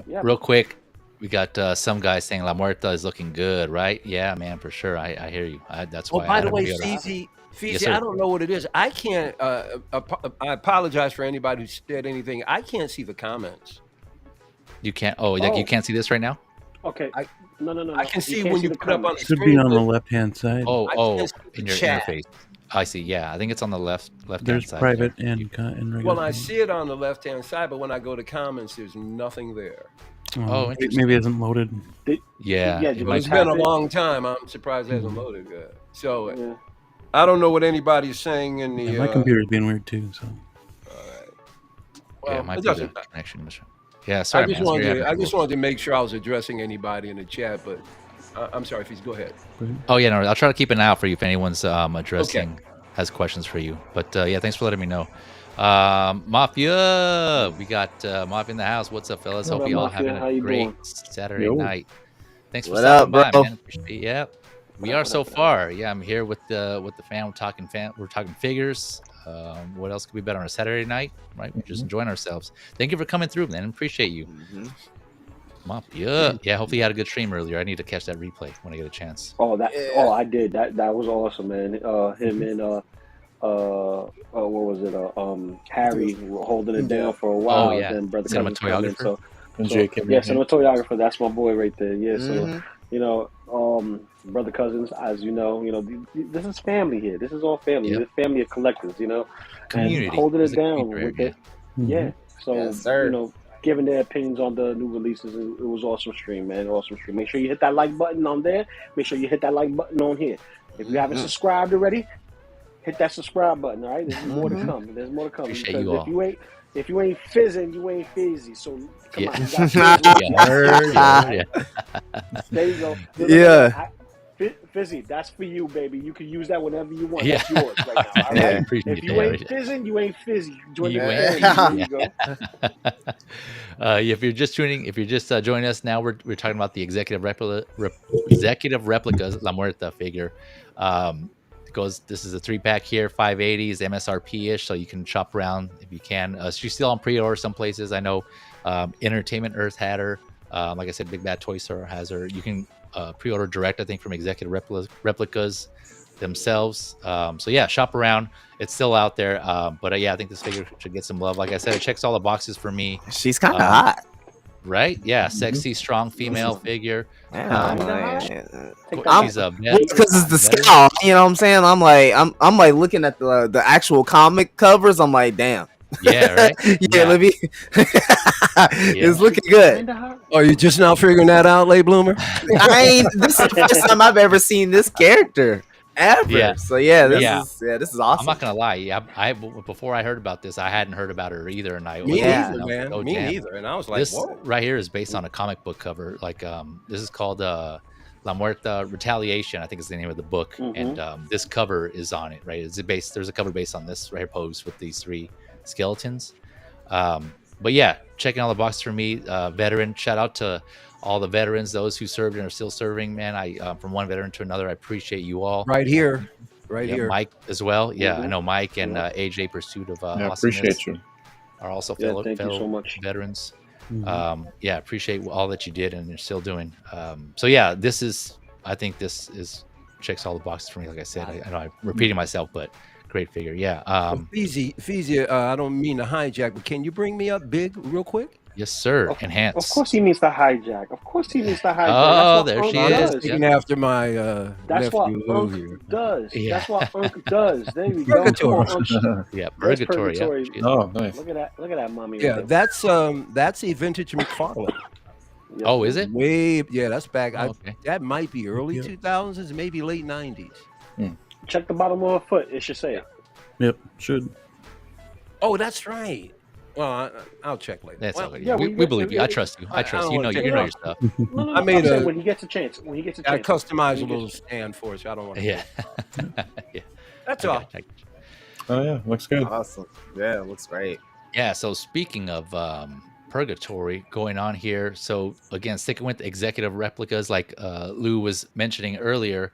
Yeah. Real quick, we got some guy saying La Muerta is looking good, right? Yeah, man, for sure. I hear you. That's Oh, why. by I the had to way, pre-order. Feezy, Yes, sir. I don't know what it is. I can't. I apologize for anybody who said anything. I can't see the comments. You can't. Oh, like you can't see this right now. Okay. No. I can see can't when you the put up on the comments. Should be screen. on the but left-hand side. Oh, I oh, can't see the in your chat. interface. I see. Yeah, I think it's on the left There's side. private there. and regular. Well, I see it on the left-hand side, but when I go to comments, there's nothing there. Oh, it interesting. maybe it isn't loaded. Yeah, Yeah, it you Well, might it's be. been a tap in. long time. I'm surprised it hasn't loaded yet. So Yeah. I don't know what anybody's saying in the. Yeah, my computer's being weird too. So Well, Yeah, it might it be the doesn't. connection. Yeah, sorry, I just man. wanted. I just wanted to make sure I was addressing anybody in the chat, but I'm sorry, Feezy, go ahead. Oh yeah, no, I'll try to keep an eye out for you if anyone's addressing has questions for you. But yeah, thanks for letting me know. Mafia, we got Mafia in the house. What's up, fellas? What Hope up, you all Mafia? having How a you great doing? Saturday Yo. night. Thanks for What stopping up, by, bro? man. Appreciate it. Yeah, we are so far. Yeah, I'm here with the fam. We're talking figures. What else could be better on a Saturday night, right? We're just enjoying ourselves. Thank you for coming through, man. Appreciate you. Mafia. Yeah, hopefully you had a good stream earlier. I need to catch that replay when I get a chance. Oh, I did. That was awesome, man. Him and what was it? Harry were holding it down for a while. yeah. Then Brother Cousins come in. Cinematographer. And Jake came Yeah, in here. cinematographer. That's my boy right there. Yeah, so Brother Cousins, as you know, this is family here. This is all family. Yep. This family of collectors, Community. and holding There's it a down community with here, it. Yeah. So Yes, sir. giving their opinions on the new releases, it was awesome stream, man. Awesome stream. Make sure you hit that like button on there. Make sure you hit that like button on here. If you haven't subscribed already, hit that subscribe button. All right, there's more to come. There's more to come. Appreciate Because you all. if you ain't fizzing, you ain't Feezy. So come on, you Yeah. there you go. Yeah. Fizzy, that's for you, baby. You can use that whenever you want. Yeah. That's yours right now. All Yeah, right. appreciate If you that. ain't fizzing, you ain't fizzy. Join You the ain't family. There you go. If you're just joining us now, we're talking about the executive replicas La Muerta figure. This is a 3-pack here, 580s, MSRP ish, so you can shop around if you can. She's still on pre-order some places. I know Entertainment Earth had her. Like I said, Big Bad Toy Store has her. You can pre-order direct, I think, from executive replicas themselves. So yeah, shop around. It's still out there. But yeah, I think this figure should get some love. Like I said, it checks all the boxes for me. She's kind of hot. Right? Yeah, sexy, strong female figure. She's a because it's the scale. You know what I'm saying? I'm like looking at the actual comic covers. I'm like, damn. Yeah, right. Yeah, let me. It's looking good. Are you just now figuring that out, late bloomer? This is the first time I've ever seen this character ever. Yeah. So this is awesome. I'm not gonna lie. Yeah, before I heard about this, I hadn't heard about her either, and Me neither, man. Me neither. And I was like, this whoa. right here is based on a comic book cover. Like, this is called La Muerta Retaliation, I think is the name of the book, and this cover is on it. Right? There's a cover based on this right here, pose with these three skeletons. But yeah, checking all the boxes for me. Veteran, shout out to all the veterans, those who served and are still serving. Man, I from one veteran to another, I appreciate you all. Right here. Yeah, Mike as well. Yeah, I know Mike and AJ Pursuit of Yeah, Awesomeness appreciate you. are also Yeah, fellow thank you so much. veterans. Yeah, appreciate all that you did and you're still doing. So yeah, I think this is checks all the boxes for me. Like I said, I know I'm repeating myself, but great figure. Yeah. Feezy, I don't mean to hijack, but can you bring me up big real quick? Yes, sir. Enhance. Of course he means the hijack. Of course he means the hijack. Oh, That's what there Unc she does. is. Taking after my That's what nephew Lou Unc here. does. Yeah. That's what Unc does. There you go. Come on, Unc. Yeah, There's Purgatory. Purgatory. Yeah. Oh, nice. Look at that mommy. Yeah, right there. that's a vintage McFarlane. Yep. Oh, is it? Yeah, that's back. Oh, okay. That might be early Yep. 2000s, maybe late 90s. Check the bottom of her foot. It should say it. Yep, should. Oh, that's right. Well, I'll check later. That's Well, okay. yeah, we believe you. I trust you. I trust you. wanna Know take you it know off. your stuff. No, I made I'm saying a- when he gets a chance. When he gets a I chance. customized a When he little gets- stand for us. I don't want to. Yeah. Yeah. That's I all. got you. Oh yeah, looks good. Awesome. Yeah, it looks great. Yeah. So speaking of Purgatory going on here, so again, sticking with executive replicas, like Lou was mentioning earlier.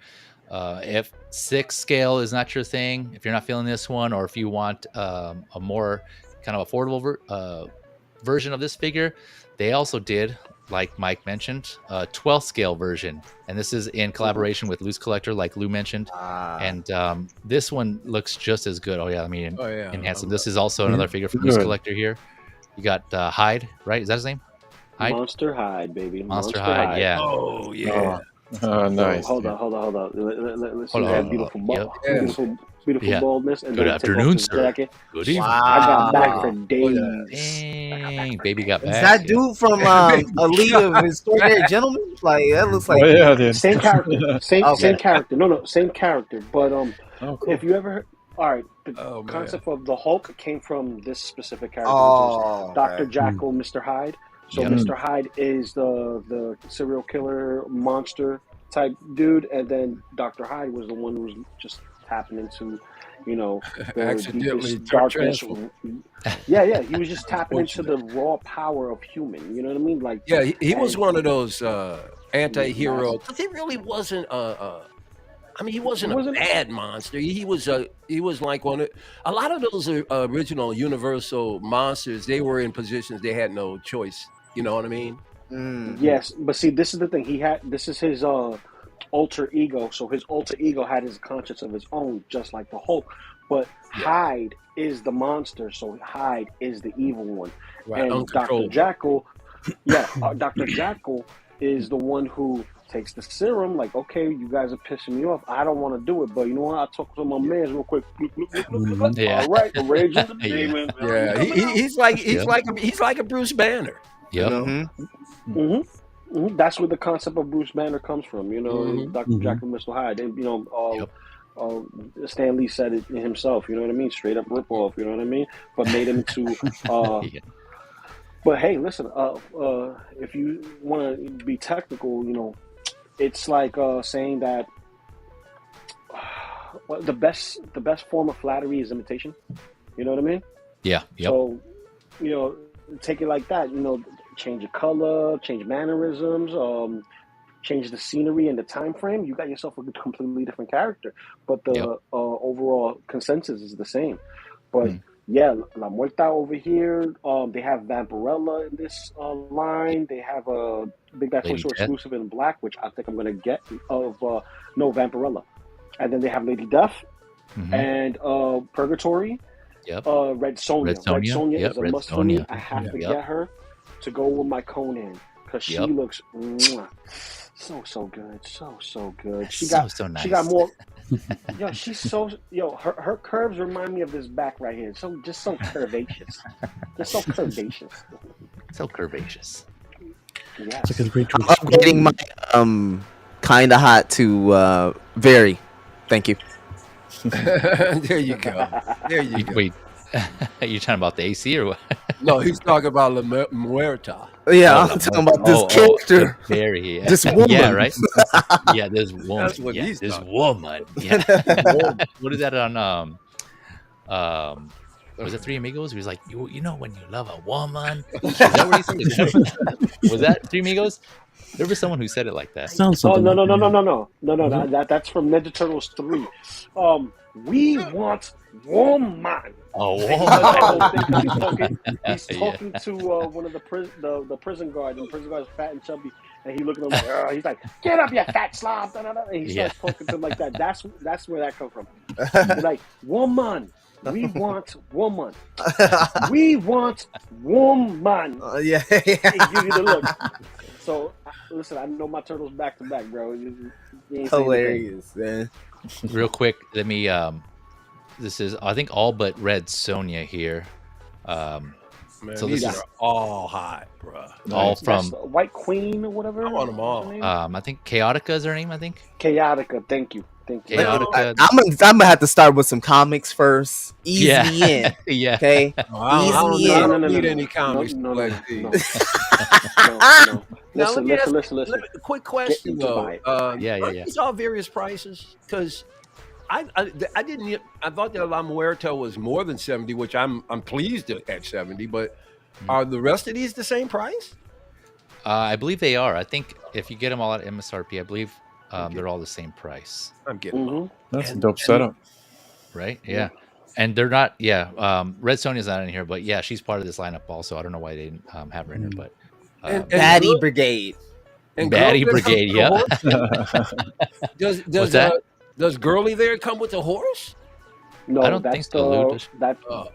If 6 scale is not your thing, if you're not feeling this one, or if you want a more kind of affordable version of this figure, they also did, like Mike mentioned, a 12 scale version, and this is in collaboration with Loose Collector, like Lou mentioned. And this one looks just as good. Oh yeah, I mean, Oh, yeah. enhanced. This is also another figure from Loose Good. Collector here. You got Hyde, right? Is that his name? Hyde? Monster Hide, baby. Monster Hyde. Yeah. Oh yeah. Oh, nice. Hold on. Let's see Hold on, that hold on. beautiful, Yep. beautiful Yeah. baldness. And Good then take off afternoon, his sir. jacket. Good evening. I got back Wow. for days. Dang, baby got back. Is that Yeah. dude from Elite of Extraordinary Gentlemen? Like that looks like Oh yeah, dude. Same character. Same Okay. character. No, same character. But Oh, cool. if you ever heard, all right, the Oh, man. concept of the Hulk came from this specific character, Oh, which is Dr. okay. Jackal, Mr. Hyde. So Yeah. Mr. Hyde is the serial killer monster type dude, and then Dr. Hyde was the one who was just tapping into, the Accidentally deepest darkness. transformed. Yeah, he was just tapping into the raw power of human. You know what I mean? Like, Yeah, he was and- one of those anti-hero. But he really wasn't. I mean, he wasn't a bad monster. He was like one of a lot of those original Universal monsters. They were in positions they had no choice. You know what I mean? Yes, but see, this is the thing. This is his alter ego. So his alter ego had his conscience of his own, just like the Hulk. But Hyde is the monster, so Hyde is the evil one. Right, And Dr. uncontrollable. Jackal, Dr. Jackal is the one who takes the serum. Like, okay, you guys are pissing me off. I don't want to do it, but you know what? I'll talk to my man real quick. Yeah. All right, rage in the demon. Yeah, he's like a Bruce Banner. Yep. Mm-hmm. That's where the concept of Bruce Banner comes from. Dr. Mhm. Jackal, Mr. Hyde. And, Stan Lee said it himself. You know what I mean? Straight up rip off. You know what I mean? But made him into. Yeah. But hey, listen. If you want to be technical, it's like saying that the best form of flattery is imitation. You know what I mean? Yeah. Yep. So, take it like that. Change the color, change mannerisms, change the scenery and the time frame. You got yourself a completely different character, but the overall consensus is the same. But yeah, La Muerta over here. They have Vampirella in this line. They have a Big Bad Toy Lady Store Death. exclusive in black, which I think I'm gonna get Vampirella. And then they have Lady Death Mhm. and Purgatory. Yep. Red Sonja. Red Sonja. Yep, is a Red must for me. Sonja. I have to Yep. get her to go with my Conan because she Yep. looks so good, so good. She So got nice. more. She's her curves remind me of this back right here. Just so curvaceous, just so curvaceous. So curvaceous. Yes. It's like a great I'm updating my kind of hot to very. Thank you. There you go. There you go. Wait, you talking about the AC or what? No, he's talking about La Muerta. Yeah, I'm talking about this character. Very. Yeah. This woman. Yeah, right. Yeah, this woman. That's what yeah, he's this talking woman. Yeah. What is that on? was it Three Amigos? He was like, you know when you love a woman. Is that what he said? Was that Three Amigos? There was someone who said it like that. Sounds Oh something. no like no no that. no no no no no! That's from Ninja Turtles 3. We want woman. Oh, And he does that whole thing 'cause he's Yeah. talking to one of the prison guard, and the prison guard's fat and chubby, and he looking at him. He's like, "Get up, you fat slob!" Da, da, da. And he starts talking to him like that. That's where that comes from. He's like, woman. We want woman. We want woman. Yeah. He gives you the look. So listen, I know my turtles back to back, bro. You ain't saying Hilarious, man. Real quick, let me. This is I think all but Red Sonja here. Man, So these this is are all hot, bro. all That's from. White Queen or whatever. I want them all. I think Chaotica is her name. I think Chaotica. Thank you. Chaotica. I'm gonna have to start with some comics first. Ease me in, Yeah. okay? I don't Ease me in. need any comics. No. Now, Listen. Quick question though. Yeah. These all various prices because I didn't. I thought that La Muerta was more than 70, which I'm pleased at 70. But are the rest of these the same price? I believe they are. I think if you get them all at MSRP, I believe they're all the same price. I'm getting them. That's a dope setup. Right? Yeah. And they're not. Yeah. Red Sonja's not in here, but yeah, she's part of this lineup also. I don't know why they didn't have her in here, but. Baddie Brigade. And Baddie Girl Brigade, comes with a horse? What's that? Does Girly there come with a horse? No, I don't that's think so, Lou. that. Okay.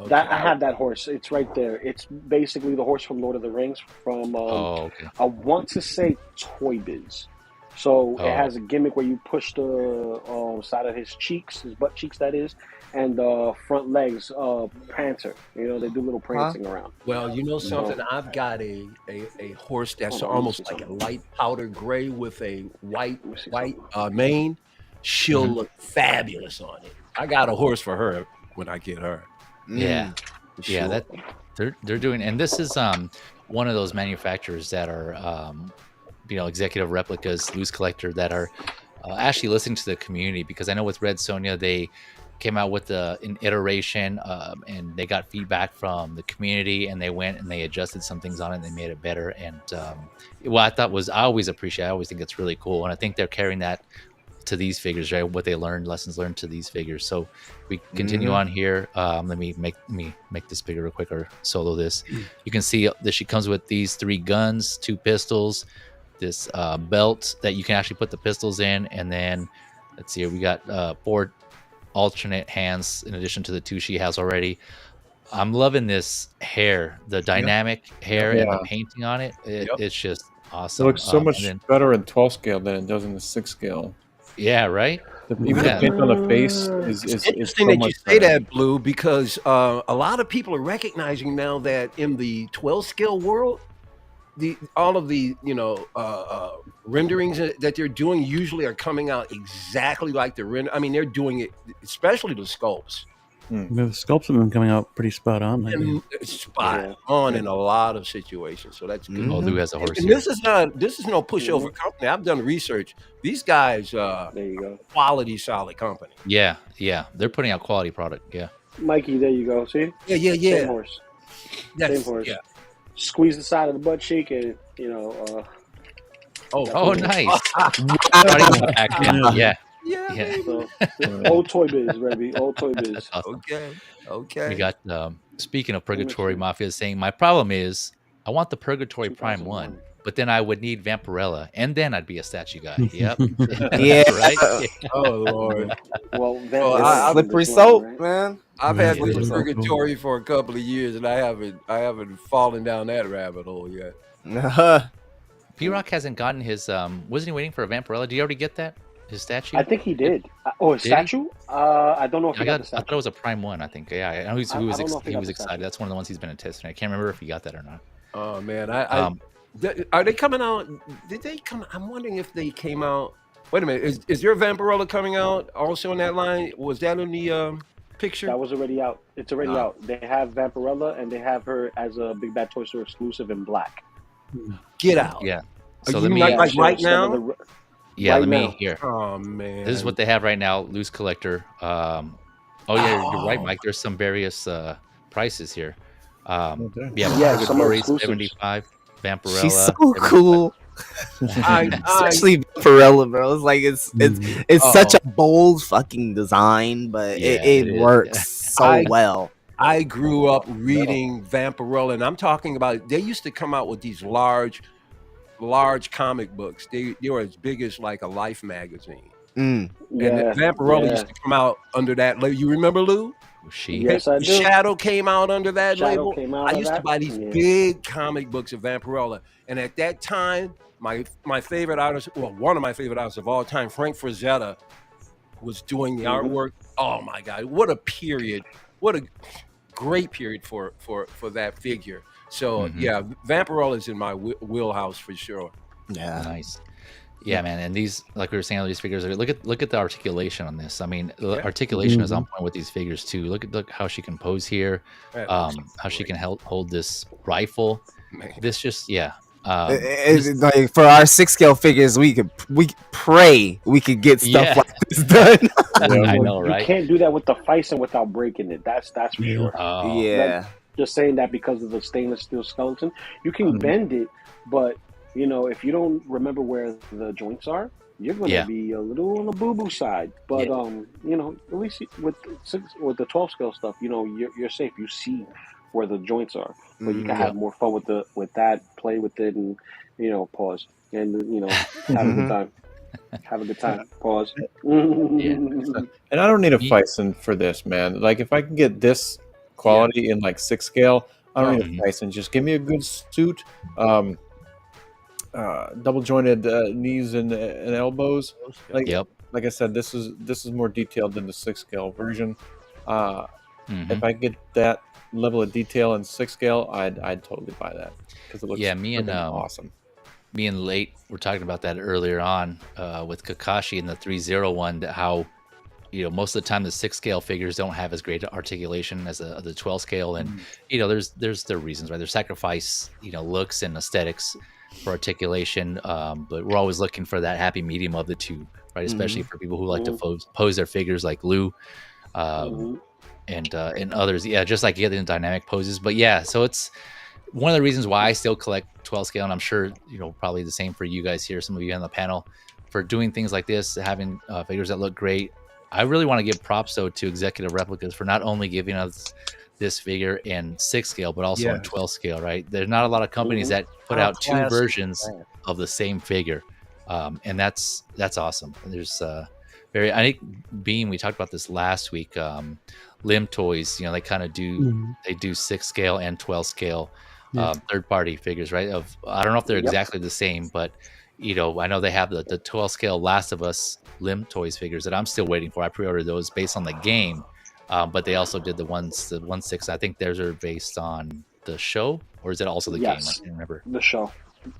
That I have that horse. It's right there. It's basically the horse from Lord of the Rings. From okay. I want to say Toy Biz. So Oh. it has a gimmick where you push the side of his cheeks, his butt cheeks, that is, and front legs prancer. You know, they do little prancing around. Well, you know something? I've got a horse that's almost like a light powder gray with a white mane. She'll look fabulous on it. I got a horse for her when I get her. Yeah. For Yeah, sure. that they're doing, and this is one of those manufacturers that are executive replicas, loose collector that are actually listening to the community, because I know with Red Sonja they came out with an iteration and they got feedback from the community, and they went and they adjusted some things on it and they made it better. And what I always appreciate, I always think it's really cool, and I think they're carrying that to these figures, right? What they learned, lessons learned to these figures. So we continue on here. Let me make this bigger real quick, or solo this. You can see that she comes with these 3 guns, 2 pistols, this belt that you can actually put the pistols in, and then let's see here, we got 4 alternate hands in addition to the 2 she has already. I'm loving this hair, the dynamic hair and the painting on it. It's just It awesome. looks so much better in 12 scale than it does in the 6 scale. Yeah, right. Even the paint on the face is interesting so that much you say better. that, Blue, because a lot of people are recognizing now that in the 12 scale world, all of the renderings that they're doing usually are coming out exactly like the render. I mean, they're doing it, especially the sculpts. The sculpts have been coming out pretty spot on lately. Spot on in a lot of situations, so that's good. Oh, Lou has a horse And here. this is no pushover company. I've done research. These guys, There you go, quality, solid company. Yeah, they're putting out quality product. Yeah. Mikey. There you go. See, Yeah. same horse. That's, Same horse. yeah. Squeeze the side of the butt cheek, and Oh, nice. Starting with back then. Yeah. Yeah. so, old Toy Biz, baby. Old Toy Biz. That's awesome. Okay. We got speaking of Purgatory Mafia saying, my problem is I want the Purgatory Prime 1, but then I would need Vampirella, and then I'd be a statue guy. Yep. Yeah. Right. Oh Lord. Well, I- Slippery this soap, one, right? man. I've had Yeah, this it's so purgatory for a couple of years, and I haven't fallen down that rabbit hole yet. P-Rock hasn't gotten his. Wasn't he waiting for a Vampirella? Did you already get that? His statue? I think he did. His Did he? statue? I don't know if he I got the thought statue. it was a Prime 1. I think. Yeah, I know he I don't know if he was got the excited. statue. That's one of the ones he's been testing. I can't remember if he got that or not. Oh man, are they coming out? Did they come? I'm wondering if they came out. Wait a minute, is there a Vampirella coming out also in that line? Was that in the picture? That was already out. It's already out. They have Vampirella, and they have her as a Big Bad Toy Store exclusive in black. Get out. Yeah. Are So you let me. not like So right some of now? Yeah, right let me now. here. Oh man, This is what they have right now. Loose collector. Oh yeah, you're right, Mike. There's some various prices here. Okay. Yeah, Yeah, some are Purgatory exclusives. 75, She's so Vampirella 75. cool. I Especially Vampirella, bro. It's like it's such Oh. a bold fucking design, but Yeah, it it is. works so I- well. I grew up reading Vampirella, and I'm talking about they used to come out with these large comic books. They were as big as like a Life magazine. Mm. And Vampirella used to come out under that label. You remember, Lou? She. Yes, I do. Shadow came out under that Shadow label. came out I of used to that? buy these Yeah. big comic books of Vampirella, and at that time, my favorite artist, well, one of my favorite artists of all time, Frank Frazetta, was doing the artwork. Oh my God, what a period! What a great period for that figure. So yeah, Vampirella is in my wheelhouse for sure. Yeah. Nice. Yeah, man. And these, like we were saying, all these figures are look at the articulation on this. I mean, the articulation is on point with these figures too. Look how she can pose here. How she can hold this rifle. Man. This just It's like for our 6-scale figures, we pray we could get stuff like this done. I know, right? You can't do that with the Fison without breaking it. That's for sure. Oh. Yeah. Just saying that because of the stainless steel skeleton, you can bend it, but you know, if you don't remember where the joints are, you're going to be a little on the boo-boo side. But you know, at least with the 12 scale stuff, you know, you're safe. You see where the joints are, but you can have more fun with that, play with it, and you know, pause and you know, have a good time. Have a good time. Pause. And I don't need a Fison for this, man. Like if I can get this quality in like 6 scale, I don't need a Fison. Just give me a good suit. Double jointed knees and elbows. Like I said, this is more detailed than the 6 scale version. If I get that level of detail in 6 scale, I'd totally buy that because it looks awesome. Me and Late were talking about that earlier on with Kakashi and the ThreeZero one. How you know most of the time the 6 scale figures don't have as great articulation as the 12 scale, and you know there's their reasons, right? There's sacrifice, you know, looks and aesthetics for articulation, but we're always looking for that happy medium of the two, right? Especially for people who like to pose their figures like Lou and others, just like getting dynamic poses. But yeah, so it's one of the reasons why I still collect 12 scale, and I'm sure you know probably the same for you guys here, some of you on the panel, for doing things like this, having figures that look great. I really want to give props though to Executive Replicas for not only giving us this figure in 6 scale, but also in 12 scale, right? There's not a lot of companies that put out two versions of the same figure. And that's awesome. And there's I think Beam, we talked about this last week. Limb Toys, you know, they kind of do 6 scale and 12 scale third party figures, right? I don't know if they're exactly the same, but you know, I know they have the 12 scale Last of Us Limb Toys figures that I'm still waiting for. I pre-ordered those based on the game. But they also did the 1/6. I think theirs are based on the show, or is it also the game? I can't remember. The show.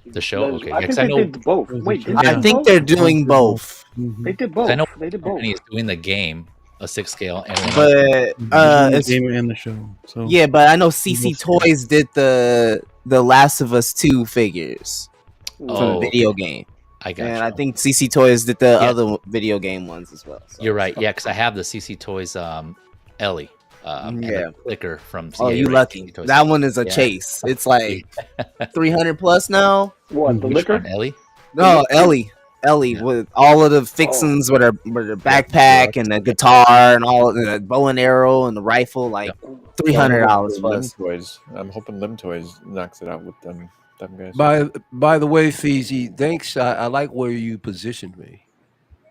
The show. Okay. I think they did both. Wait, I think they're doing both. They did both. I know they did both. Company is doing the game, a 6 scale, and it's game and the show. So yeah, but I know CC Toys did the Last of Us 2 figures for the video game. I got and I think CC Toys did the other video game ones as well. So. You're right. Yeah, because I have the CC Toys Ellie. And the clicker from CA, oh, you lucky. That one is a chase. It's like 300 plus now. What, the liquor? Ellie? No, Ellie with all of the fixings with her backpack and the guitar and all the bow and arrow and the rifle, like $300 plus. Toys. I'm hoping Limb Toys knocks it out with them guys. By the way, Feezy, thanks. I like where you positioned me.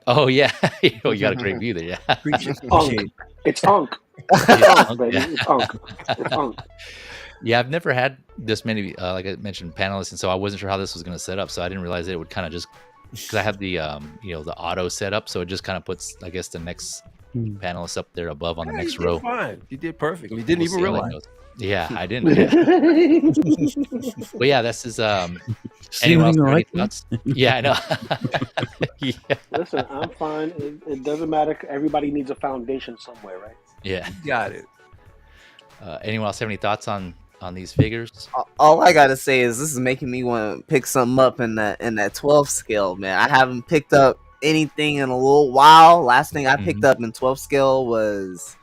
Oh yeah, you got a great view there. Yeah, appreciate it's Unk. It's Unk. Yeah, I've never had this many, like I mentioned, panelists, and so I wasn't sure how this was going to set up. So I didn't realize it would kind of just because I have the the auto setup, so it just kind of puts, I guess, the next panelist up there above on the next row. Fine, you did perfectly. You didn't even realize. Yeah, I didn't. Yeah. But yeah, this is anyone else right? Yeah, I know. Yeah. Listen, I'm fine. It doesn't matter. Everybody needs a foundation somewhere, right? Yeah, got it. Anyone else have any thoughts on these figures? All I gotta say is this is making me want to pick something up in that 12 scale, man. I haven't picked up anything in a little while. Last thing I picked up in 12 scale was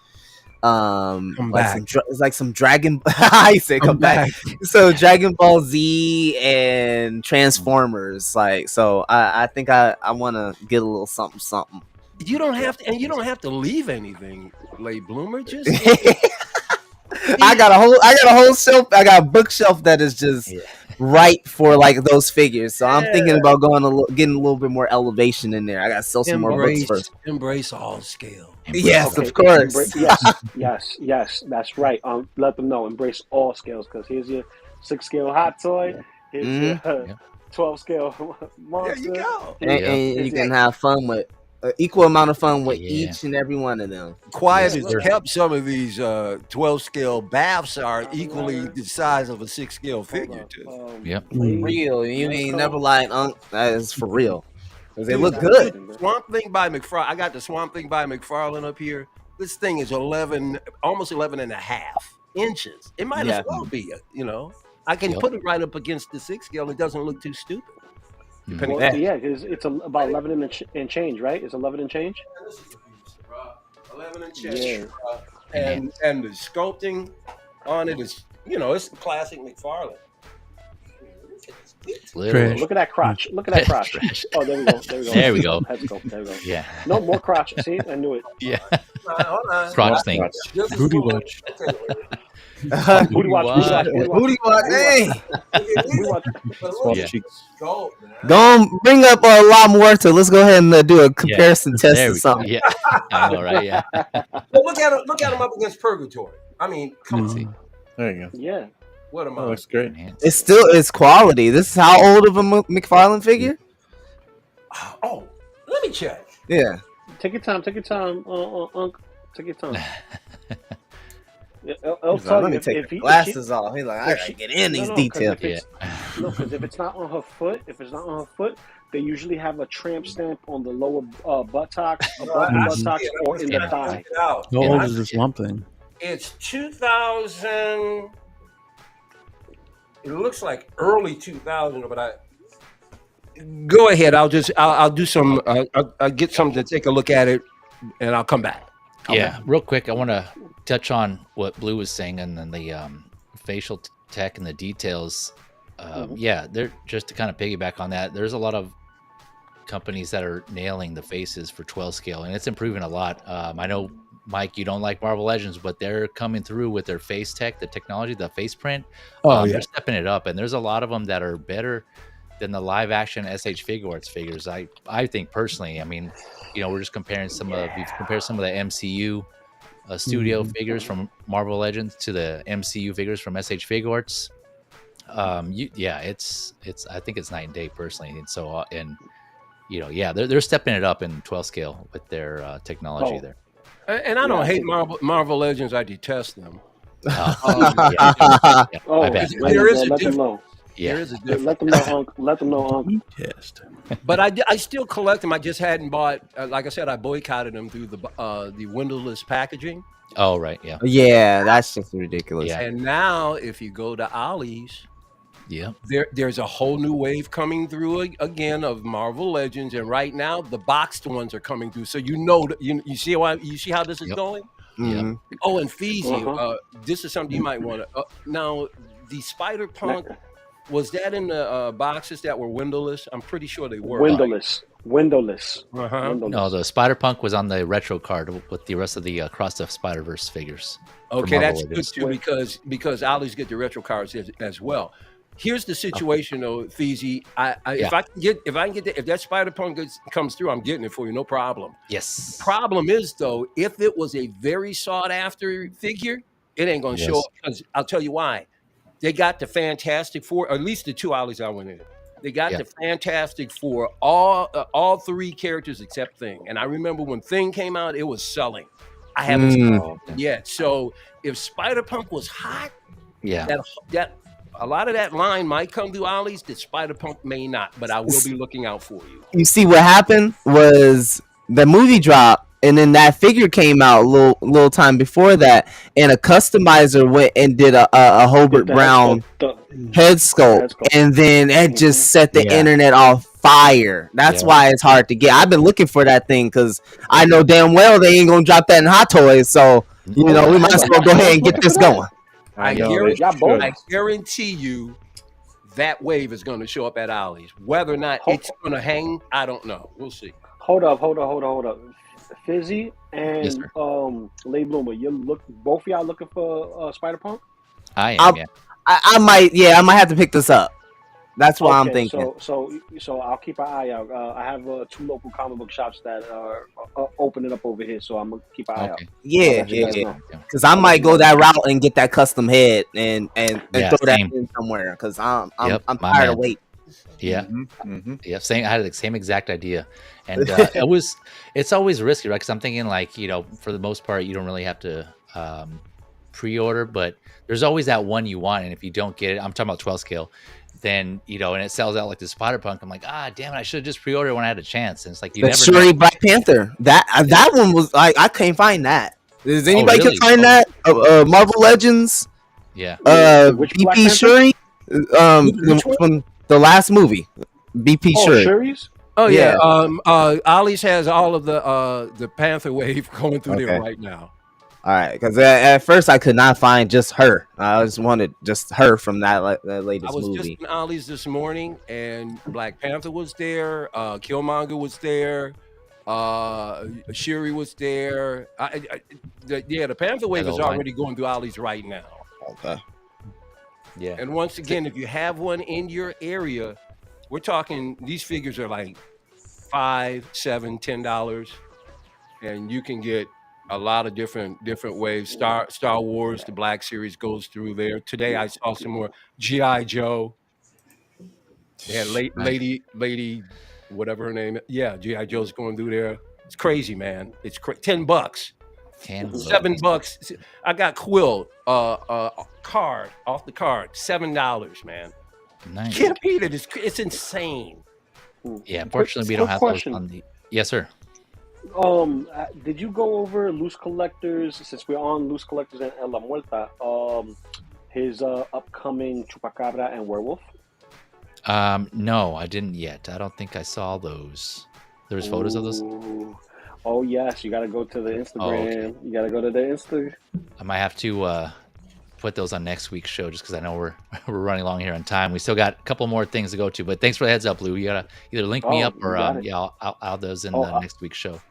like it's like some Dragon. I say come back. So Dragon Ball Z and Transformers, like, so I think I want to get a little something. You don't have to, and you don't have to leave anything, late bloomer. Just I got a whole shelf. I got a bookshelf that is just right for like those figures. So I'm thinking about getting a little bit more elevation in there. I got to sell some more books first. Embrace all scale. Yes, of course. Yes, that's right. Let them know. Embrace all scales, because here's your 6 scale hot toy. Here's your 12 scale monster. There you go. And you can have fun with equal amount of fun with each and every one of them. Quiet as kept. Some of these 12 scale baths are equally the size of a 6 scale figure too. Real. You ain't never lied. That is for real. Because they look good. Swamp Thing by McFarlane. I got the Swamp Thing by McFarlane up here. This thing is almost 11 and a half inches. It might as well be, I can put it right up against the 6 scale. It doesn't look too stupid. Because it's about 11 and change, right? It's 11 and change. 11 and change. And the sculpting on it is, it's classic McFarlane. Look at that crotch. Oh, there we go. There we go. Let's go. There we go. Yeah. No more crotch. See, I knew it. Yeah. Hold on. Crotch thing. Booty watch. Booty watch. Hey. Go. Bring up La Muerta. Let's go ahead and do a comparison test or something. Yeah. I know, right? Yeah. Well, look at him up against Purgatory. I mean, come on. There you go. Yeah. What am I? Looks great. It's quality. This is how old of a McFarlane figure? Oh, let me check. Yeah. Take your time. Take your time. Take your time. Let me take the glasses off. He's like, I gotta get in these details. Because if it's not on her foot, they usually have a tramp stamp on the lower buttocks, or in the thigh. How old is this Swamp Thing? It's 2000. It looks like early 2000, but go ahead. I'll do some. I'll get something to take a look at it, and I'll come back. Real quick, I want to touch on what Blue was saying, and then the facial tech and the details. They're just to kind of piggyback on that. There's a lot of companies that are nailing the faces for 12 scale, and it's improving a lot. I know, Mike, you don't like Marvel Legends, but they're coming through with their face tech, the technology, the face print. They're stepping it up, and there's a lot of them that are better than the live action SH Figuarts figures. I think personally, I mean, we're just comparing we've compared some of the MCU studio figures from Marvel Legends to the MCU figures from SH Figuarts. It's I think it's night and day personally, and so they're stepping it up in 12 scale with their technology there. And I don't hate Marvel Legends. I detest them. There is a difference. Let them know, Unc. Test. But I still collect them. I just hadn't bought. Like I said, I boycotted them through the windowless packaging. Oh right, yeah. Yeah, that's just ridiculous. Yeah. And now, if you go to Ollie's, there's a whole new wave coming through again of Marvel Legends, and right now the boxed ones are coming through. So you see how this is going. Mm-hmm. Oh, and Feezy, this is something you might want to. Now, the Spider Punk. Was that in the boxes that were windowless? I'm pretty sure they were. Windowless. No, the Spider Punk was on the retro card with the rest of the Across the Spider-Verse figures. Okay, that's good too, because Ollie's get the retro cards as well. Here's the situation though, Feezy. If that Spider Punk comes through, I'm getting it for you, no problem. Yes. The problem is though, if it was a very sought after figure, it ain't gonna show up, because I'll tell you why. They got the Fantastic Four, or at least the 2 Ollies I went in. They got the Fantastic Four, all 3 characters except Thing. And I remember when Thing came out, it was selling. I haven't seen it yet. So if Spider-Punk was hot, that a lot of that line might come through Ollie's. The Spider-Punk may not, but I will be looking out for you. You see, what happened was the movie dropped, and then that figure came out a little time before that, and a customizer went and did a Hobart Brown head sculpt, and then it just set the internet off fire. That's why it's hard to get. I've been looking for that thing because I know damn well they ain't gonna drop that in Hot Toys, so You know, we might as well go ahead and get this going. I know, guarantee, it should. I guarantee you that wave is going to show up at Ollie's. Whether or not it's going to hang, I don't know. We'll see. Hold up. Fizzy and Yes, sir. Lay Bloomer, both of y'all looking for Spider Punk? I am. Yeah. I might have to pick this up. That's what I'm thinking. So I'll keep an eye out. I have 2 local comic book shops that are opening up over here, so I'm gonna keep an eye out. Yeah. Because I might go that route and get that custom head and throw that in somewhere. Because I'm tired of waiting. Yeah. Yeah. Same. I had the same exact idea, and it's always risky, right? Because I'm thinking like, you know, for the most part, you don't really have to pre-order, but there's always that one you want, and if you don't get it, I'm talking about 12 scale. Then, you know, and it sells out like the Spider Punk. I'm like, damn it, I should have just pre-ordered when I had a chance. And it's like, you never Shuri know. Black Panther. That one was like, I can't find that. Does anybody really? can find that? Marvel Legends. Yeah. BP Shuri. From the last movie. BP Shuri. Shuri's? Oh yeah. Ollie's has all of the Panther wave going through there right now. All right, because at first I could not find just her. I just wanted just her from that latest movie. I was just in Ollie's this morning, and Black Panther was there. Killmonger was there. Shuri was there. The Panther wave is already going through Ollie's right now. Okay. Yeah. And once again, if you have one in your area, we're talking these figures are like $5, $7, $10, and you can get a lot of different waves. Star Wars, the Black Series goes through there. Today I saw some more G.I. Joe. They had lady, whatever her name is. Yeah, G.I. Joe's going through there. It's crazy, man. It's $10. $7. I got Quill card off the card. $7, man. Nice. Can't beat it. It's insane. Yeah, unfortunately we don't have those on the. Yes, sir. Did you go over Loose Collectors, since we're on Loose Collectors and La Muerta, his upcoming Chupacabra and Werewolf? No, I didn't yet. I don't think I saw those. There's photos of those? Oh, yes. You got to go to the Instagram. Oh, okay. You got to go to the Insta. I might have to put those on next week's show just because I know we're running along here on time. We still got a couple more things to go to, but thanks for the heads up, Lou. You gotta either link me up or I'll add those in the next week's show.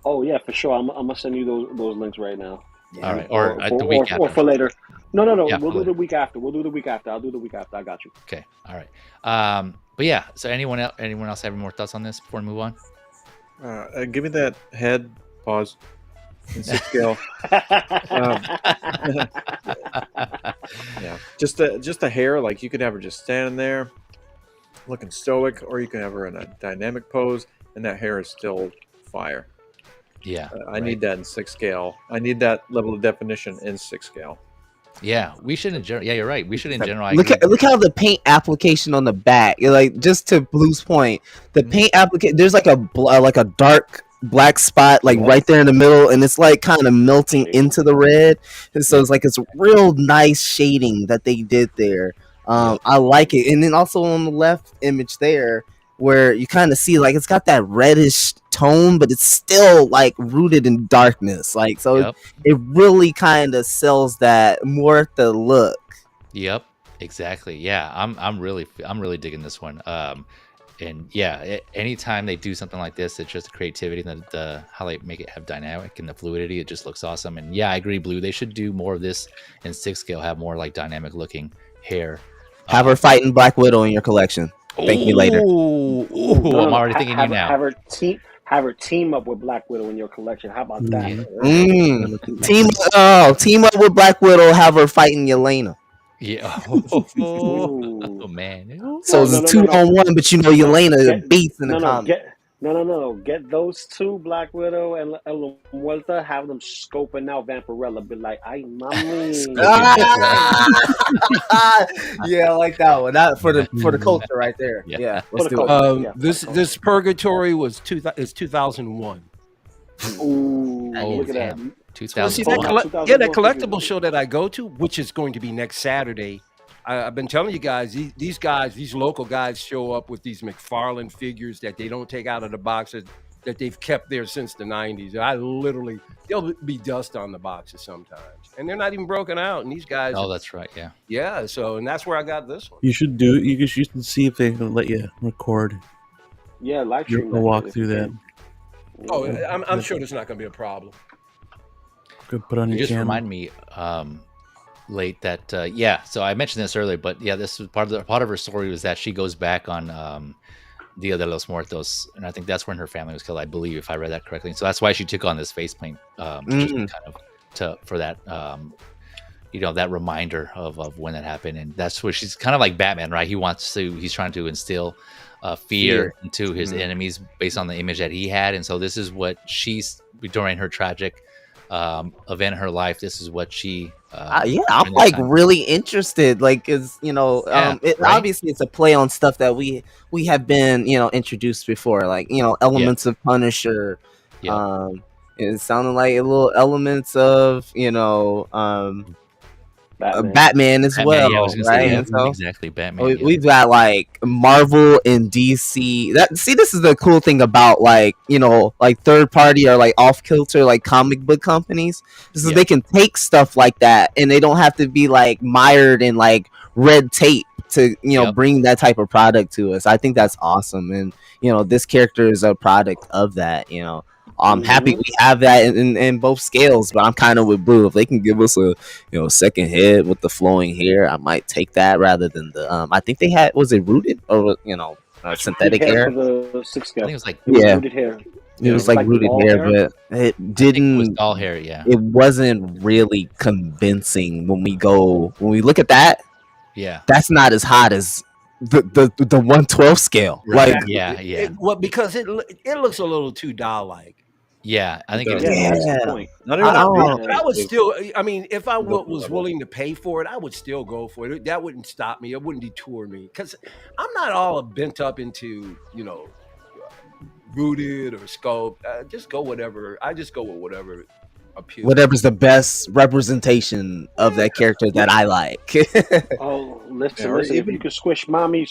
Oh yeah, for sure. I'm gonna send you those links right now. All right, or the week after, or for later. No. Yeah, we'll do the week after. I'll do the week after. I got you. Okay. All right. But yeah. So anyone else have any more thoughts on this before we move on? Give me that head. Pause. In 6 scale. Yeah, just a hair. Like you could have her just standing there, looking stoic, or you can have her in a dynamic pose, and that hair is still fire. Yeah, I need that in 6 scale. I need that level of definition in 6 scale. Yeah, we should in general. Yeah, you're right. We should in general. Look how the paint application on the back. Like just to Blue's point, the paint application. There's like a dark black spot like right there in the middle, and it's like kind of melting into the red, and so it's real nice shading that they did there. I like it. And then also on the left image there where you kind of see like it's got that reddish tone, but it's still like rooted in darkness, like so it really kind of sells that Muerta look. Yep, exactly. Yeah, I'm really digging this one. And yeah, anytime they do something like this, it's just the creativity and the how they make it have dynamic and the fluidity. It just looks awesome. And yeah, I agree, Blue. They should do more of this in 6 scale. Have more like dynamic looking hair. Have her fighting Black Widow in your collection. Thank me later. No, I'm already thinking you now. Have her team up with Black Widow in your collection. How about that? Team up with Black Widow. Have her fighting Yelena. Yeah. Oh man. So it's a 2-on-1, but you know Yelena beats in the comic. Get those two, Black Widow and La Muerta. Have them scoping out Vampirella. Be like, "Ay, mami." Yeah, I like that one. That for the culture right there. Yeah. Let's do it. This Purgatory was 2001. Ooh, look at that. 2000. That collectible show that I go to, which is going to be next Saturday. I've been telling you guys, these local guys show up with these McFarlane figures that they don't take out of the box. that they've kept there since the 90s. I literally, there'll be dust on the boxes sometimes, and they're not even broken out. And these guys, Oh, that's right. Yeah. yeah. So, and that's where I got this one. You should do. You should see if they can let you record. Yeah, live You'll stream. walk through that. Oh, I'm sure there's not going to be a problem. Could put on You your just channel. remind me, late that yeah. So I mentioned this earlier, but yeah, this was part of her story was that she goes back on Dia de los Muertos, and I think that's when her family was killed. I believe, if I read that correctly. So that's why she took on this face paint, just kind of for that. That reminder of when that happened, and that's where she's kind of like Batman, right? He's trying to instill fear into his enemies based on the image that he had, and so this is what she's during her tragic event in her life. This is what she I'm like really interested, like, is obviously it's a play on stuff that we have been introduced before, like elements of Punisher. It sounded like little elements of Batman as well, yeah, I was gonna right? say, And so exactly, Batman. we've got like Marvel and DC. This is the cool thing about like third party or like off kilter like comic book companies. This is they can take stuff like that and they don't have to be like mired in like red tape to bring that type of product to us. I think that's awesome, and this character is a product of that. I'm happy we have that in both scales, but I'm kind of with Blue. If they can give us a second head with the flowing hair, I might take that rather than the I think they had, was it rooted or synthetic hair? For the 6 scale. I think it was like rooted hair. It was like rooted hair, but it didn't. It was doll hair, yeah. It wasn't really convincing when we look at that. Yeah, that's not as hot as the 112 scale. Right. Like because it looks a little too doll-like. Yeah, I think it is. That's the point. But I would still, I mean, if I was willing to pay for it, I would still go for it. That wouldn't stop me. It wouldn't detour me because I'm not all bent up into, rooted or sculpt. Just go whatever. I just go with whatever appeals. Whatever's the best representation of that character that I like. Listen. If you could squish mommy.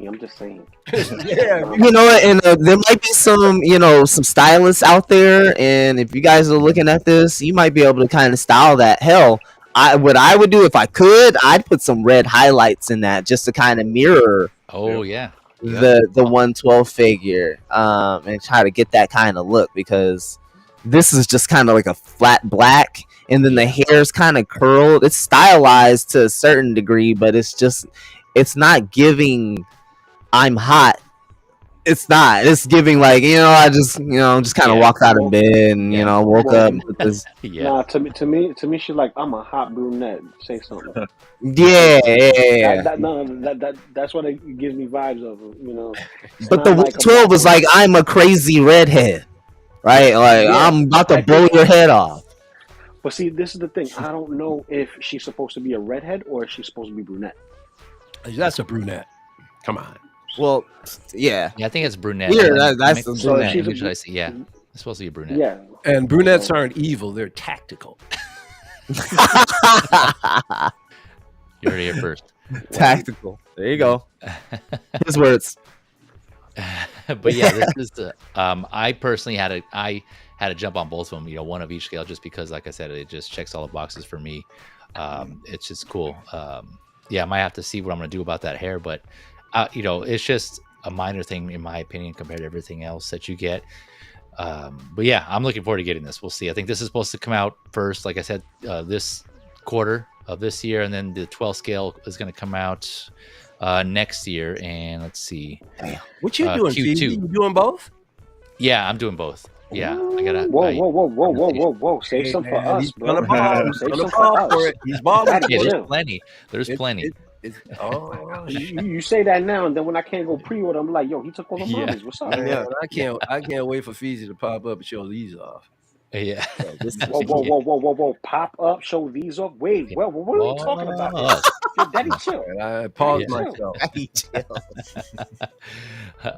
I'm just saying. And there might be some stylists out there, and if you guys are looking at this, you might be able to kind of style that. Hell, what I would do if I could, I'd put some red highlights in that just to kind of mirror. The 112 figure, and try to get that kind of look, because this is just kind of like a flat black, and then the hair's kind of curled. It's stylized to a certain degree, but it's not giving I'm hot. It's not. It's giving like, I just kind of walked out of bed and woke up with this. Nah, to me, she's like, I'm a hot brunette. Say something. That's what it gives me vibes of. But the 112 is like, I'm a crazy redhead. Right, like I'm about to blow your head off. But see, this is the thing. I don't know if she's supposed to be a redhead or if she's supposed to be brunette. That's a brunette. Come on. Well, yeah, I think it's brunette. That's the brunette. Usually I see, it's supposed to be a brunette. Yeah, and brunettes aren't evil; they're tactical. You heard it here first. Tactical. There you go. His words. But yeah, this is I personally had to jump on both of them, one of each scale, just because, like I said, it just checks all the boxes for me. It's just cool. I might have to see what I'm gonna do about that hair, but it's just a minor thing in my opinion compared to everything else that you get. But yeah, I'm looking forward to getting this. We'll see. I think this is supposed to come out first, like I said, this quarter of this year, and then the 12 scale is going to come out next year. And let's see, what you doing, Q2. You doing both? Yeah, I'm doing both. Yeah, I gotta. Whoa! Save some for us, bro. Save some for us. He's balling. There's plenty. You say that now, and then when I can't go pre-order, I'm like, yo, he took all the money. What's up? Yeah, I can't wait for Feezy to pop up and show these off. Yeah. Whoa! Pop up, show these off. Wait, what are we talking about? Yo, Daddy, chill. I paused myself. Daddy, chill.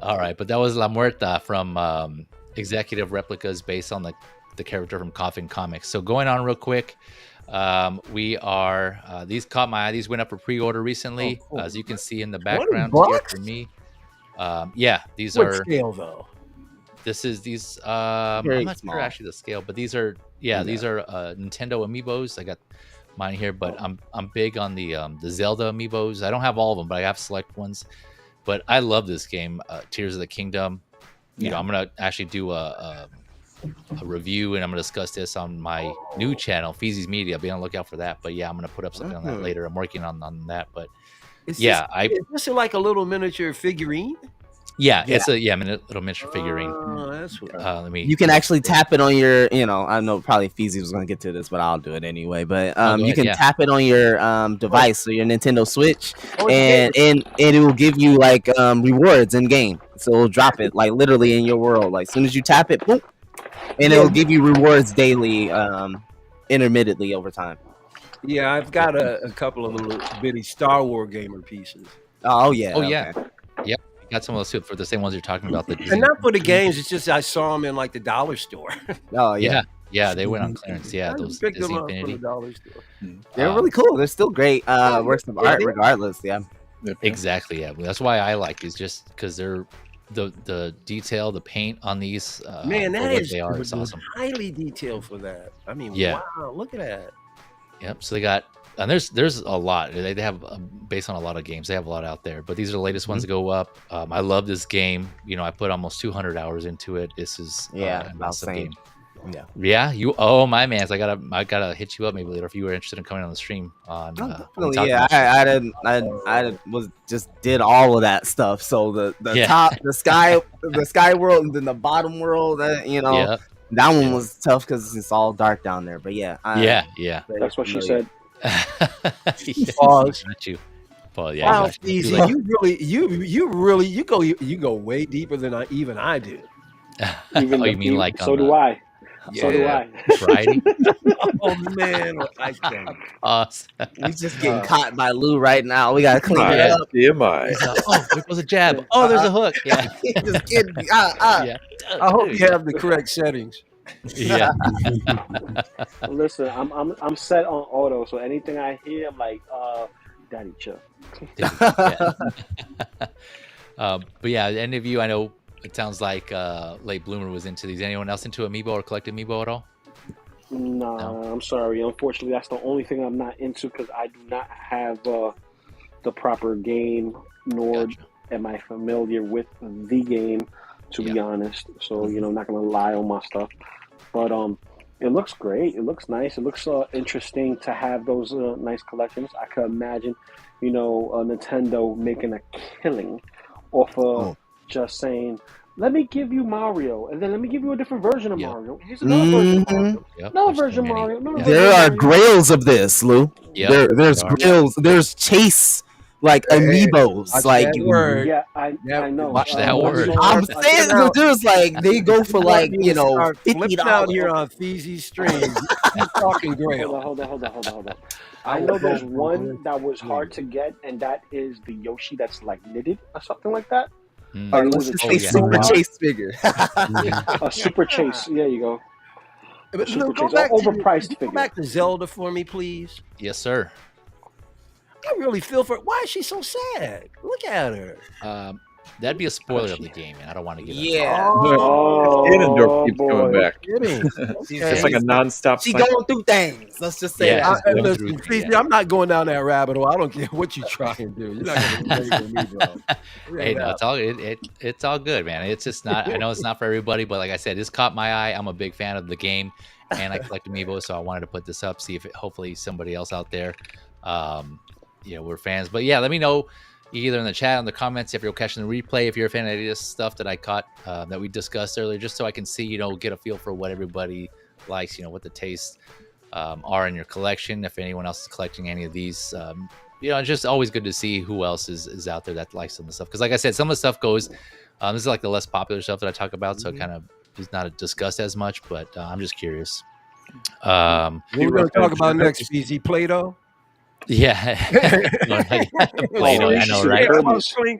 All right, but that was La Muerta from Executive Replicas, based on the character from Coffin Comics. So going on real quick, we are these caught my eye. These went up for pre-order recently, cool. as you can see in the background $20? here for me. These what are scale though? This is these. Very I'm not small. sure actually the scale, but these are these are Nintendo Amiibos. I got mine here, but I'm big on the Zelda Amiibos. I don't have all of them, but I have select ones. But I love this game, Tears of the Kingdom. You know, I'm gonna actually do a review, and I'm gonna discuss this on my new channel, Feezy's Media. Be on the lookout for that. But yeah, I'm gonna put up something on that later. I'm working on that, but Is this like a little miniature figurine? It's a little miniature figurine. Oh, that's what. Let me. You can actually tap it on your, I know probably Feezy was going to get to this, but I'll do it anyway. But you can tap it on your device, so your Nintendo Switch, and it will give you like rewards in game. So it'll drop it like literally in your world. Like as soon as you tap it, boom, and it'll give you rewards daily, intermittently over time. Yeah, I've got a couple of little bitty Star Wars gamer pieces. Oh yeah. Yep. Got some of those too, for the same ones you're talking about. And not for the games. It's just I saw them in like the dollar store. Oh yeah. Yeah, they went on clearance. Yeah, I those picked them Disney up from the Infinity. dollar store. They're really cool. They're still great works of art, regardless. Yeah. Exactly. Yeah, that's why I like these, just because they're the detail, the paint on these. Man, that is it's awesome. Highly detailed for that. I mean, Yeah. wow, look at that. Yep. So they got, and there's a lot. They have based on a lot of games. They have a lot out there, but these are the latest ones to go up. I love this game. You know, I put almost 200 hours into it. This is an awesome game. Yeah. You. Oh my man. I gotta hit you up maybe later if you were interested in coming on the stream. I did all of that stuff. So the top, the sky world, and then the bottom world. That one was tough because it's all dark down there. But that's what she said. Pause. Not you. Paul, Wow, Feezy, you go way deeper than I do. Do I. Yeah. So do I. Variety. Oh man, I think. We just getting caught by Lou right now. We gotta clean it up. Oh, there was a jab. Oh, there's a hook. Yeah. Just kidding. I hope you have the correct settings. Yeah. Listen, I'm set on auto, so anything I hear, I'm like, Daddy chill. But yeah, any of you, I know it sounds like Late Bloomer was into these. Anyone else into Amiibo or collect Amiibo at all? No, I'm sorry. Unfortunately, that's the only thing I'm not into, because I do not have the proper game, nor am I familiar with the game, to be honest. So, not going to lie on my stuff. But it looks great. It looks nice. It looks interesting to have those nice collections. I could imagine, Nintendo making a killing off of just saying, let me give you Mario, and then let me give you a different version of Mario. Here's another version of Mario. Another version of Mario. There are grails of this, Lou. There's grails. There's chase. Like Amiibos, I know. Watch that word. I'm saying there's like they go for like $50 out here on Feezy's stream. He's talking grail. Hold on. I know there's one that was hard to get, and that is the Yoshi that's like knitted or something like that. Let's just say Super Chase figure. A Super Chase. There you go. But Go overpriced figure. Go back to Zelda for me, please. Yes, sir. I really feel for it. Why is she so sad? Look at her. That'd be a spoiler of the game, and I don't want to give it. Ganondorf keeps coming back. It's like a nonstop. She going through things. Let's just say that. Listen, I'm not going down that rabbit hole. I don't care what you try and do. You're not going to with me, bro. Hey, no, it's all good, man. It's just not. I know it's not for everybody, but like I said, this caught my eye. I'm a big fan of the game, and I collect Amiibo, so I wanted to put this up. See if hopefully somebody else out there, we're fans. But yeah, let me know either in the chat, in the comments, if you're catching the replay, if you're a fan of any of this stuff that I caught, that we discussed earlier, just so I can see, get a feel for what everybody likes, what the tastes are in your collection. If anyone else is collecting any of these, it's just always good to see who else is out there that likes some of the stuff. Because like I said, some of the stuff goes, this is like the less popular stuff that I talk about, so it kind of is not discussed as much, but I'm just curious. What we're going to talk about next, Feezy? Play-Doh? Yeah. Play-Doh, I know, right?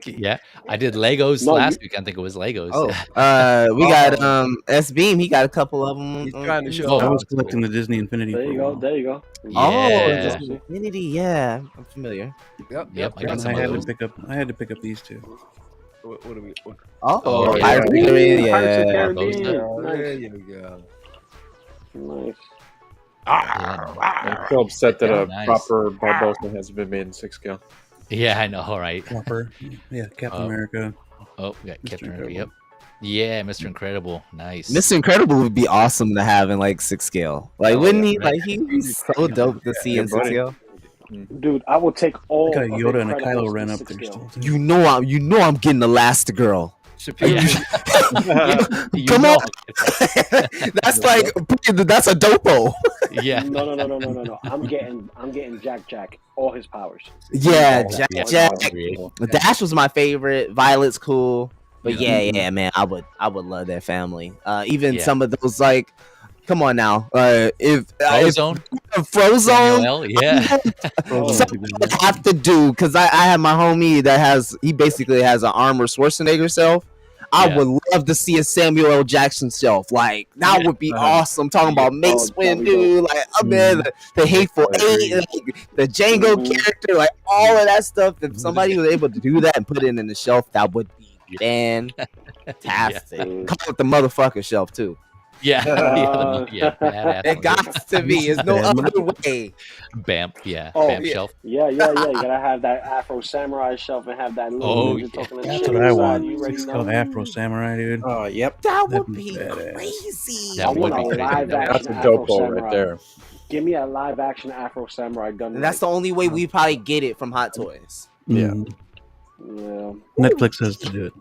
Yeah. I did Legos last week. I think it was Legos. We got S-Beam. He got a couple of them. He's trying to show. I was collecting the Disney Infinity. There you go. Yeah. Disney Infinity. Yeah, I'm familiar. Yep. I had to pick up these two. What do we? What, Oh, yeah. Pirates of the Caribbean, Pirates of the yeah. Caribbean. oh, Nice. there you go. Nice. I'm so upset that a Nice. proper Barbosa hasn't been made in 6 scale. Yeah, I know. All right. Proper. Yeah, Captain America. Oh, we got Captain America. Yep. Incredible. Yeah, Mr. Incredible. Nice. Mr. Incredible would be awesome to have in like 6 scale. Like, wouldn't he? Like, he'd be so dope to see in 6 buddy. scale. Dude, I will take all. Got a of Yoda and a Incredibles Kylo Ren to up 6 there scale. still. You know, I'm getting Elastigirl. Superior. You Come know. on. That's like that's a dopo. Yeah. No. I'm getting Jack. All his powers. Yeah, Oh, Jack. yeah. Jack. Agreed. Dash was my favorite. Violet's cool. But Yeah. yeah, man, I would love that family. Even Yeah. some of those, like, come on now, if Frozone. Frozone, Samuel L. Yeah. something I have to do because I have my homie that he basically has an Armored Schwarzenegger self. I Yeah. would love to see a Samuel L. Jackson self. Like, that would be awesome. Talking about Mace Windu, dude. Like, man, the Hateful Eight, like, the Django character, like all of that stuff. If somebody was able to do that and put it in the shelf, that would be fantastic. Call it the motherfucker shelf too. Yeah. Badass It one. got to be. There's no other way. Bamp. Yeah. Oh, Bamp yeah. shelf. Yeah. You gotta have that Afro Samurai shelf and have that little ninja talking and That's shit what I inside. want. You already 6 know. scale Afro Samurai, dude. Oh, yep. That That'd would be be badass. crazy. That I would want be a crazy. live That That's action a Afro dopo Samurai. right there. Give me a live action Afro Samurai done. And that's the only way we probably get it from Hot Toys. Yeah. Yeah. Netflix has to do it.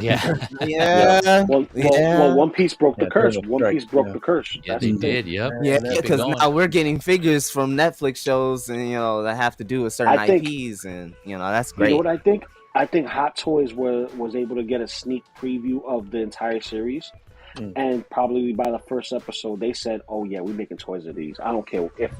Yeah. Yeah. Well, One Piece broke the Yeah, curse. Turtle One Strike, Piece broke yeah. the curse. Yeah, That's they the thing. did. Yep. Yeah, Keep because going. now we're getting figures from Netflix shows, and that have to do with certain I think- IPs, and that's You great. know what I think? I think Hot Toys was able to get a sneak preview of the entire series, and probably by the first episode, they said, "Oh yeah, we're making toys of these. I don't care if."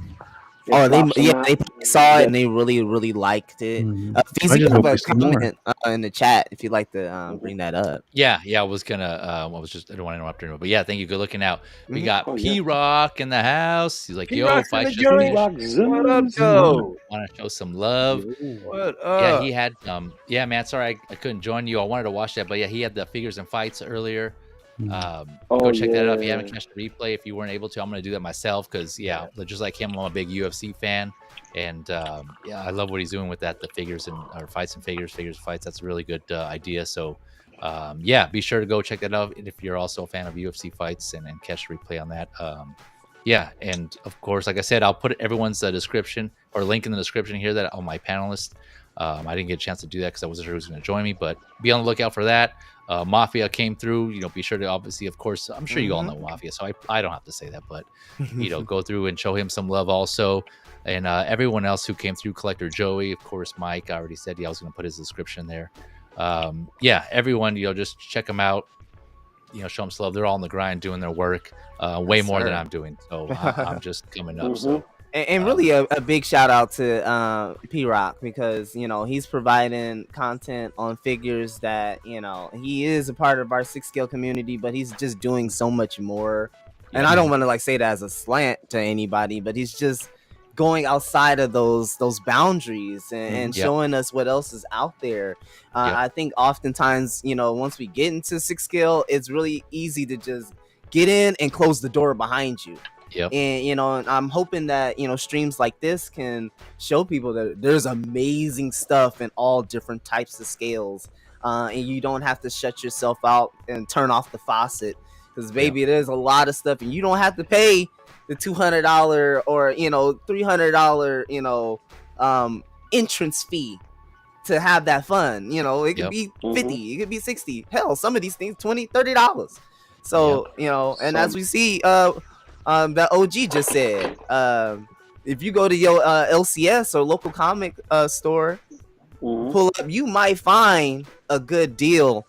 They saw it and they really, really liked it. I Feezy, just have hope a we see more. comment in the chat if you'd like to bring that up. Yeah, I was gonna. I don't want to interrupt anyone, but yeah, thank you. Good looking out. We got Oh, yeah. P Rock in the house. He's like, "Yo, P-Rock's Fight in the Should joint. Finish. What up, Joe? Want to show some love?" What Yeah, up? he had. Yeah, man. Sorry, I couldn't join you. I wanted to watch that, but yeah, he had the figures and fights earlier. Go check that out if you haven't catched the replay. If you weren't able to, I'm gonna do that myself because just like him, I'm a big UFC fan, and I love what he's doing with that. The figures and fights and figures and fights. That's a really good idea. So be sure to go check that out. And if you're also a fan of UFC fights and catch the replay on that. And of course, like I said, I'll put everyone's description or link in the description here that all my panelists. I didn't get a chance to do that because I wasn't sure who was going to join me, but be on the lookout for that. Mafia came through, be sure to obviously, of course, I'm sure you all know Mafia, so I don't have to say that, but go through and show him some love also. And everyone else who came through, Collector Joey, of course, Mike, I already said, I was going to put his description there. Everyone, just check them out, show them some love. They're all on the grind doing their work way more than I'm doing. So I'm just coming up. So. And really a big shout out to P Rock because he's providing content on figures that he is a part of our 6 scale community, but he's just doing so much more. And I don't want to say that as a slant to anybody, but he's just going outside of those boundaries and showing us what else is out there. I think oftentimes once we get into 6 scale, it's really easy to just get in and close the door behind you. Yep. And I'm hoping that streams like this can show people that there's amazing stuff in all different types of scales, and you don't have to shut yourself out and turn off the faucet because there's a lot of stuff, and you don't have to pay the $200 or $300 entrance fee to have that fun. It could be 50, it could be 60. Hell, some of these things $20-$30. So and as we see, that OG just said, if you go to your LCS or local comic store, pull up, you might find a good deal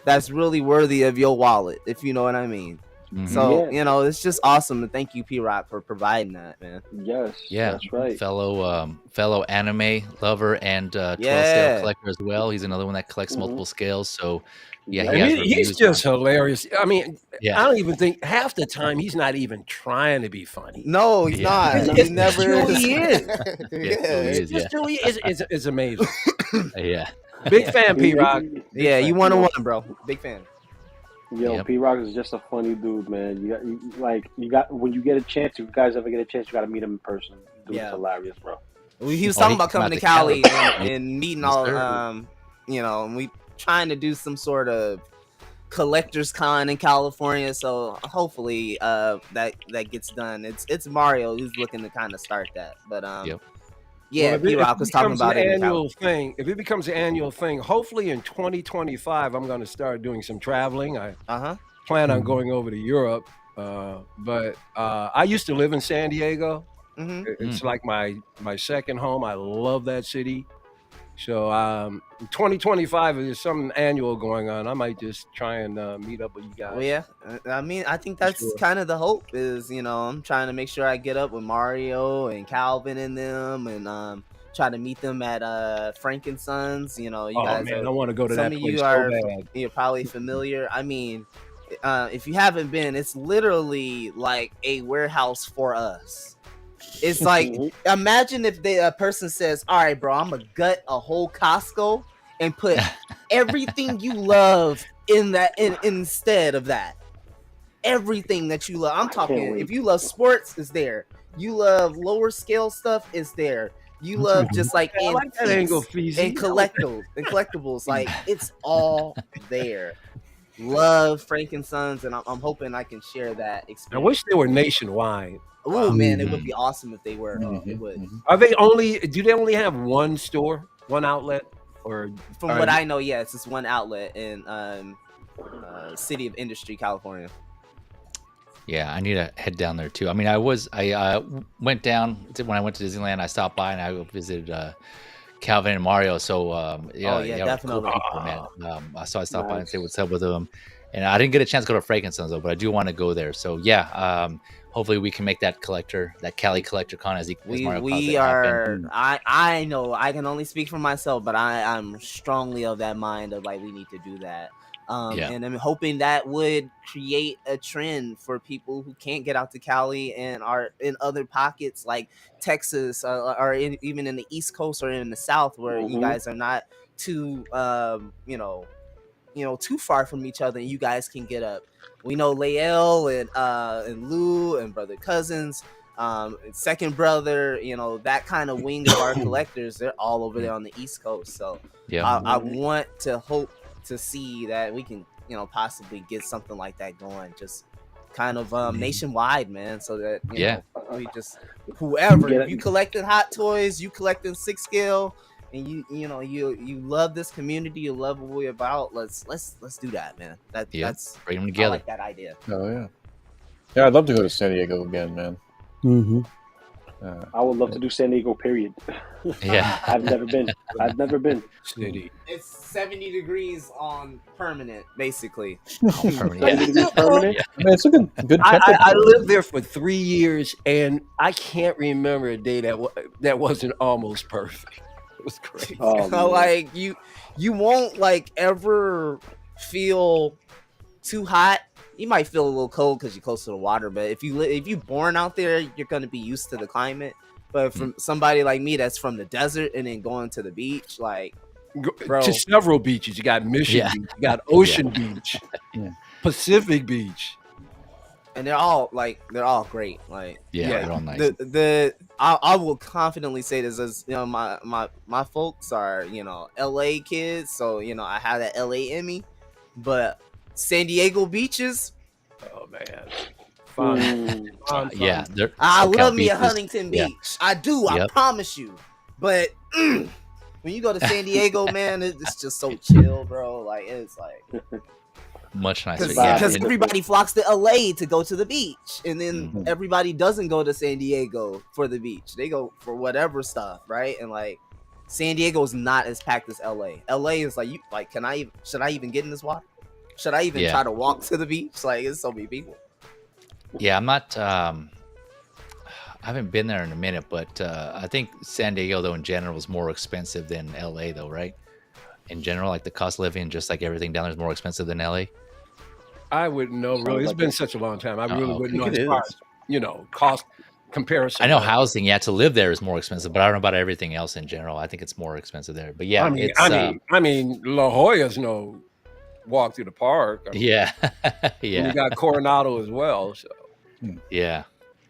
that's really worthy of your wallet, if you know what I mean. So it's just awesome, and thank you, P Rock, for providing that, man. Yes, that's right. Fellow anime lover and 12 scale collector as well. He's another one that collects multiple scales. So he's just hilarious. I mean, I don't even think half the time he's not even trying to be funny. No, he's not. He never He is. He is. It's just who he is. It's amazing. Yeah. Big Yeah. fan, P Rock. Yeah, you 1-on-1, bro. Big fan. Yo, Yep. P Rock is just a funny dude, man. You got when you get a chance, if you guys ever get a chance, you got to meet him in person. Dude's Yeah. hilarious, bro. He was Oh, talking he about came coming out to to Cali Cali. and meeting Yes, all, sir. and we trying to do some sort of collector's con in California. So hopefully, that gets done. It's Mario who's looking to kind of start that, but Yep. yeah, Well, P if Rock it was talking becomes an about it in Cali. annual thing, if it becomes an annual thing, hopefully in 2025, I'm going to start doing some traveling. I plan on going over to Europe, but I used to live in San Diego. It's like my second home. I love that city. So 2025 is something annual going on. I might just try and meet up with you guys. Well, yeah, I mean, I think that's kind of the hope is, I'm trying to make sure I get up with Mario and Calvin and them and try to meet them at Frank and Sons. You guys man, are, I want to go to some that of place you so are bad. you're probably familiar. I mean, if you haven't been, it's literally like a warehouse for us. It's like, imagine if a person says, all right, bro, I'm gonna gut a whole Costco and put everything you love in that instead of that. Everything that you love. I'm talking, if you love sports, it's there. You love lower scale stuff, it's there. You love just like I like that angle, Feezy. and collectibles, like it's all there. Love Frank and Sons, and I'm hoping I can share that experience. I wish they were nationwide. Oh man, it would be awesome if they were. It would. Are they only? Do they only have one store, one outlet, or? From what I know, yes, it's one outlet in City of Industry, California. Yeah, I need to head down there too. I mean, I went down when I went to Disneyland. I stopped by and I visited Calvin and Mario. So definitely. Cool people, man. So I stopped by and say what's up with them. And I didn't get a chance to go to Frank and Sons though, but I do want to go there. So yeah, hopefully we can make that Cali collector con as Mario we are. I know I can only speak for myself, but I'm strongly of that mind of like we need to do that. And I'm hoping that would create a trend for people who can't get out to Cali and are in other pockets like Texas or even in the East Coast or in the South where you guys are not too, too far from each other and you guys can get up. We know Lael and Lou and brother cousins, second brother, that kind of wing of our collectors, they're all over there on the East Coast. So I want to hope to see that we can possibly get something like that going, just kind of nationwide, man, so that we just whoever, if you collecting Hot Toys, you collecting 6 scale, and you love this community, you love what we're about, let's do that, man. That's bring them together. I like that idea. Oh yeah, I'd love to go to San Diego again, man. I would love to do San Diego, period. Yeah. I've never been. City. It's 70 degrees on permanent, basically. Permanent. Yeah. I mean, it's a good I lived there for 3 years, and I can't remember a day that wasn't almost perfect. It was crazy. Like you won't like ever feel too hot. You might feel a little cold because you're close to the water, but if you're born out there, you're gonna be used to the climate. But from somebody like me that's from the desert and then going to the beach, like, bro, to several beaches. You got Mission Beach, you got Ocean Beach, Pacific Beach, and they're all great. Like, they're all nice. I will confidently say this as my folks are LA kids, so I have that LA in me, but San Diego beaches. Oh man, fun. Yeah, I love me a Huntington Beach. I do. I promise you. But when you go to San Diego, man, it's just so chill, bro. Like it's like much nicer. Because everybody flocks to LA to go to the beach, and then everybody doesn't go to San Diego for the beach. They go for whatever stuff, right? And like San Diego is not as packed as LA. LA is like should I even get in this water? Should I even try to walk to the beach? Like, it's so many people. Yeah, I'm not. I haven't been there in a minute, but I think San Diego, though, in general, is more expensive than LA, though, right? In general, like the cost of living, just like everything down there, is more expensive than LA. I wouldn't know, really. It's been such a long time. I really wouldn't know as far as, cost. comparison. I know housing, to live there is more expensive, but I don't know about everything else in general. I think it's more expensive there. But yeah, I mean, La Jolla's no walk through the park. Yeah. And you got Coronado as well. So yeah,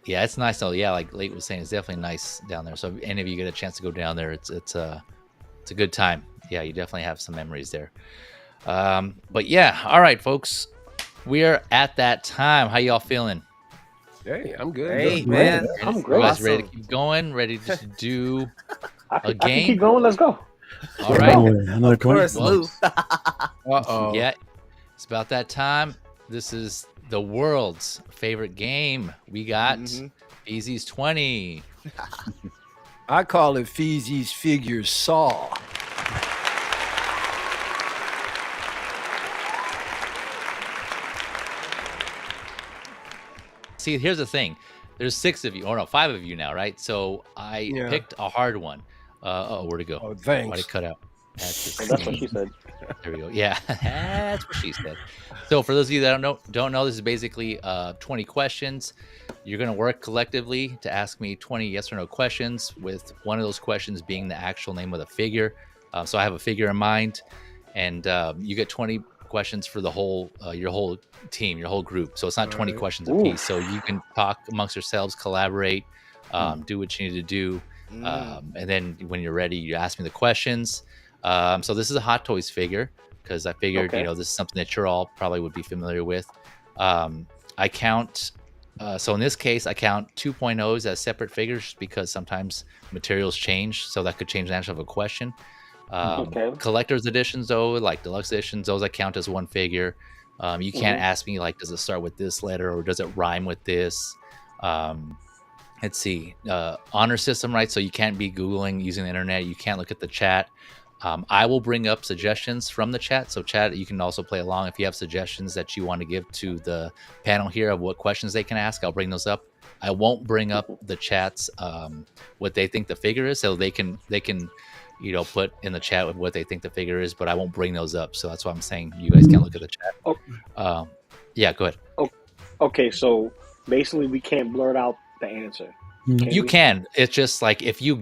it's nice though. Yeah, like Late was saying, it's definitely nice down there. So if any of you get a chance to go down there, it's a good time. Yeah, you definitely have some memories there. But yeah, all right, folks, we are at that time. How y'all feeling? Hey, I'm good. Hey, man. I'm great. You guys ready to keep going? Ready to do a game? I can keep going. Let's go. All right. Another Of course, question. Lou. Uh-oh. Yeah, it's about that time. This is the world's favorite game. We got Feezy's 20. I call it Feezy's Figure Saw. See, here's the thing. There's 6 of you, or no, 5 of you now, right? So I picked a hard one. Where'd it go? Oh, thanks. Why'd it cut out? That's That's what she said. There we go. Yeah, that's what she said. So for those of you that don't know, this is basically 20 questions. You're going to work collectively to ask me 20 yes or no questions, with one of those questions being the actual name of the figure. So I have a figure in mind, and you get 20 questions for the whole your whole team, your whole group. So it's not 20 questions apiece. So you can talk amongst yourselves, collaborate, do what you need to do, and then when you're ready, you ask me the questions. So this is a Hot Toys figure, because I figured this is something that you're all probably would be familiar with. I count so in this case I count 2.0s as separate figures, because sometimes materials change, so that could change the answer of a question. Collector's editions, though, like deluxe editions, those I count as one figure. You can't ask me like, does it start with this letter or does it rhyme with this? Let's see, honor system, right? So you can't be Googling using the internet. You can't look at the chat. I will bring up suggestions from the chat. So chat, you can also play along if you have suggestions that you want to give to the panel here of what questions they can ask. I'll bring those up. I won't bring up the chats what they think the figure is, so they can put in the chat with what they think the figure is, but I won't bring those up. So that's why I'm saying you guys can't look at the chat. Yeah, go ahead. Okay, so basically we can't blurt out the answer. You can. It's just like if you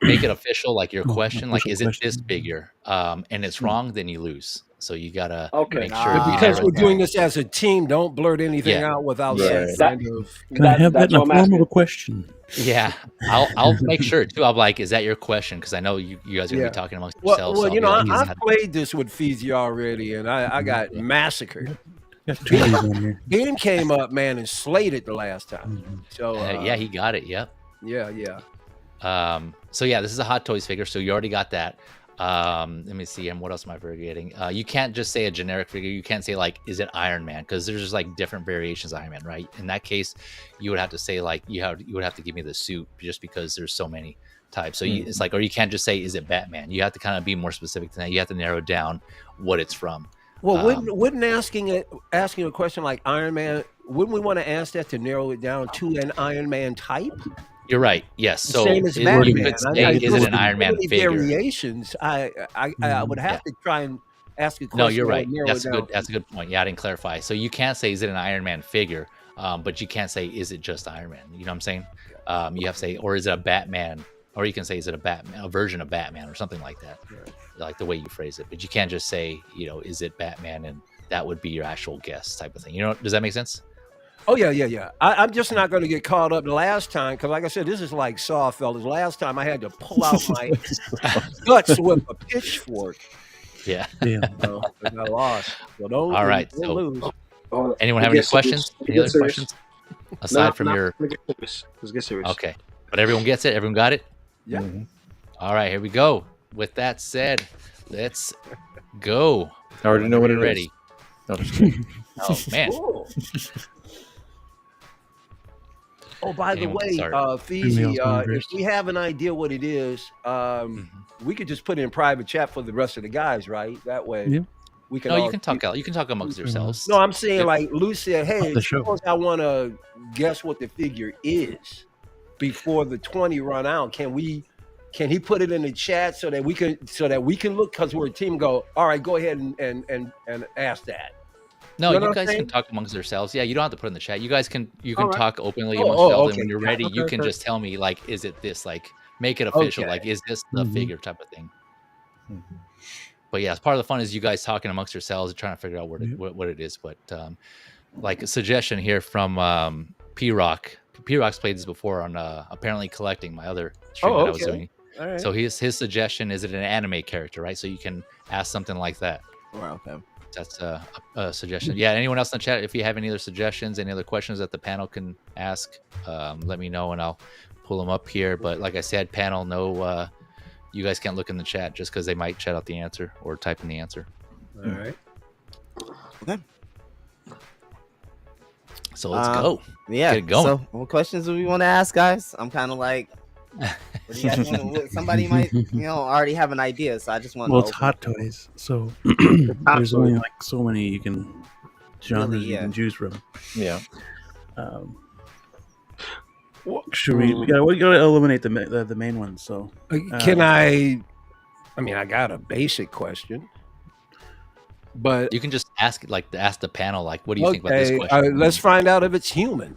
make it official, like your question, like is it this figure, and it's wrong, then you lose. So you gotta make sure. But because we're doing this as a team, don't blurt anything out without some kind of. Can I have that in a form of a question? Yeah, I'll make sure too. I'm like, is that your question? Because I know you guys are gonna be talking amongst yourselves. Well, so I've played this with Feezy already, and I got massicered. Game came up, man, and slayed it the last time. So yeah, he got it. Yep. Yeah. So yeah, this is a Hot Toys figure. So you already got that. Let me see. And what else am I forgetting? You can't just say a generic figure. You can't say like, is it Iron Man? Because there's just like different variations of Iron Man, right? In that case, you would have to say like you would have to give me the suit, just because there's so many types. So it's like, or you can't just say, is it Batman? You have to kind of be more specific than that. You have to narrow down what it's from. Well, wouldn't asking a question like Iron Man, wouldn't we want to ask that to narrow it down to an Iron Man type? You're right. Yes. So same as Batman. Is it an Iron Man figure? Variations. I would have to try and ask a question. No, you're right. That's a good point. Yeah, I didn't clarify. So you can't say, is it an Iron Man figure? But you can't say, is it just Iron Man? You know what I'm saying? You have to say, or is it a Batman? Or you can say, is it a version of Batman or something like that? Right. Like the way you phrase it. But you can't just say, is it Batman? And that would be your actual guess type of thing. Does that make sense? Oh, yeah. I'm just not going to get caught up the last time, because like I said, this is like Saw, fellas. Last time I had to pull out my guts with a pitchfork. Yeah. And I lost. So don't lose. Anyone have any questions? Any other questions? Aside from your... Let's get serious. Okay. But everyone gets it? Everyone got it? Yeah. All right, here we go. With that said, let's go. I already know what it is. Ready. No, just kidding. Oh, man. Cool. Oh, by the way, Feezy, if we have an idea what it is, we could just put it in private chat for the rest of the guys, right? That way we can. No, you can talk out. You can talk amongst yourselves. No, I'm saying like Lou said, hey, suppose I want to guess what the figure is before the 20 run out. Can he put it in the chat so that we can look, because we're a team, go, all right, go ahead and ask that. No, You know you what I'm guys can saying? talk amongst yourselves. Yeah, you don't have to put it in the chat. You guys can Alright. talk openly Oh, amongst oh, yourselves, and okay. when you're Yeah, ready, you okay, can okay. just tell me like, is it this? Like, make it official. Okay. Like, is this the Mhm. figure type of thing? Mhm. But yeah, part of the fun is you guys talking amongst yourselves and trying to figure out what Yep. what it is. But like a suggestion here from P Rock. P Rock's played this before on apparently collecting, my other stream Oh, that I was okay. doing. All right. So his suggestion is it an anime character, right? So you can ask something like that. Wow, okay. That's a suggestion. Yeah. Anyone else in the chat? If you have any other suggestions, any other questions that the panel can ask, let me know and I'll pull them up here. But like I said, panel, no, you guys can't look in the chat just because they might chat out the answer or type in the answer. All right. Okay. So let's go. Yeah. Get it going. So, what questions do we want to ask, guys? I'm kind of like, what do you guys want? Somebody might, already have an idea. So I just want. Well, to it's hot toys, so hot there's only toys. like so many genres Really, you yeah. can choose from. Yeah. Should we? We gotta eliminate the main ones. So Can I mean, I got a basic question, but You can just ask the panel, like, what do you think about this okay, question? let's find out if it's human.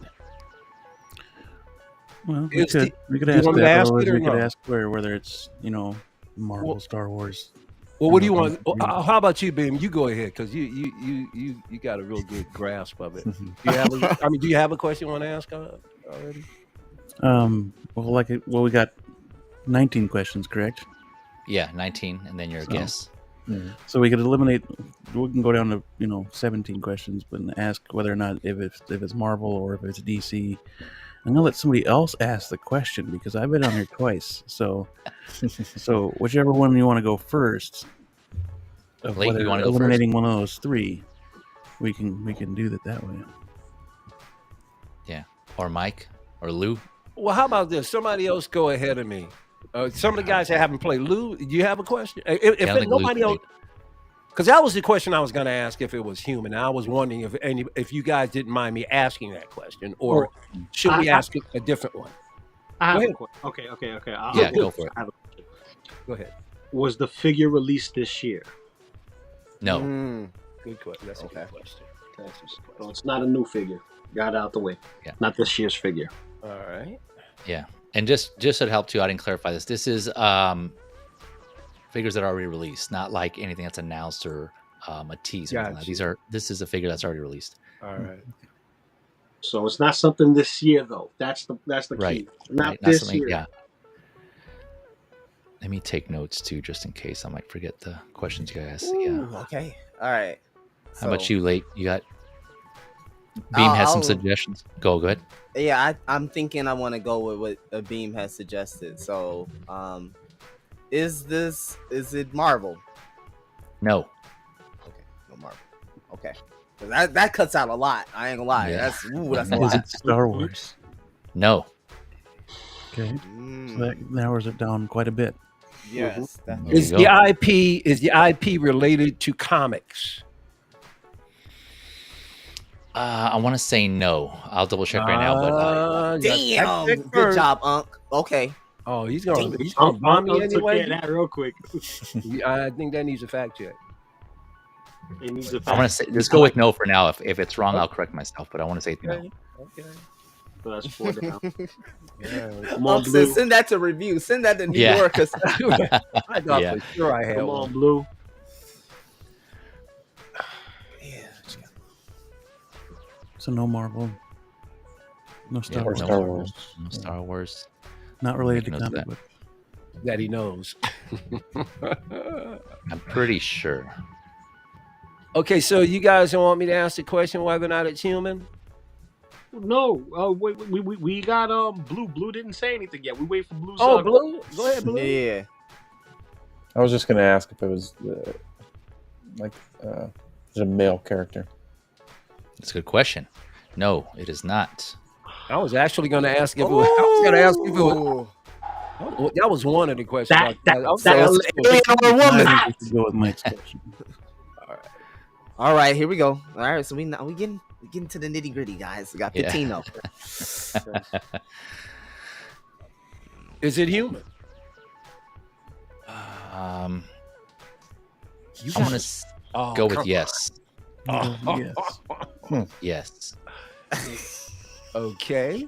well, Is the- we could you ask want me to that. ask Otherwise, it or we could no? ask whether it's Marvel, Well- Star Wars. Well, what do you Okay. want? How about you, Beam? You go ahead because you got a real good grasp of it. Do you have do you have a question you want to ask already? We got 19 questions, correct? Yeah, 19, and then your So- guess. So we could eliminate. We can go down to 17 questions, but ask whether or not if it's Marvel or if it's DC. I'm gonna let somebody else ask the question because I've been on here twice. So whichever one you want to go first, of Blake, you whether wanna go eliminating one of those three, we can do that way. Yeah, or Mike or Lou. Well, how about this? Somebody else go ahead of me. Some of the guys that haven't played. Lou, do you have a question? I don't think Nobody Lou's else, because that was the question I was going to ask if it was human. I was wondering if you guys didn't mind me asking that question, or should we ask a different one? I have Go a ahead. question. Okay. Yeah, go for it. I have a question. Go ahead. Was the figure released this year? No. Good question. That's a Okay. good question. So it's not a new figure. Got it out the way. Yeah. Not this year's figure. All right. Yeah, and just to help too, I didn't clarify this. This is figures that are already released, not like anything that's announced or a tease. Or anything like Gotcha. that. This is a figure that's already released. All right. So it's not something this year though. That's the Right. key. Not Right, this something. year. Yeah. Let me take notes too, just in case I might forget the questions you guys. Yeah. Ooh, okay. All right. How about So, you, Late? You got Beam has some I'll- suggestions. Go ahead. Yeah, I'm thinking I want to go with what a Beam has suggested. So, is it Marvel? No. Okay, no Marvel. Okay, 'cause that cuts out a lot. I ain't gonna lie. Yeah. That's a Is lot. it Star Wars? No. Okay, so Mm, that narrows it down quite a bit. yes. There Is you the go. IP related to comics? I want to say no. I'll double check right now, but Damn. Check Good first. job, Unc. Okay. Oh, he's gonna bomb me Took care anyway. of that real quick. I think that needs a fact check. It needs a I want to say let's go with no for now. If it's wrong, I'll correct myself. But I want to say no. Okay. So that's 4 down. Yeah. Come on, Unc said, Blue. send that to review. Send that to New Yeah. York. 'Cause- I thought Yeah. for sure I had Come one. on, Blue. Yeah. So no Marvel, no Star Yeah, Wars, no Star Marvel, Wars. no Star Wars. not related to Making notes of comic that. book. That he knows. I'm pretty sure. Okay, so you guys don't want me to ask the question whether or not it's human? No, we got Blue. Blue didn't say anything yet. We wait for Blue's. Oh, Blue. Go ahead, Blue. Yeah. I was just going to ask if it was is a male character. That's a good question. No, it is not. I was actually going to ask if it was. I was going to ask if it was. Ooh. Oh, that was one of the questions. That- I'm that- so- Alien or a woman. I think we should go with Mike's question. All right, here we go. All right, so we getting to the nitty gritty, guys. We got Yeah. 15 of. Is it human? I'm You gonna Oh, go with come yes. Yes. Yes. Okay.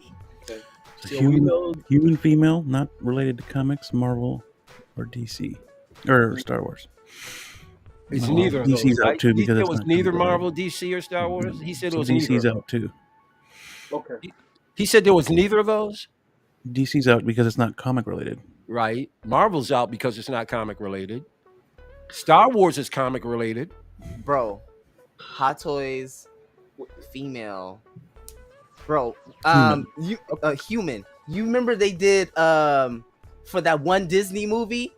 So human, female, not related to comics, Marvel, or DC, or Star Wars. It's neither of those. DC's Right? out too He because said it it's was not neither comic Marvel, related. DC, or Star Wars. He said it So was DC's neither. out too. Okay. He said there was neither of those. DC's out because it's not comic related. Right. Marvel's out because it's not comic related. Star Wars is comic related. Bro, Hot Toys, female. Bro, human. You remember they did for that one Disney movie?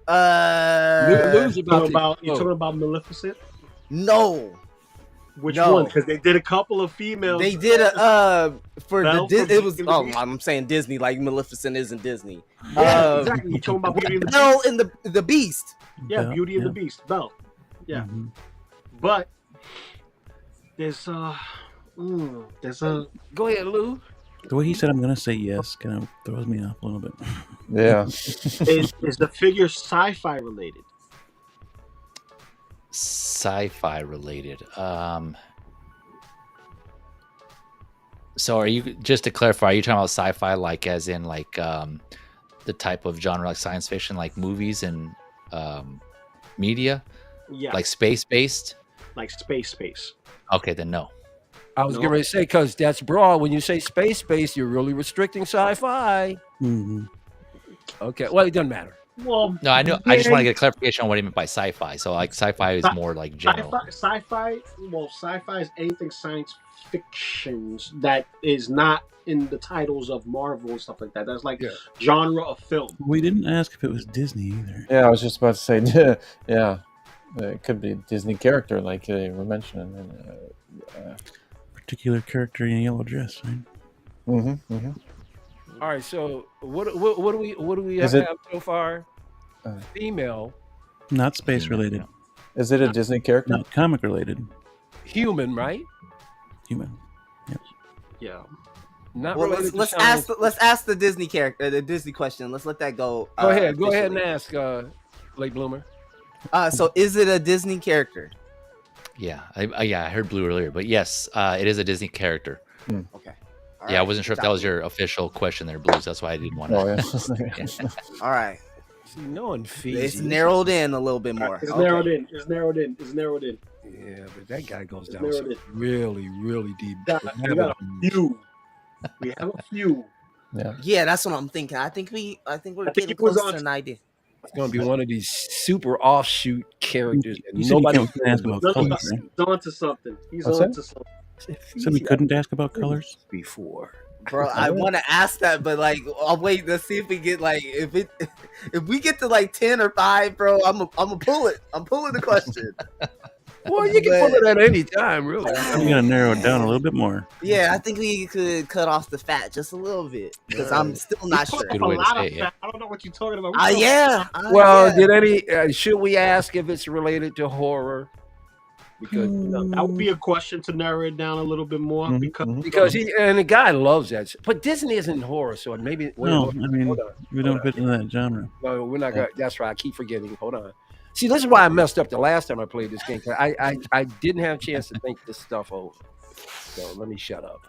You talking about Maleficent? No. Which one? Because they did a couple of females. They did a for Belle the from it was Beauty and the Beast? I'm saying Disney, like Maleficent isn't Disney. Yeah, exactly. You talking about Beauty and the Beast? Belle and the Beast. Yeah, Beauty and the Beast. Belle. Yeah. Mm-hmm. But there's Go ahead, Lou. The way he said I'm gonna say yes kind of throws me off a little bit. Yeah. is the figure sci-fi related? Sci-fi related. So are you, just to clarify, are you talking about sci-fi like as in like the type of genre like science fiction, like movies and media? Yeah. Like space-based? Like space. Okay, then no. I was getting ready to say, because that's broad. When you say space, you're really restricting sci-fi. Mm-hmm. Okay, well, it doesn't matter. Well, No, I know. I just want to get a clarification on what he meant by sci-fi. So like sci-fi is more like general. Sci-fi is anything science fictions that is not in the titles of Marvel and stuff like that. That's like genre of film. We didn't ask if it was Disney either. Yeah, I was just about to say, yeah, it could be a Disney character, like they were mentioning. Particular character in a yellow dress, right? Mm-hmm. Mm-hmm. All right, so what do we have so far? Female, not space related. Is it a Disney character? Not comic related. Human, right? Human. Yep. Yeah. Not well, related. Let's ask the Disney character, the Disney question. Let's let that go. Go ahead and ask, Late Bloomer. So is it a Disney character? Yeah, I heard Blue earlier, but yes, it is a Disney character. Okay. I wasn't sure if that was your official question there, Blues. That's why I didn't want to. Oh, yeah. All right. See, knowing Feezy, it's narrowed in a little bit more. It's narrowed in. It's narrowed in. Yeah, but that guy goes down really, really deep. We got a few. We have a few. Yeah, that's what I'm thinking. I think we're getting close to an idea. It's gonna be one of these super offshoot characters that You nobody said you ask about colors, right? He's on to something. He's on to something. So we couldn't ask about colors before. Bro, I want to ask that, but like, I'll wait. Let's see if we get like, if we get to like 10 or 5, bro, I'm gonna pull it. I'm pulling the question. Well, you can pull it at any time, really. We gotta narrow it down a little bit more. Yeah, I think we could cut off the fat just a little bit because I'm still not sure. A lot of fat. I don't know what you're talking about. Should we ask if it's related to horror? Because that would be a question to narrow it down a little bit more. Because the guy loves that. But Disney isn't horror, so maybe. No, I mean we don't fit in that genre. No, we're not. That's right. I keep forgetting. Hold on. See, this is why I messed up the last time I played this game. I didn't have a chance to think this stuff over. So let me shut up.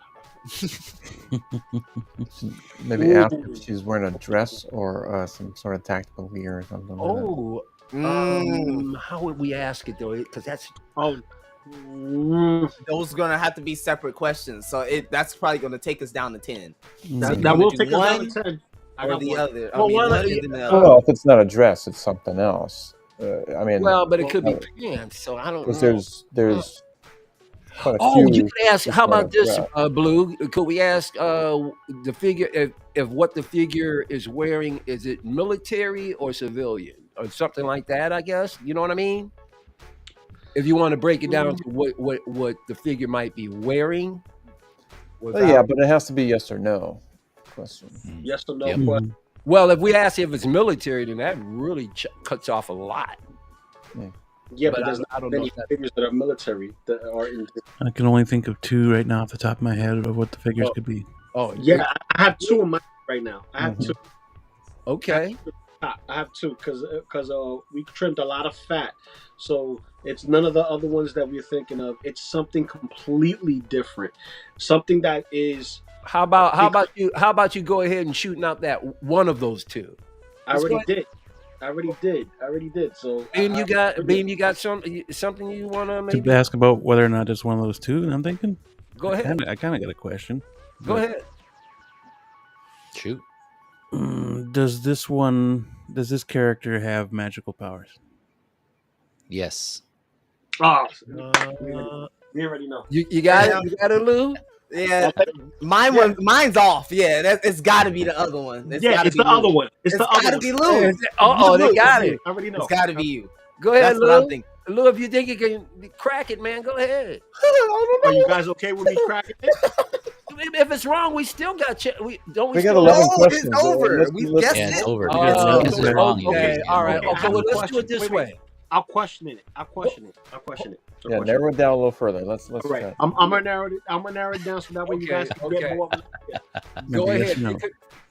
Maybe ask if she's wearing a dress or some sort of tactical gear or something. How would we ask it though? Because that's those are gonna have to be separate questions. So that's probably gonna take us down to 10. That will take us down to 10. Or the other. Well, if it's not a dress, it's something else. I mean, but it could be pants. So I don't know. There's quite a few. You could ask. How about this, Blue? Could we ask the figure if what the figure is wearing is it military or civilian or something like that? I guess you know what I mean. If you want to break it down to what the figure might be wearing. Yeah, but it has to be yes or no question. Yes or no question. Well, if we ask if it's military, then that really cuts off a lot. Yeah, but there's not many figures that are military that are in. I can only think of 2 right now off the top of my head of what the figures could be. Oh, yeah, I have 2 in my right now. I have 2. Okay. I have two because we trimmed a lot of fat, so it's none of the other ones that we're thinking of. It's something completely different, something that is. How about you go ahead and shooting out that one of those two? I already did. So Beam, you got something you want to maybe To ask about whether or not it's one of those two, I'm thinking. go ahead. I kind of got a question. Go ahead. Shoot. Does this character have magical powers? Yes. Oh, we already know. You got it. You got it, Lou. Yeah, mine's off. Yeah, it's got to be the other one. It's the other one. It's the other got to one. be Lou. Oh, they got it. I already know. It's got to be you. Go ahead, That's what Lou. I'm thinking. Lou, if you think you can crack it, man, go ahead. Are you guys okay with me cracking it? If it's wrong, we still got We still got 11 No, questions. it's over. Let's- We let's- guessed Yeah, it's it. over. Oh, Guess it's wrong. You okay. did. All right. Okay, Okay. I Well, have a let's do it this question. way. I'll question it. Yeah, narrow it down a little further. Let's All right. chat. I'm gonna narrow it down so that way you guys can get more. Go Maybe ahead. yes or no.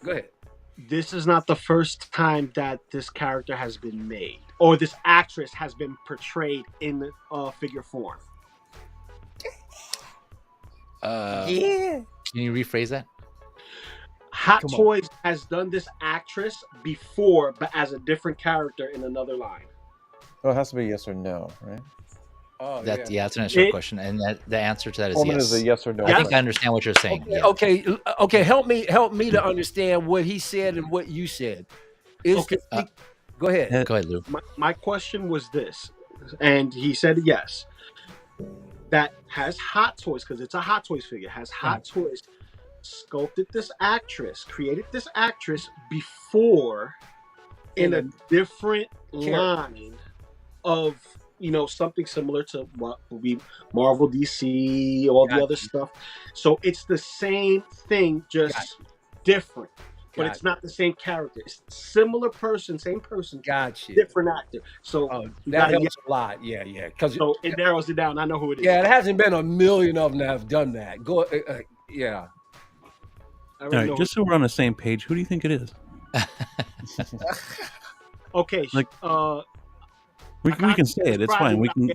Go ahead. This is not the first time that this character has been made, or this actress has been portrayed in figure form. Yeah. Can you rephrase that? Hot Come on. Toys has done this actress before, but as a different character in another line. Oh, it has to be yes or no, right? Oh, That's that's an short question, and the answer to that is Coleman yes. is a yes or no. I think I understand what you're saying. Yeah. Okay. Help me to understand what he said and what you said. Okay. Go ahead. Go ahead, Lou. My question was this, and he said yes. That has Hot Toys, because it's a Hot Toys figure, has Hot Toys sculpted this actress, created this actress before in a different line of, something similar to what would be Marvel, DC, all the other stuff. So it's the same thing, just different. But it's not the same character. It's similar person, same person, Gotcha. different actor. So that helps a lot. Yeah. So it narrows it down. I know who it is. Yeah, it hasn't been a million of them that have done that. Go. Yeah. I All already right, know just so we're on the same page, who do you think it is? Okay. Like- We can say it. It's fine. We can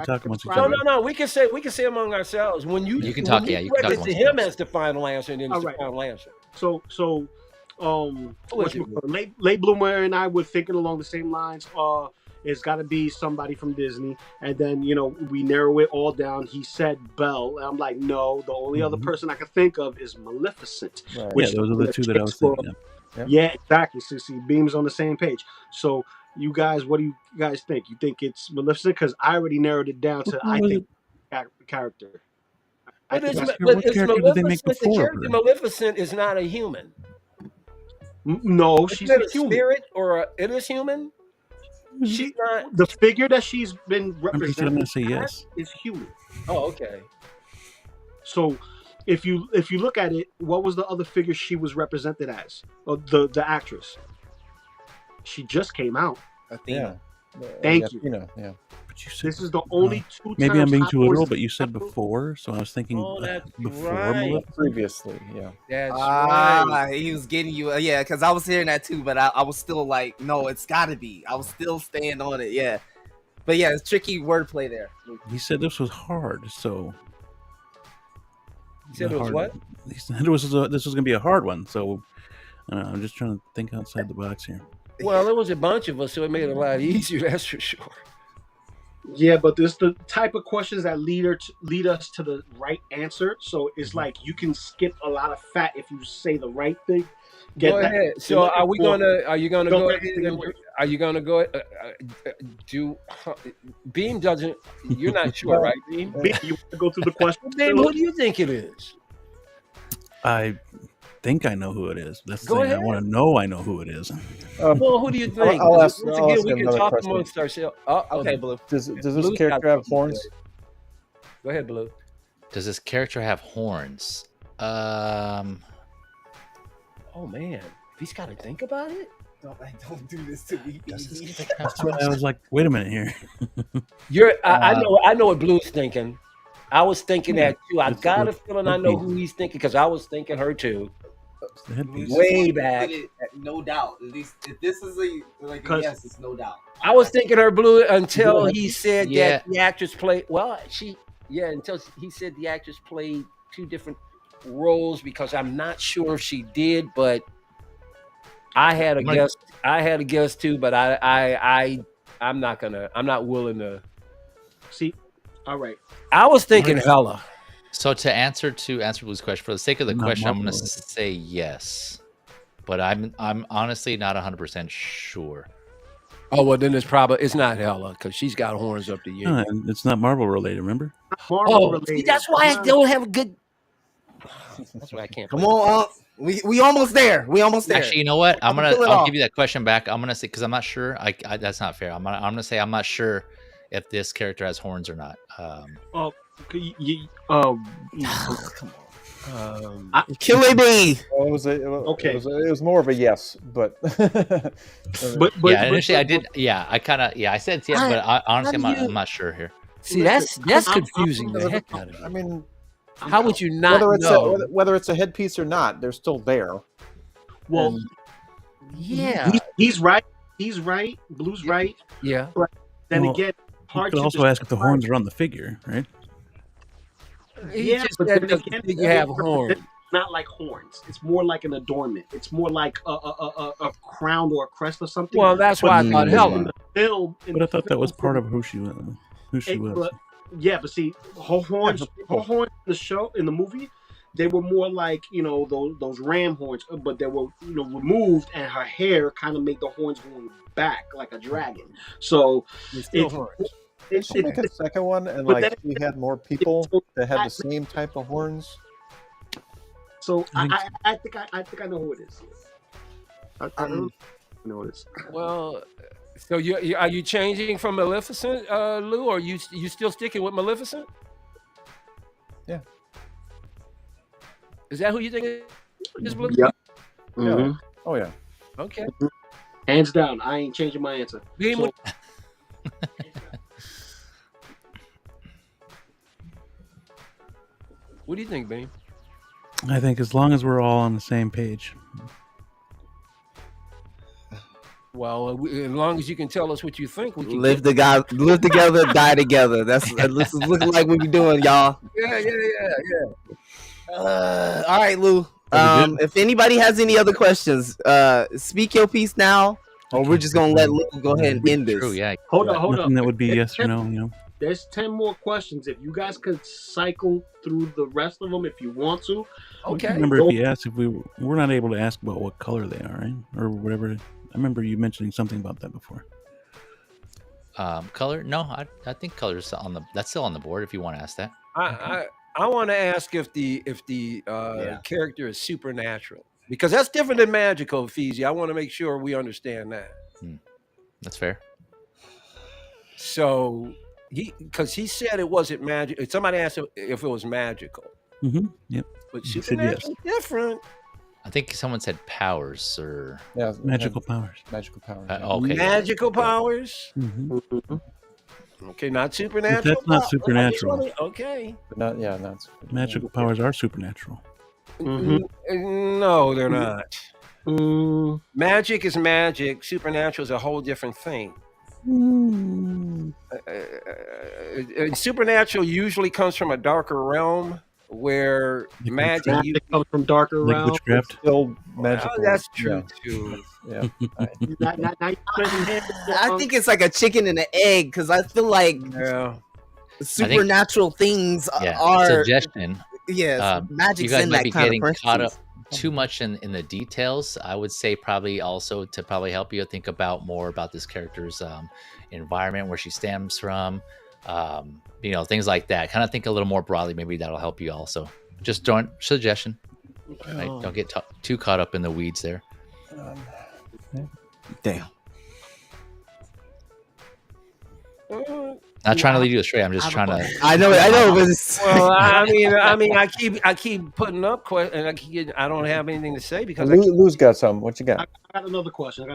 talk amongst each other. No. We can say among ourselves when you can talk. Yeah, you can talk It's amongst him yourselves. as the final answer, and then it's All the right. final answer. So late bloomer and I were thinking along the same lines. It's got to be somebody from Disney, and then we narrow it all down. He said Belle, and I'm like, no. The only other person I could think of is Maleficent. Right. Yeah, those are the two that I was thinking of. Yeah, exactly. So see, Beam's on the same page. So you guys, what do you guys think? You think it's Maleficent? Because I already narrowed it down to I think character. I But think What character did they make The before character her? Maleficent is not a human. no, she's Isn't it a a human. spirit or it is human? She's not. The figure that she's been I'm represented going to say yes. is human. Oh, okay. So if you look at it, what was the other figure she was represented as? The actress. She just came out. Athena. Yeah. Thank you. Yeah. But you said This is the only two maybe times I'm being Hot too Toys- literal, but you said before, so I was thinking Oh, that's before right. Maleficent. Previously, yeah. That's right. He was getting you. Yeah, because I was hearing that too, but I was still like, no, it's got to be. I was still staying on it. Yeah. But yeah, it's tricky wordplay there. He said this was hard, so. He said it was what? He said this was going to be a hard one, so I'm just trying to think outside the box here. Well, there was a bunch of us, so it made it a lot easier. That's for sure. Yeah, but there's the type of questions that lead us to the right answer. So it's like you can skip a lot of fat if you say the right thing. Go ahead. So are you gonna Don't go let ahead anything and away. are you gonna go do Beam doesn't you're not sure, right, Beam? Beam, you want to go through the questions? Beam, who do you think it is? I think I know who it is. That's the Go thing. ahead. I want to know I know who it is. Well, who do you think? I'll ask Once again, we can another talk question. amongst ourselves. Okay, Blue. Does this Blue's character got have something horns? to say. Go ahead, Blue. Does this character have horns? Oh man, he's got to think about it. Don't do this to me. Does this character have That's why I horns? was like, wait a minute here. I know what Blue's thinking. I was thinking that too. I got a feeling I know who he's thinking because I was thinking her too. It's the headpiece. Way back. No doubt. At least if this is a yes, it's no doubt. I was thinking her blue until he said Yeah. that the actress played. Well, until he said the actress played two different roles, because I'm not sure if she did, but I had a guess. I had a guess too, but I'm not willing to see. All right. I was thinking Hella. So to answer Blue's question, for the sake of the Not question, I'm going to Marvel. say yes, but I'm honestly not 100% sure. Oh well, then it's not Hella, because she's got horns up to you. No, and it's not Marvel related. Remember? See, that's why I don't have a good. That's why I can't. Come on, we almost there. We almost there. Actually, you know what? I'll give you that question back. I'm gonna say, because I'm not sure. That's not fair. I'm gonna say I'm not sure if this character has horns or not. Come on. Kill B. Well, it was more of a yes, but yeah, initially I did. Yeah, I said yes, but honestly, I'm not sure here. See, that's confusing the heck out of me. I mean, how would you not know? Whether it's a headpiece or not, they're still there. Well, yeah, he's right. He's right. Blue's right. Yeah. But then again, you could also ask if the horns are on the figure, right? But then again, you have horns. It's not like horns. It's more like an adornment. It's more like a crown or a crest or something. Well, that's why I thought Hella. But I thought that was part of who she was. Yeah, but see, her horns in the show, in the movie, they were more like, those ram horns, but they were, removed, and her hair kind of made the horns going back like a dragon. So Did she make a second one, and she had more people that had the same type of horns? So I think I know who it is. I know who it is. Well, so are you changing from Maleficent, Lou, or you still sticking with Maleficent? Yeah. Is that who you think is Blue? Yep. Yeah. Oh yeah. Okay. Hands down, I ain't changing my answer. What do you think, Bean? I think as long as we're all on the same page. Well, as long as you can tell us what you think, we can live together, die together. This is looking like what we're doing, y'all. Yeah. All right, Lou. If anybody has any other questions, speak your piece now, or we're just gonna let Lou go ahead and end this. True, yeah. Hold on. That would be yes or no. There's 10 more questions. If you guys could cycle through the rest of them if you want to. Okay. Remember, if you asked if we're not able to ask about what color they are, right? Or whatever. I remember you mentioning something about that before. Color? No, I think color's that's still on the board if you want to ask that. I want to ask if the character is supernatural, because that's different than magical, Feezy. I want to make sure we understand that. That's fair. So because he said it wasn't magic. Somebody asked if it was magical. Mm-hmm. Yep. But supernatural is different. I think someone said powers or magical powers. Magical powers. Okay. Magical powers. Mm-hmm. Okay, not supernatural. But that's not supernatural. Okay. But not supernatural. Magical powers are supernatural. Mm-hmm. No, they're not. Magic is magic. Supernatural is a whole different thing. And supernatural usually comes from a darker realm, where magic comes from darker realms. Witchcraft. Still magical. Oh, that's true too. Yeah. I think it's like a chicken and an egg, because I feel like supernatural things are suggestion. Yes, magic's you guys in might that be kind getting of caught up too much in the details. I would say probably also to help you think about more about this character's environment, where she stems from, things like that. Kind of think a little more broadly. Maybe that'll help you also. Just don't suggestion. Right? Don't get too caught up in the weeds there. Damn. Not trying to lead you astray. I'm just trying to. I know. But well, I mean, I keep putting up questions, and I don't have anything to say because Lou's got some. What you got? I got another question.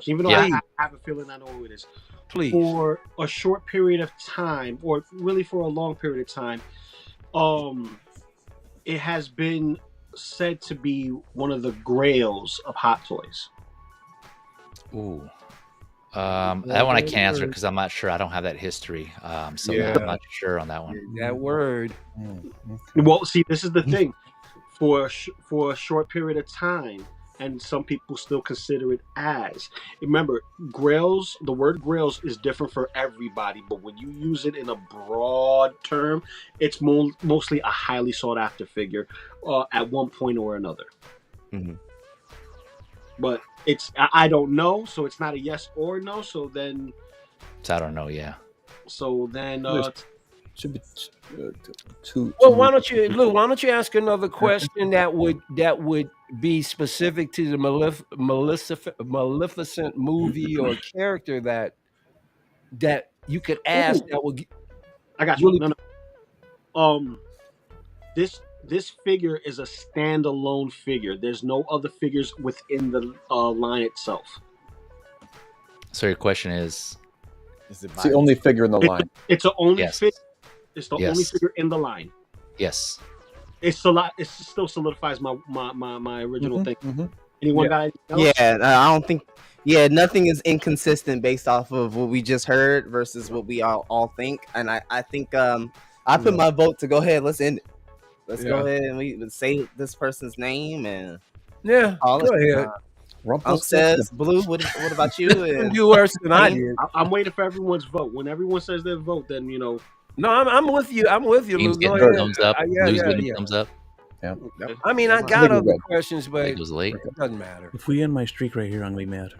Even though I have a feeling I know who it is. Please. For a short period of time, or really for a long period of time, it has been said to be one of the grails of Hot Toys? Ooh. That one I can't answer because I'm not sure. I don't have that history. So I'm not sure on that one. That word. Well, see, this is the thing. For a short period of time, and some people still consider it as. Remember, grails, the word grails is different for everybody, but when you use it in a broad term, it's mostly a highly sought after figure at one point or another. Mm-hmm. But I don't know, so it's not a yes or no. So then, I don't know. Yeah. So then, should be two. Well, why don't you, Lou? Why don't you ask another question that would be specific to the Maleficent movie or character that you could ask that would. I got you. Really... No. This figure is a standalone figure. There's no other figures within the line itself. So your question is it's the only figure in the line. It's the only figure. It's the only figure in the line. Yes. It's a lot. It still solidifies my original thing. Mm-hmm. Anyone got anything else? Yeah, I don't think. Yeah, nothing is inconsistent based off of what we just heard versus what we all think. And I think I put my vote to go ahead. Let's end it. Let's go ahead and we say this person's name and go ahead. Says Blue. What about you? You do worse than I did. I'm waiting for everyone's vote. When everyone says their vote, then you know. No, I'm with you. I'm with you, Lou. Go ahead. Thumbs up. Thumbs up. Yeah. I mean, I got other questions, but it was late. It doesn't matter. If we end my streak right here, I'm gonna be mad.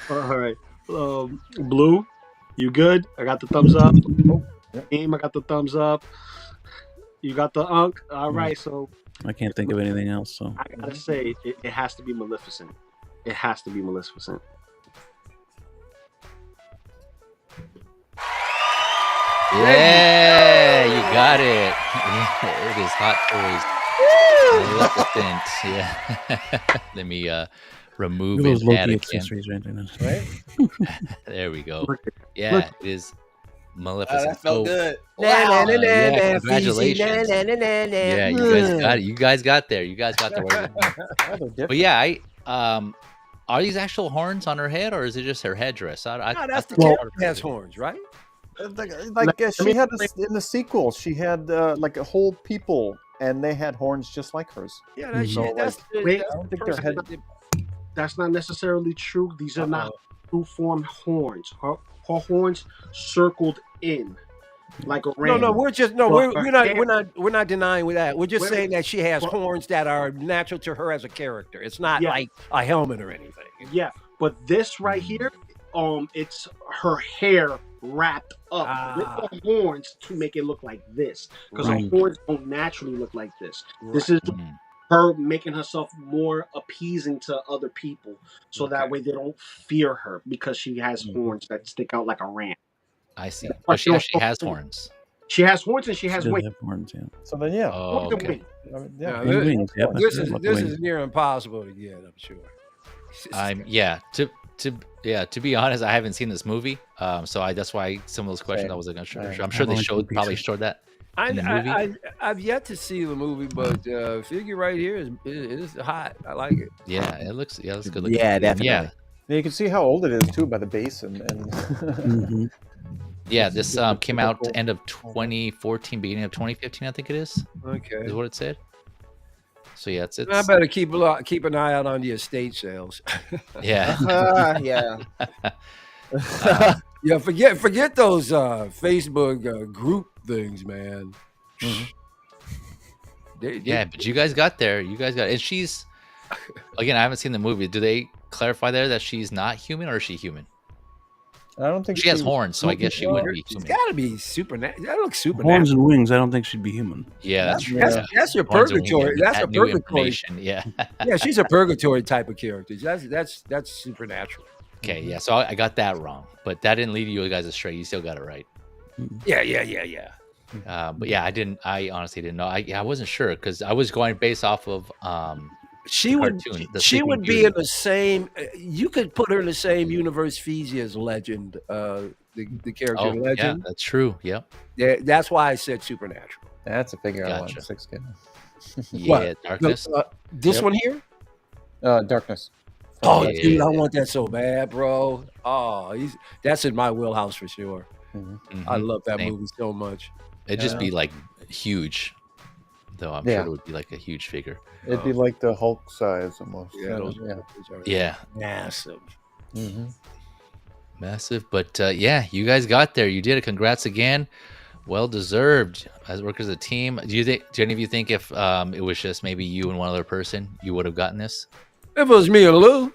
All right, Blue, you good? I got the thumbs up. Aim, I got the thumbs up. You got the unk. All right, so I can't think of anything else. So I gotta say, it has to be Maleficent. It has to be Maleficent. Yeah, you got it. Yeah, it is Hot Toys. Maleficent. Yeah. Let me remove his accessories right? There we go. Yeah, it is Maleficent. That felt good. Congratulations. Yeah, you guys got there. You guys got the right. But yeah, are these actual horns on her head, or is it just her headdress? No, that's the character has horns, right? Like she had in the sequel, she had like a whole people, and they had horns just like hers. Yeah, that's not necessarily true. These are not true form horns. Her horns circled in like a ram. No, we're not denying that. We're just saying that she has horns that are natural to her as a character. It's not like a helmet or anything. Yeah, but this right here, it's her hair wrapped up with the horns to make it look like this, because her horns don't naturally look like this. This is her making herself more appeasing to other people, so that way they don't fear her because she has horns that stick out like a ram. I see. But she actually has horns. She has horns and she has wings. Horns, yeah. So then, okay. Wings. Yep. This is near impossible to get, I'm sure. To be honest, I haven't seen this movie, so that's why some of those questions I wasn't sure. I'm sure they probably showed that. I've yet to see the movie, but figure right here is hot. I like it. Yeah, it looks good looking. Yeah, definitely. Yeah, you can see how old it is too by the base and Yeah, this came out end of 2014, beginning of 2015, I think it is. Okay, is what it said. So yeah, it's. I better keep an eye out on the estate sales. Yeah. Yeah. Forget those Facebook group things, man. But you guys got there. And she's, again, I haven't seen the movie. Do they clarify there that she's not human, or is she human? I don't think she has horns, so I guess she wouldn't be human. She's got to be supernatural. That looks supernatural. Horns and wings. I don't think she'd be human. Yeah, that's your purgatory. That's a purgatory. Yeah. Yeah, she's a purgatory type of character. That's supernatural. Okay, yeah. So I got that wrong, but that didn't lead you guys astray. You still got it right. Yeah. But yeah, I honestly didn't know. I wasn't sure because I was going based off of she would be in the same. You could put her in the same universe Feezy as Legend, the character Legend. Yeah, that's true. Yep. Yeah, that's why I said supernatural. That's a figure I want. Gotcha. 6K. Yeah, What? Darkness. This Yep. one here? Darkness. Oh, Yeah. dude, I want that so bad, bro. Oh, that's in my wheelhouse for sure. I love that Same. movie so much. It'd just be like huge, though. I'm sure it would be like a huge figure. It'd be like the Hulk size almost. Yeah, So, those yeah. are Yeah, massive. massive. But yeah, you guys got there. You did it. Congrats again. Well deserved. As workers as a team. Do any of you think if it was just maybe you and one other person, you would have gotten this? If it was me and Lou,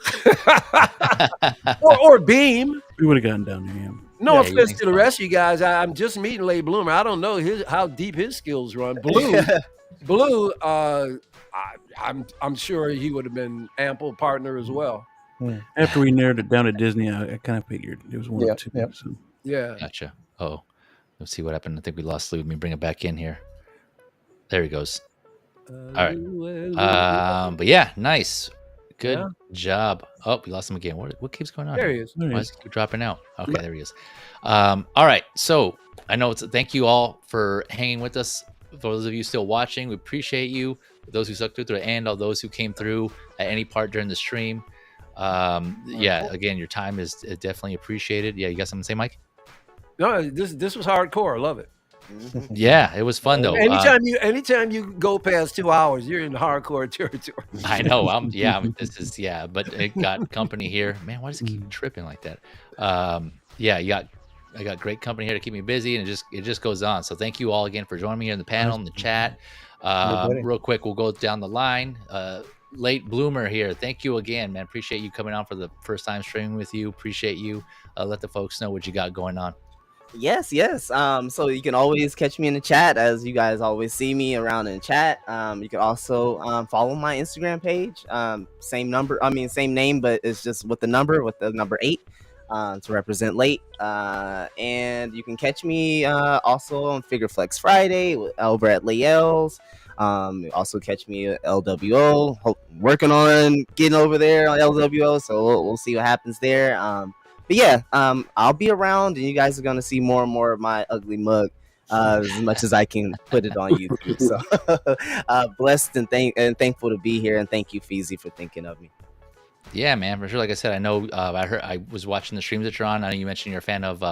or Beam. We would have gotten down there. Yeah. No Yeah, you offense think to the so. rest of you guys. I'm just meeting Late Bloomer. I don't know how deep his skills run. Blue. I'm sure he would have been ample partner as well. After we narrowed it down to Disney, I kind of figured it was one or two. Yep. So. Yeah. Gotcha. Oh, let's see what happened. I think we lost Lou. Let me bring it back in here. There he goes. All right. But yeah, nice. Good job. Oh, we lost him again. What keeps going on? There he is. Why does he keep dropping out? Okay, there he is. All right. So I know thank you all for hanging with us. For those of you still watching, we appreciate you. For those who stuck through the end, all those who came through at any part during the stream. Yeah, again, your time is definitely appreciated. Yeah, you got something to say, Mike? No, this was hardcore. I love it. Yeah, it was fun though. Anytime you go past 2 hours, you're in hardcore territory. I know. But it got company here. Man, why does it keep tripping like that? Yeah, I got great company here to keep me busy, and it just goes on. So thank you all again for joining me here in the panel, in the chat. Real quick, we'll go down the line. Late Bloomer here. Thank you again, man. Appreciate you coming on for the first time streaming with you. Appreciate you. Let the folks know what you got going on. Yes. So you can always catch me in the chat, as you guys always see me around in chat. You can also follow my Instagram page. Same name, but it's just with the number 8 to represent late. And you can catch me also on Figure Flex Friday over at Layel's. Also catch me at LWO. Working on getting over there on LWO, so we'll see what happens there. But yeah, I'll be around, and you guys are gonna see more and more of my ugly mug as much as I can put it on YouTube. So blessed and thankful to be here, and thank you, Feezy, for thinking of me. Yeah, man, for sure. Like I said, I know I was watching the streams that you're on. I know you mentioned you're a fan of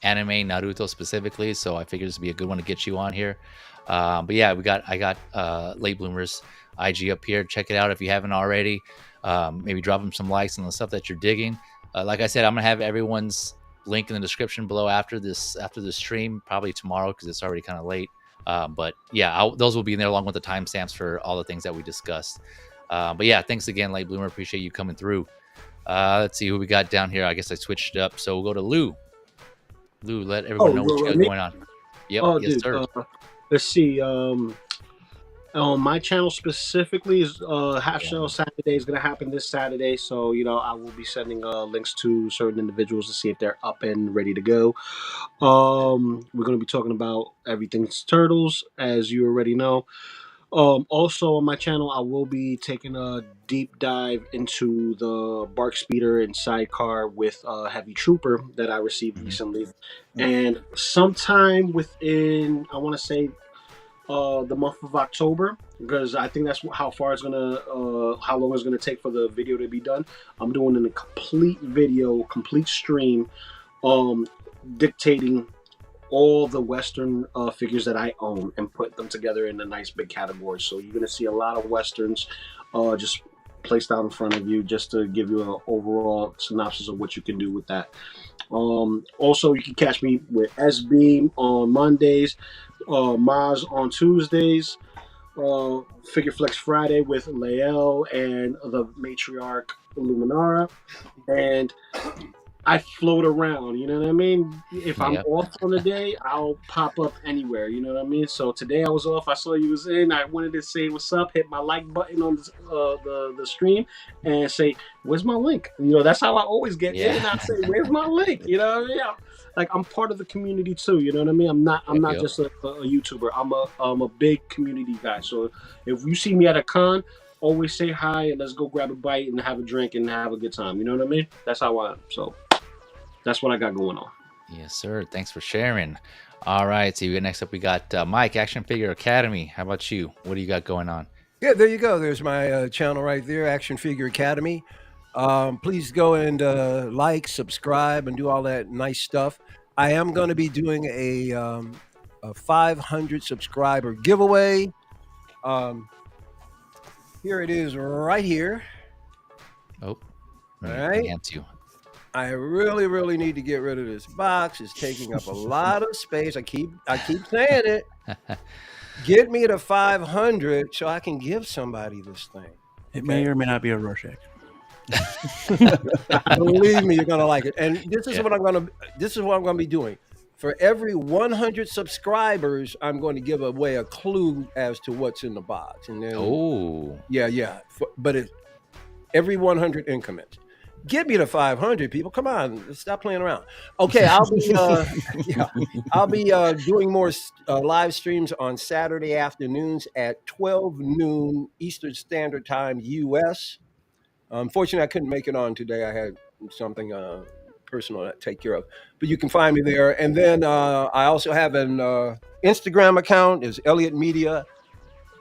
anime, Naruto specifically, so I figured this would be a good one to get you on here. But yeah, I got Late Bloomers IG up here. Check it out if you haven't already. Maybe drop them some likes on the stuff that you're digging. Like I said, I'm gonna have everyone's link in the description below after this stream, probably tomorrow because it's already kind of late. But yeah, those will be in there along with the timestamps for all the things that we discussed. But yeah, thanks again, Late Bloomer. Appreciate you coming through. Let's see who we got down here. I guess I switched it up, so we'll go to Lou. Lou, let everyone know what you got going on. Yep, yes, dude, sir. Let's see. On my channel specifically, is Half Shell Saturday is going to happen this Saturday. So, I will be sending links to certain individuals to see if they're up and ready to go. We're going to be talking about everything's Turtles, as you already know. Also on my channel, I will be taking a deep dive into the Bark Speeder and Sidecar with Heavy Trooper that I received recently. And sometime within, I want to say, the month of October, because I think that's how long it's gonna take for the video to be done. I'm doing a complete stream, dictating all the Western figures that I own and put them together in a nice big category. So you're gonna see a lot of Westerns just placed out in front of you, just to give you an overall synopsis of what you can do with that. Also, you can catch me with S-Beam on Mondays, Maz on Tuesdays, Figure Flex Friday with Lael and the Matriarch Luminara, and I float around, you know what I mean? If I'm off on the day, I'll pop up anywhere, you know what I mean? So today I was off, I saw you was in, I wanted to say what's up, hit my like button on the stream, and say, where's my link? That's how I always get in, and I say, where's my link? You know what I mean? Like, I'm part of the community too, you know what I mean? I'm not just a YouTuber. I'm a big community guy. So if you see me at a con, always say hi and let's go grab a bite and have a drink and have a good time. You know what I mean? That's how I am. So that's what I got going on. Yes, sir. Thanks for sharing. All right. So next up, we got Mike, Action Figure Academy. How about you? What do you got going on? Yeah, there you go. There's my channel right there, Action Figure Academy. Please go and like, subscribe, and do all that nice stuff. I am going to be doing a 500 subscriber giveaway. Here it is right here. Oh, all right. Enhance you. I really, really need to get rid of this box. It's taking up a lot of space. I keep saying it. Get me to 500 so I can give somebody this thing. It may or may not be a Rorschach. Believe me, you're gonna like it. And this is what I'm gonna be doing. For every 100 subscribers, I'm going to give away a clue as to what's in the box. And then, but every 100 increments. Get me to 500 people. Come on, stop playing around. Okay, I'll be doing more live streams on Saturday afternoons at 12 noon Eastern Standard Time, US. Unfortunately, I couldn't make it on today. I had something personal to take care of, but you can find me there. And then I also have an Instagram account. Is Elliott Media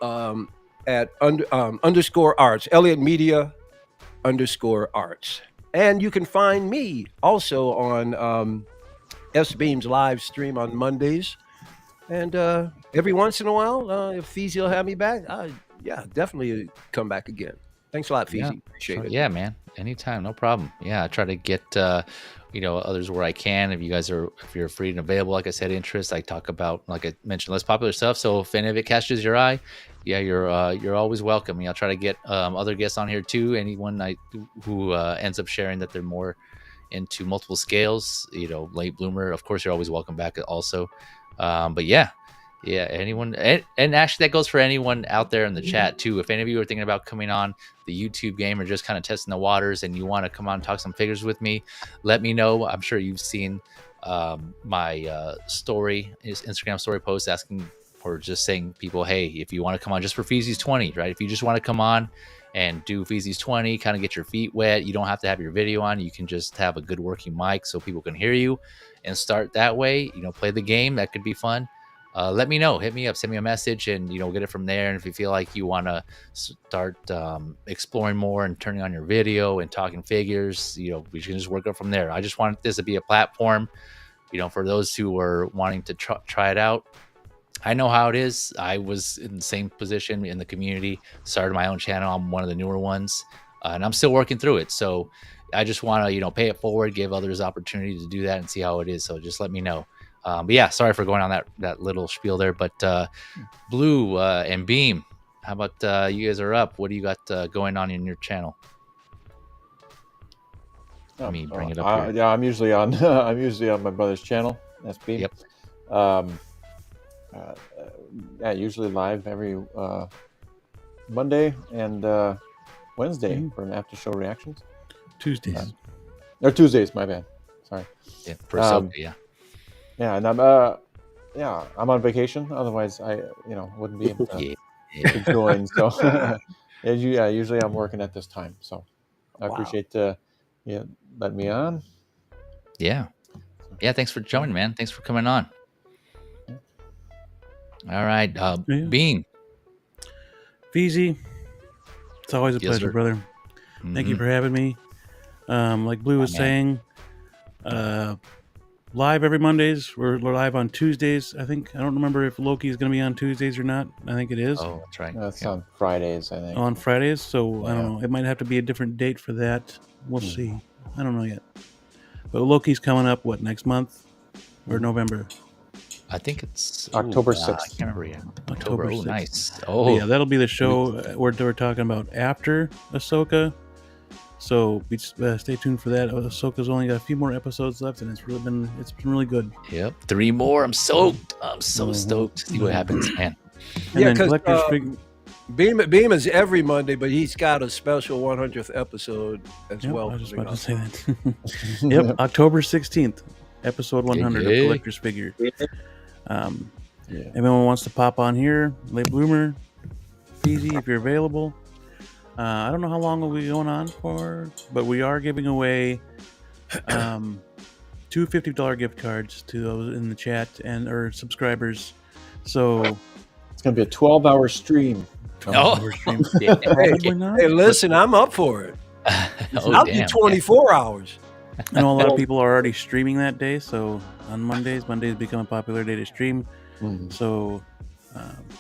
at underscore arts. Elliott Media underscore arts. And you can find me also on S-Beam's live stream on Mondays. And every once in a while, if Feezy will have me back, definitely come back again. Thanks a lot, Feezy. Yeah. Appreciate it. Yeah, man. Anytime. No problem. Yeah, I try to get, others where I can. If you're free and available, like I said, interest, I talk about, like I mentioned, less popular stuff. So if any of it catches your eye, you're always welcome. I'll try to get other guests on here too. Anyone who ends up sharing that they're more into multiple scales, late bloomer, of course, you're always welcome back also. But anyone, and actually that goes for anyone out there in the chat too. If any of you are thinking about coming on the YouTube game or just kind of testing the waters and you want to come on and talk some figures with me, let me know. I'm sure you've seen my Instagram story post asking, or just saying people, hey, if you want to come on just for Feezy's 20, right? If you just want to come on and do Feezy's 20, kind of get your feet wet, you don't have to have your video on. You can just have a good working mic so people can hear you and start that way, play the game. That could be fun. Let me know. Hit me up. Send me a message and, get it from there. And if you feel like you want to start exploring more and turning on your video and talking figures, we can just work up from there. I just want this to be a platform, for those who are wanting to try it out. I know how it is. I was in the same position in the community, started my own channel. I'm one of the newer ones, and I'm still working through it. So I just want to, pay it forward, give others opportunity to do that and see how it is. So just let me know. But sorry for going on that little spiel there. But Blue and Beam, how about you guys are up? What do you got going on in your channel? Let me bring it up here. I'm usually on my brother's channel. That's Beam. Yep. Usually live every Monday and Wednesday for an after show reactions. Tuesdays. Or Tuesdays, my bad. Sorry. Yeah, for Ahsoka, yeah. Yeah, and I'm on vacation. Otherwise, I wouldn't be able to join. So usually I'm working at this time. So I appreciate letting me on. Yeah. Thanks for joining, man. Thanks for coming on. All right, Bean. Feezy, it's always a pleasure, brother. Thank you for having me. Like Blue was saying, live every Mondays. We're live on Tuesdays. I think. I don't remember if Loki is going to be on Tuesdays or not. I think it is. Oh, that's right. That's on Fridays, I think. On Fridays. So I don't know. It might have to be a different date for that. We'll see. I don't know yet. But Loki's coming up, next month or November? I think it's October 6th. I can't remember yet. October 6th. Nice. Oh, yeah, that'll be the show we're talking about after Ahsoka. So stay tuned for that. Ahsoka's only got a few more episodes left, and it's been really good. Yep, 3 more. I'm stoked. I'm so stoked to see what happens, man. And then Beam is every Monday, but he's got a special 100th episode as well. I was just about to say that. Yep, October 16th, episode 100 of Collector's Figure. Everyone wants to pop on here, late bloomer, Feezy, if you're available. I don't know how long we'll be going on for, but we are giving away 2 $50 gift cards to those in the chat and or subscribers. So it's gonna be a 12-hour stream. 12-hour stream. Yeah. Probably not. Hey, listen, I'm up for it. I'll do 24 hours. I know a lot of people are already streaming that day. So on Mondays become a popular day to stream. So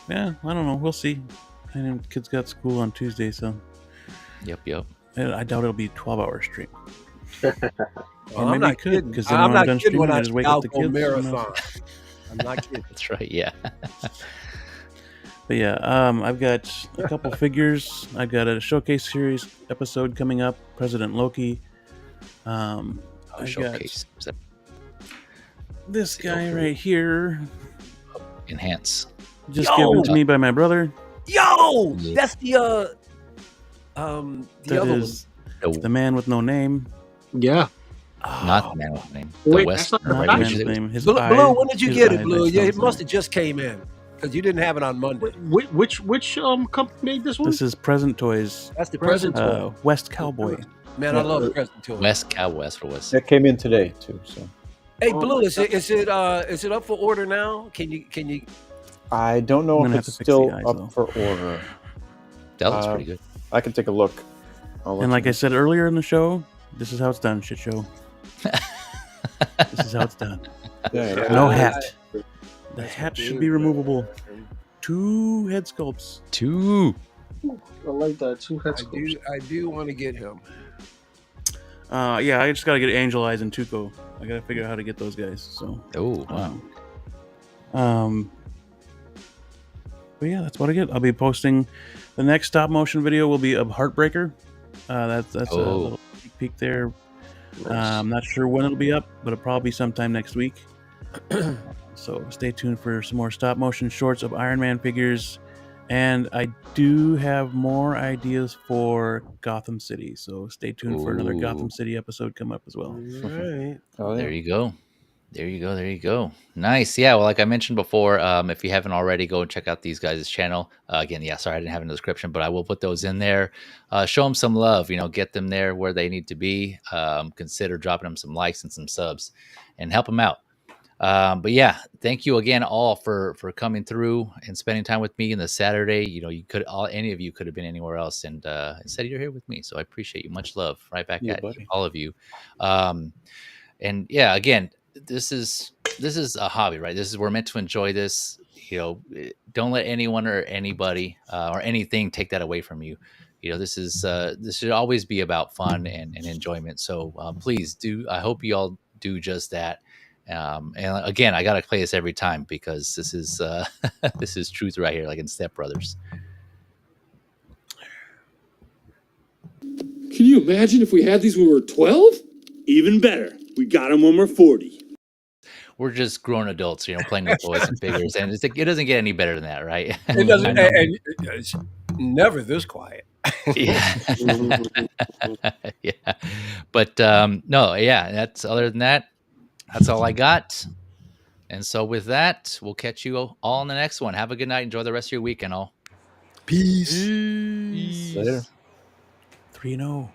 yeah, I don't know. We'll see. I know kids got school on Tuesday, so Yep. I doubt it'll be a 12-hour stream. Well, Or maybe I'm it could, kidding. because then I'm when I'm not done kidding when streaming, I I just wake up the scalp on kids. marathon. I'm not kidding. That's right. Yeah. But yeah, I've got a couple figures. I've got a showcase series episode coming up. President Loki. I Showcase. got this guy right here. Enhance. Just given to me by my brother. Yo, that's the other That is the man with no name. Yeah. Not the man with the name. Wait, The West. that's not Not the the man Kakashi. with the name. His Blue, eye- when did you his get it, eye Blue? makes Yeah, no it must have sense. just came in because you didn't have it on Monday. Which company made this one? This is Present Toys. That's the present toy. West Cowboy. Man, I love present toy. West Cowboy. That's what it was. That came in today too. So Hey, Blue, is it up for order now? Can you? I don't know I'm if gonna have it's to fix still the eyes, up though. for order. That looks pretty good. I can take a look. And like I said earlier in the show, this is how it's done, shit show. This is how it's done. Yeah. No hat. The hat should be removable. 2 head sculpts. 2. I like that. 2 head sculpts. I do want to get him. Yeah, I just gotta get Angel Eyes and Tuco. I gotta figure out how to get those guys. So. Oh wow. But yeah, that's what I get. I'll be posting. The next stop motion video will be of Heartbreaker. That's a little sneak peek there. I'm not sure when it'll be up, but it'll probably be sometime next week. So stay tuned for some more stop motion shorts of Iron Man figures. And I do have more ideas for Gotham City. So stay tuned for another Gotham City episode come up as well. Right. Oh, There you go. There you go. Nice. Yeah. Well, like I mentioned before, if you haven't already, go and check out these guys' channel. Again, yeah, sorry, I didn't have it in the description, but I will put those in there. Show them some love, get them there where they need to be. Consider dropping them some likes and some subs and help them out. But yeah, thank you again all for coming through and spending time with me in the Saturday. Any of you could have been anywhere else. And instead you're here with me. So I appreciate you. Much love right back at you, all of you. And yeah, again, this is a hobby, right? We're meant to enjoy this. Don't let anyone or anybody or anything take that away from you. This should always be about fun and enjoyment. So please do. I hope you all do just that. And again, I gotta play this every time because this is this is truth right here, like in Step Brothers. Can you imagine if we had these when we were 12? Even better. We got them when we're 40. We're just grown adults, playing with toys and figures, and it doesn't get any better than that, right? It doesn't. And it's never this quiet. Yeah. Yeah. But no, yeah. That's other than that. That's all I got. And so with that, we'll catch you all in the next one. Have a good night. Enjoy the rest of your weekend, all. Peace. Later. 3-0.